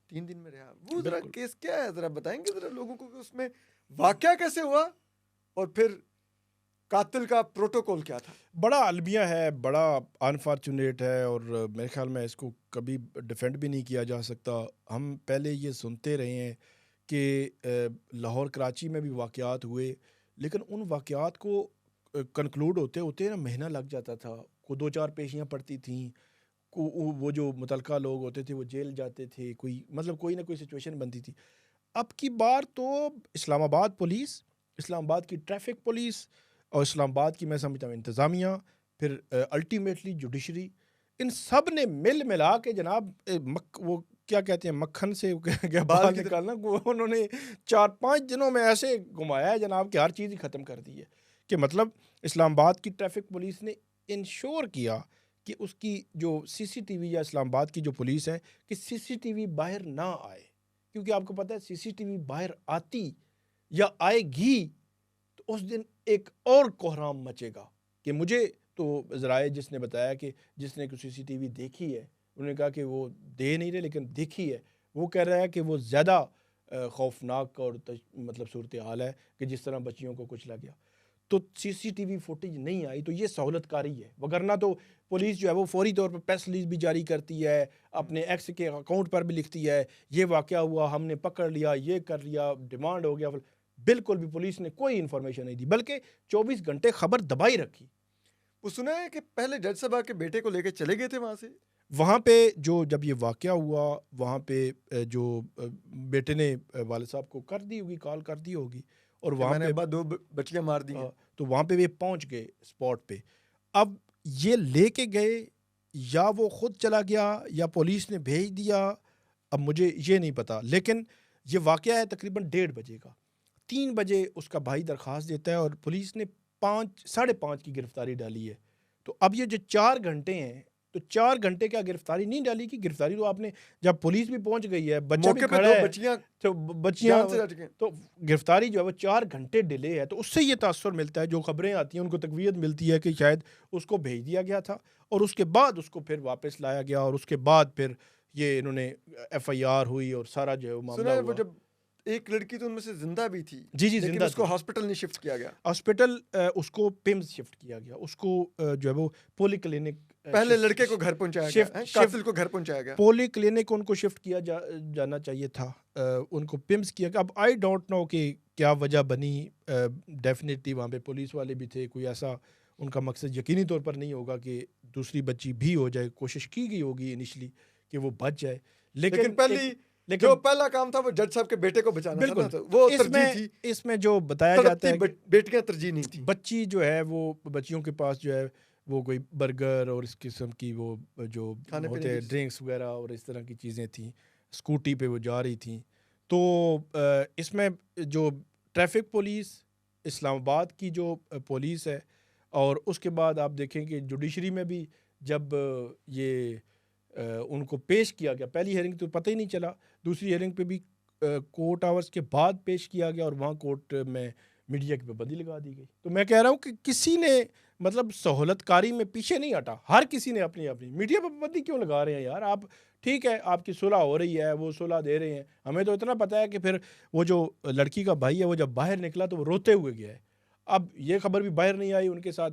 3 दिन में रहा। वो जरा केस क्या है, जरा बताएंगे जरा लोगों को कि उसमें वाकया कैसे हुआ और फिर कातिल का प्रोटोकॉल क्या था। बड़ा अलमिया है, बड़ा अनफॉर्चुनेट है और मेरे ख्याल में इसको कभी डिफेंड भी नहीं किया जा सकता। हम पहले ये सुनते रहे हैं कि लाहौर कराची में भी वाक़यात हुए, लेकिन उन वाक़यात को कंक्लूड होते होते ना महीना लग जाता था, को 2-4 पेशियाँ पड़ती थीं, को वो जो मुतलका लोग होते थे वो जेल जाते थे, कोई मतलब कोई ना कोई सिचुएशन बनती थी। अब की बार तो इस्लामाबाद पुलिस, इस्लामाबाद की ट्रैफिक पुलिस और इस्लामाबाद की मैं समझता हूँ इंतज़ामिया, फिर अल्टीमेटली जुडिशरी, इन सब ने मिल मिला के जनाब वो क्या कहते हैं मक्खन से क्या बाल निकालना, उन्होंने 4-5 दिनों में ऐसे घुमाया है जनाब कि हर चीज़ ही ख़त्म कर दी है। कि मतलब इस्लामाबाद की ट्रैफिक पुलिस ने इंश्योर किया कि उसकी जो CCTV या इस्लामाबाद की जो पुलिस है कि CCTV बाहर ना आए, क्योंकि आपको पता है CCTV बाहर आती या आएगी तो उस दिन एक और कोहराम मचेगा। कि मुझे तो ज़राए जिसने बताया कि जिसने कुछ CCTV देखी है, उन्होंने कहा कि वो दे नहीं रहे लेकिन देखी है, वो कह रहा है कि वो ज़्यादा खौफनाक और मतलब सूरत हाल है कि जिस तरह बच्चियों को कुचला गया। तो CCTV फुटेज नहीं आई तो ये सहूलतकारी है, वगरना तो पुलिस जो है वो फौरी तौर पर प्रेस रिलीज भी जारी करती है, अपने एक्स के अकाउंट पर भी लिखती है ये वाक़या हुआ, हमने पकड़ लिया, ये कर लिया, डिमांड हो गया। बिल्कुल भी पुलिस ने कोई इन्फॉर्मेशन नहीं दी, बल्कि 24 घंटे खबर दबाई रखी। वो सुना है कि पहले जज साहब के बेटे को लेके चले गए थे वहाँ से। वहाँ पे जो जब ये वाक़या हुआ वहाँ पे जो बेटे ने वालिद साहब को कर दी होगी, कॉल कर दी होगी और वहाँ पे 2 बच्चियाँ मार दी। तो वहाँ पे वे पहुँच गए स्पॉट पे। अब ये लेके गए या वो ख़ुद चला गया या पुलिस ने भेज दिया, अब मुझे ये नहीं पता, लेकिन ये वाक़या है तकरीबन 1:30 बजे का। 3 बजे उसका भाई दरख्वास्त देता है और पुलिस ने 5-5:30 की गिरफ्तारी डाली है। तो अब ये जो 4 घंटे हैं, तो 4 घंटे क्या गिरफ्तारी नहीं डाली कि गिरफ्तारी तो आपने जब पुलिस भी पहुंच गई है, बच्चा भी खड़ा है, तो बच्चियां तो गिरफ्तारी जो है वो 4 घंटे डिले है। तो उससे ये तासुर मिलता है, जो खबरें आती हैं उनको तकवीयत मिलती है कि शायद उसको भेज दिया गया था और उसके बाद उसको फिर वापस लाया गया और उसके बाद फिर ये इन्होंने FIR हुई और सारा जो है वो मामला हुआ। वो जब एक लड़की तो उनमें से जिंदा भी थी। जी जी, लेकिन उसको हॉस्पिटल नहीं शिफ्ट किया गया। हॉस्पिटल उसको पिम्स शिफ्ट किया गया, उसको जो है वो पोली क्लिनिक पहले लड़के को घर पहुंचाया गया, कातिल को घर पहुंचाया गया। पोली क्लिनिक उनको शिफ्ट किया जाना चाहिए था, उनको पिम्स किया गया। अब आई डोंट नो कि क्या वजह बनी। डेफिनेटली वहाँ पे पुलिस वाले भी थे, कोई ऐसा उनका मकसद यकीनी तौर पर नहीं होगा कि दूसरी बच्ची भी हो जाए। कोशिश की गई होगी इनिशली कि वो बच जाए, लेकिन जो पहला काम था वो जज साहब के बेटे को बचाना था, तो वो तरजीह थी। इसमें जो बताया जाता है बेटियां तरजीह नहीं थी। बच्ची जो है वो बच्चियों के पास जो है वो कोई बर्गर और इस किस्म की वो जो होते हैं ड्रिंक्स वगैरह और इस तरह की चीज़ें थी, स्कूटी पे वो जा रही थी। तो इसमें जो ट्रैफिक पुलिस, इस्लामाबाद की जो पुलिस है, और उसके बाद आप देखें कि जुडिशरी में भी जब ये उनको पेश किया गया, पहली हेयरिंग तो पता ही नहीं चला, दूसरी हेयरिंग पे भी कोर्ट आवर्स के बाद पेश किया गया और वहाँ कोर्ट में मीडिया की पाबंदी लगा दी गई। तो मैं कह रहा हूँ कि किसी ने मतलब सहूलतकारी में पीछे नहीं हटा, हर किसी ने अपनी अपनी। मीडिया पर पाबंदी क्यों लगा रहे हैं यार आप? ठीक है, आपकी सुलह हो रही है, वो सुलह दे रहे हैं, हमें तो इतना पता है कि फिर वो जो लड़की का भाई है वो जब बाहर निकला तो वो रोते हुए गया है। अब ये खबर भी बाहर नहीं आई उनके साथ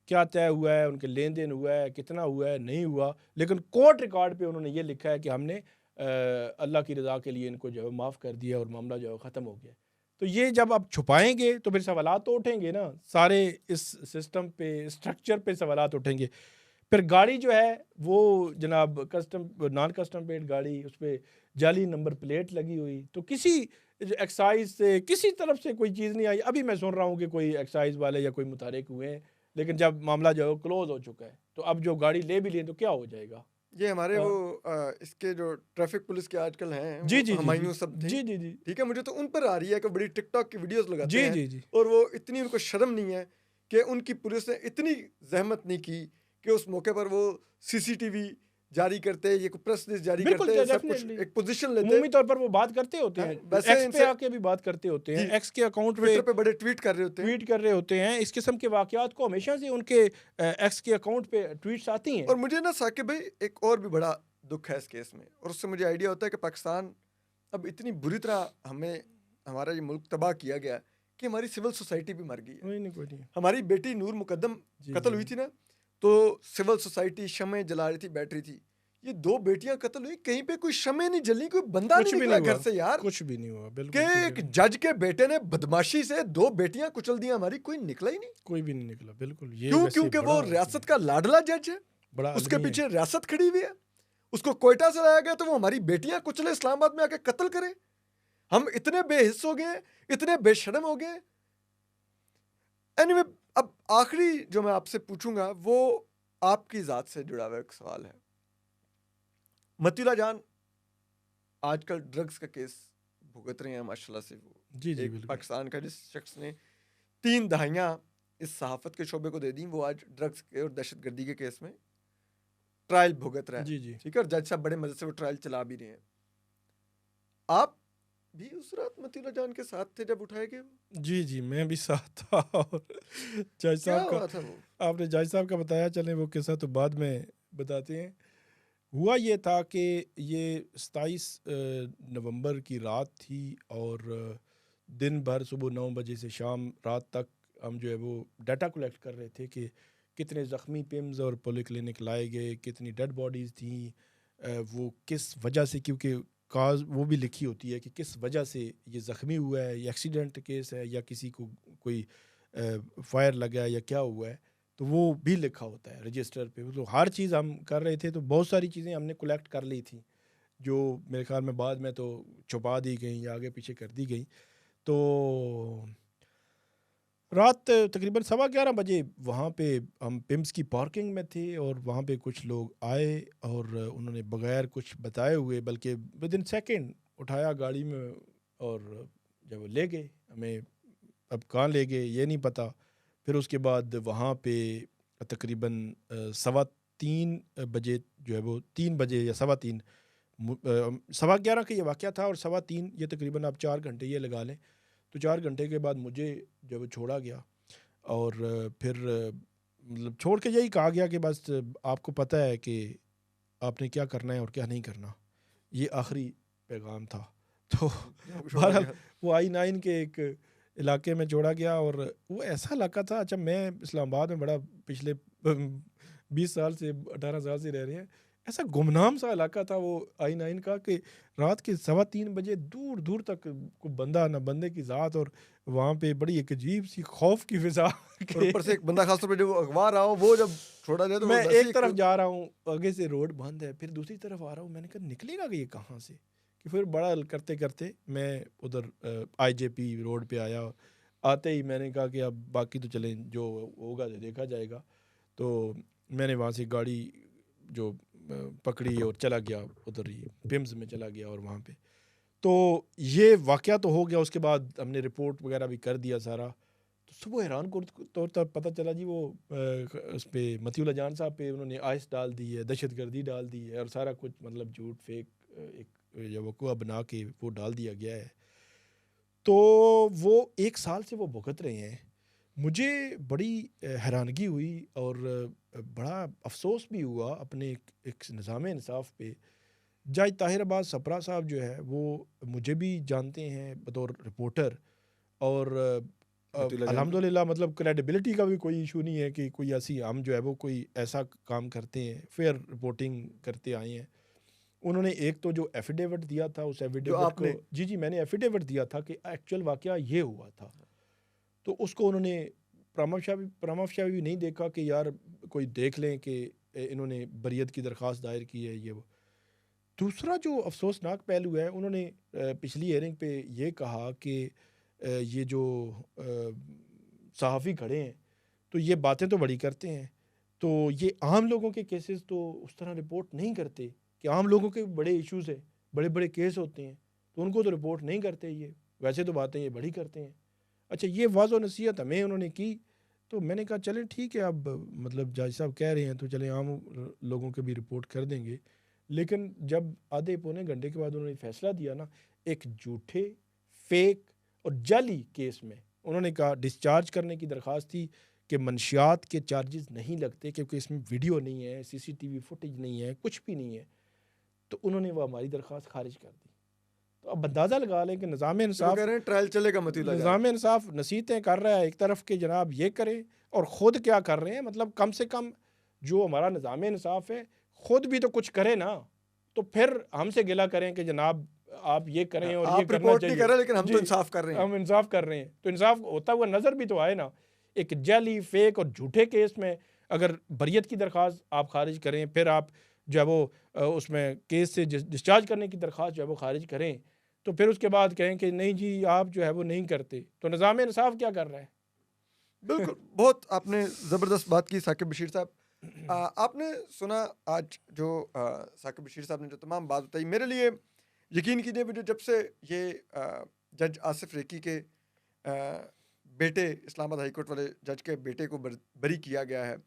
क्या तय हुआ है, उनके लेन देन हुआ है, कितना हुआ है, नहीं हुआ, लेकिन कोर्ट रिकॉर्ड पे उन्होंने ये लिखा है कि हमने अल्लाह की रज़ा के लिए इनको जो है माफ़ कर दिया और मामला जो है ख़त्म हो गया। तो ये जब आप छुपाएंगे तो फिर सवालात तो उठेंगे ना, सारे इस सिस्टम पे, स्ट्रक्चर पे सवालात उठेंगे। फिर गाड़ी जो है वो जनाब कस्टम नॉन कस्टम प्लेट गाड़ी, उस पर जाली नंबर प्लेट लगी हुई, तो किसी एक्साइज से किसी तरफ से कोई चीज़ नहीं आई। अभी मैं सुन रहा हूँ कि कोई एक्साइज वाले या कोई मुतारिक हुए हैं, लेकिन जब मामला जो है क्लोज हो चुका है, तो अब जो गाड़ी ले भी लें तो क्या हो जाएगा। ये हमारे वो इसके जो ट्रैफिक पुलिस के आजकल हैं, जी हमायूं सब थे, जी ठीक है, मुझे तो उन पर आ रही है कि बड़ी टिकटॉक की वीडियोस लगाते हैं, जी और वो इतनी उनको शर्म नहीं है कि उनकी पुलिस ने इतनी जहमत नहीं की कि उस मौके पर वो सीसीटीवी जारी करते, ये प्रेस रिलीज जारी करते, सब कुछ एक पोजीशन लेते। उम्मीद तौर पर वो बात करते होते हैं, एक्स पे आके भी बात करते होते हैं, एक्स के अकाउंट पे बड़े ट्वीट कर रहे होते हैं। इस किस्म के वाकयात को हमेशा से उनके एक्स के अकाउंट पे ट्वीट्स आती हैं। और मुझे ना साकिब भाई एक और भी बड़ा दुख है इस केस में, और उससे मुझे आइडिया होता है कि पाकिस्तान अब इतनी बुरी तरह हमारा ये मुल्क तबाह किया गया कि हमारी सिविल सोसाइटी भी मर गई है। कोई नहीं। हमारी बेटी नूर मुकद्दम कत्ल हुई थी ना, तो सिविल सोसाइटी शमें जला रही थी, बैठ रही थी। ये दो बेटियां कत्ल हुई, कहीं पे कोई शमें नहीं जली, कोई बंदा नहीं निकला घर से यार, कुछ भी नहीं हुआ। बिल्कुल कि एक जज के बेटे ने बदमाशी से दो बेटियां कुचल दी, हमारी कोई निकला ही नहीं, कोई भी नहीं निकला। बिल्कुल, ये क्यों? क्योंकि वो रियासत का लाडला जज है, उसके पीछे रियासत खड़ी हुई है, उसको कोयटा से लाया गया तो वो हमारी बेटियां कुचले, इस्लामाबाद में आके कत्ल करे। हम इतने बेहिस हो गए, इतने बेशर्म हो गए। एनीवे, अब आखिरी जो मैं आपसे पूछूंगा वो आपकी ज़ात से जुड़ा हुआ एक सवाल है। मतीला जान आजकल ड्रग्स का केस भुगत रहे हैं माशाल्लाह से। वो एक पाकिस्तान का जिस शख्स ने 3 दहाइयाँ इस सहाफ़त के शोबे को दे दी, वो आज ड्रग्स के और दहशतगर्दी के केस में ट्रायल भुगत रहा है। ठीक है, और जज साहब बड़े मजे से वो ट्रायल चला भी रहे हैं। आप भी उस रात मतीला जान के साथ थे जब उठाए गए? जी, मैं भी साथ था। और जज साहब का था वो? आपने जज साहब का बताया, चलें वो किस्सा तो बाद में बताते हैं। हुआ ये था कि ये 27 नवंबर की रात थी और दिन भर सुबह 9 बजे से शाम रात तक हम जो है वो डाटा कलेक्ट कर रहे थे कि कितने ज़ख्मी पिम्स और पॉलीक्लिनिक लाए गए, कितनी डेड बॉडीज़ थी, वो किस वजह से, क्योंकि काज वो भी लिखी होती है कि किस वजह से ये ज़ख्मी हुआ है, ये एक्सीडेंट केस है या किसी को कोई फायर लगा है या क्या हुआ है, तो वो भी लिखा होता है रजिस्टर पे। तो हर चीज़ हम कर रहे थे, तो बहुत सारी चीज़ें हमने कलेक्ट कर ली थी जो मेरे ख्याल में बाद में तो छुपा दी गई या आगे पीछे कर दी गई। तो रात तकरीबन 11:15 बजे वहाँ पे हम पिम्स की पार्किंग में थे और वहाँ पे कुछ लोग आए और उन्होंने बगैर कुछ बताए हुए, बल्कि विदिन सेकंड उठाया गाड़ी में और जब वो ले गए, हमें अब कहाँ ले गए ये नहीं पता। फिर उसके बाद वहाँ पे तकरीबन 3:15 बजे जो है वो 3 बजे या 3:15 11:15 का ये वाक़या था और 3:15 ये तकरीबन आप 4 घंटे ये लगा लें, तो 4 घंटे के बाद मुझे जब छोड़ा गया और फिर मतलब छोड़ के यही कहा गया कि बस आपको पता है कि आपने क्या करना है और क्या नहीं करना, ये आखिरी पैगाम था। तो बहरहाल वो I-9 के एक इलाके में छोड़ा गया और वो ऐसा इलाका था। अच्छा, मैं इस्लामाबाद में बड़ा पिछले 20 साल से 18 साल से रह रहे हैं। ऐसा गुमनाम सा इलाका था वो आई-9 का कि रात के 3:15 बजे दूर दूर तक कोई बंदा ना बंदे की ज़ात, और वहाँ पे बड़ी एक अजीब सी खौफ की फिजा और ऊपर से एक बंदा खासतौर पे जो अगवा रहा हो वो जब छोड़ा जाए तो मैं वैसे ही एक तरफ जा रहा हूँ, आगे से रोड बंद है, फिर दूसरी तरफ आ रहा हूँ, मैंने कहा निकलेगा कि ये कहाँ से, कि फिर बड़ा करते करते मैं उधर आईजेपी रोड पे आया। आते ही मैंने कहा कि अब बाकी तो चलें, जो होगा तो देखा जाएगा। तो मैंने वहाँ से गाड़ी जो पकड़ी और चला गया उधर ही पिम्स में चला गया, और वहाँ पे तो ये वाक़या तो हो गया। उसके बाद हमने रिपोर्ट वगैरह भी कर दिया सारा। तो सुबह हैरान तौर पर पता चला जी वो उस पे मतीउल्लाह जान साहब पे उन्होंने आइस डाल दी है, दहशतगर्दी डाल दी है, और सारा कुछ मतलब झूठ फेक एक वक़ुआ बना के वो डाल दिया गया है। तो वो 1 साल से वो भुगत रहे हैं। मुझे बड़ी हैरानगी हुई और बड़ा अफ़सोस भी हुआ अपने एक निज़ाम इंसाफ़ पे। जज ताहिर अब्बास सपरा साहब जो है वो मुझे भी जानते हैं बतौर रिपोर्टर, और मतीउल्लाह जान को। अल्हम्दुलिल्लाह मतलब क्रेडिबिलिटी का भी कोई इशू नहीं है कि कोई ऐसी हम जो है वो कोई ऐसा काम करते हैं, फेयर रिपोर्टिंग करते आए हैं। उन्होंने एक तो जो एफिडेविट दिया था, उस जो एफिडेविट को आपने जी मैंने एफिडेविट दिया था कि एक्चुअल वाक़या ये हुआ था। तो उसको उन्होंने प्रामाफशाही भी नहीं देखा कि यार कोई देख लें कि इन्होंने बरियत की दरख्वास्त दायर की है ये वो। दूसरा जो अफसोसनाक पहलू है, उन्होंने पिछली हियरिंग पे ये कहा कि ये जो सहाफ़ी खड़े हैं तो ये बातें तो बड़ी करते हैं, तो ये आम लोगों के केसेस तो उस तरह रिपोर्ट नहीं करते, कि आम लोगों के बड़े इश्यूज़ हैं, बड़े बड़े केस होते हैं, तो उनको तो रिपोर्ट नहीं करते ये, वैसे तो बातें ये बड़ी करते हैं। अच्छा, ये वाज़ नसीहत हमें उन्होंने की, तो मैंने कहा चलें ठीक है, अब मतलब जज साहब कह रहे हैं तो चलें आम लोगों के भी रिपोर्ट कर देंगे। लेकिन जब आधे पौने घंटे के बाद उन्होंने फैसला दिया ना, एक झूठे, फेक और जाली केस में उन्होंने कहा डिस्चार्ज करने की दरख्वास्त थी कि मंशियात के चार्जेस नहीं लगते क्योंकि इसमें वीडियो नहीं है, सीसीटीवी फुटेज नहीं है, कुछ भी नहीं है, तो उन्होंने वो हमारी दरख्वास्त खारिज कर दी। तो अब अंदाज़ा लगा लें कि निज़ाम तो इंसाफ कह रहे हैं ट्रायल चलेगा मतीउल्लाह जान। निज़ाम इंसाफ नसीहतें कर रहा है एक तरफ के जनाब ये करे, और ख़ुद क्या कर रहे हैं, मतलब कम से कम जो हमारा निज़ाम इंसाफ है ख़ुद भी तो कुछ करे ना। तो फिर हमसे गिला करें कि जनाब आप ये करें और ये आप करना रिपोर्ट नहीं चाहिए। कर रहे लेकिन हम जी, तो इंसाफ कर रहे हैं। हम इंसाफ कर रहे हैं, तो इंसाफ होता हुआ नज़र भी तो आए ना। एक जाली, फेक और झूठे केस में अगर बरियत की दरख्वास्त आप खारिज करें, फिर आप जो है वो उसमें केस से डिस्चार्ज करने की दरख्वास्त जो है वो खारिज करें, तो फिर उसके बाद कहें कि नहीं जी आप जो है वो नहीं करते, तो निज़ाम इंसाफ क्या कर रहा है? बिल्कुल, बहुत आपने ज़बरदस्त बात की साकिब बशीर साहब। आपने सुना आज जो साकिब बशीर साहब ने जो तमाम बात बताई, मेरे लिए यकीन कीजिए मुझे जब से ये जज आसिफ रेकी के बेटे, इस्लामाबाद हाई कोर्ट वाले जज के बेटे को बरी किया गया है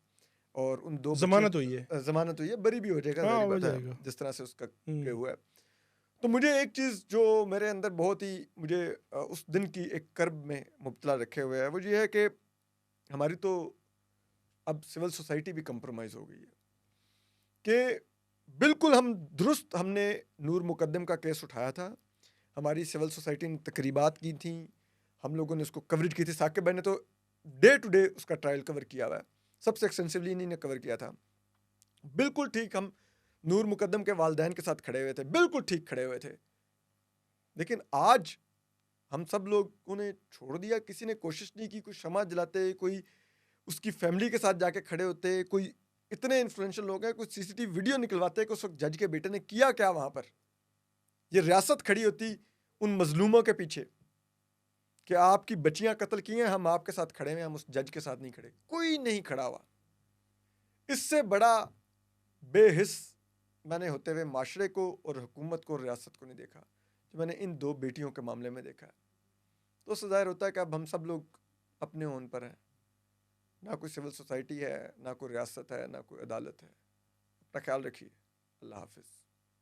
और उन 2 ज़मानत हुई है। ज़मानत हुई है, बरी भी हो जाएगा, हाँ, ज़ाहिर हो बात है, जाएगा। जिस तरह से उसका ये हुँ। हुआ है। तो मुझे एक चीज़ जो मेरे अंदर बहुत ही मुझे उस दिन की एक कर्ब में मुब्तला रखे हुए है, वो ये है कि हमारी तो अब सिविल सोसाइटी भी कंप्रोमाइज़ हो गई है कि बिल्कुल हम दुरुस्त हमने नूर मुकद्दम का केस उठाया था, हमारी सिविल सोसाइटी ने तकरीबात की थी, हम लोगों ने उसको कवरेज की थी। साकिब भाई ने तो डे टू डे उसका ट्रायल कवर किया हुआ है, सबसे एक्सटेंसिवली इन्हीं ने कवर किया था। बिल्कुल ठीक हम नूर मुकद्दम के वालिदैन के साथ खड़े हुए थे, बिल्कुल ठीक खड़े हुए थे। लेकिन आज हम सब लोगों ने छोड़ दिया, किसी ने कोशिश नहीं की, कोई शमा जलाते, कोई उसकी फैमिली के साथ जाके खड़े होते, कोई इतने इन्फ्लुएंशियल लोग हैं, कोई सीसीटीवी वीडियो निकलवाते कि उस वक्त जज के बेटे ने किया क्या वहां पर। ये रियासत खड़ी होती उन मजलूमों के पीछे कि आपकी बच्चियां कत्ल की हैं, हम आपके साथ खड़े हैं, हम उस जज के साथ नहीं खड़े। कोई नहीं खड़ा हुआ। इससे बड़ा बेहिस मैंने होते हुए माशरे को और हुकूमत को और रियासत को नहीं देखा जो मैंने इन 2 बेटियों के मामले में देखा है। तो उससे ज़ाहिर होता है कि अब हम सब लोग अपने ओन पर हैं, ना कोई सिविल सोसाइटी है, ना कोई रियासत है, ना कोई अदालत है। अपना ख्याल रखिए। अल्लाह हाफिज़।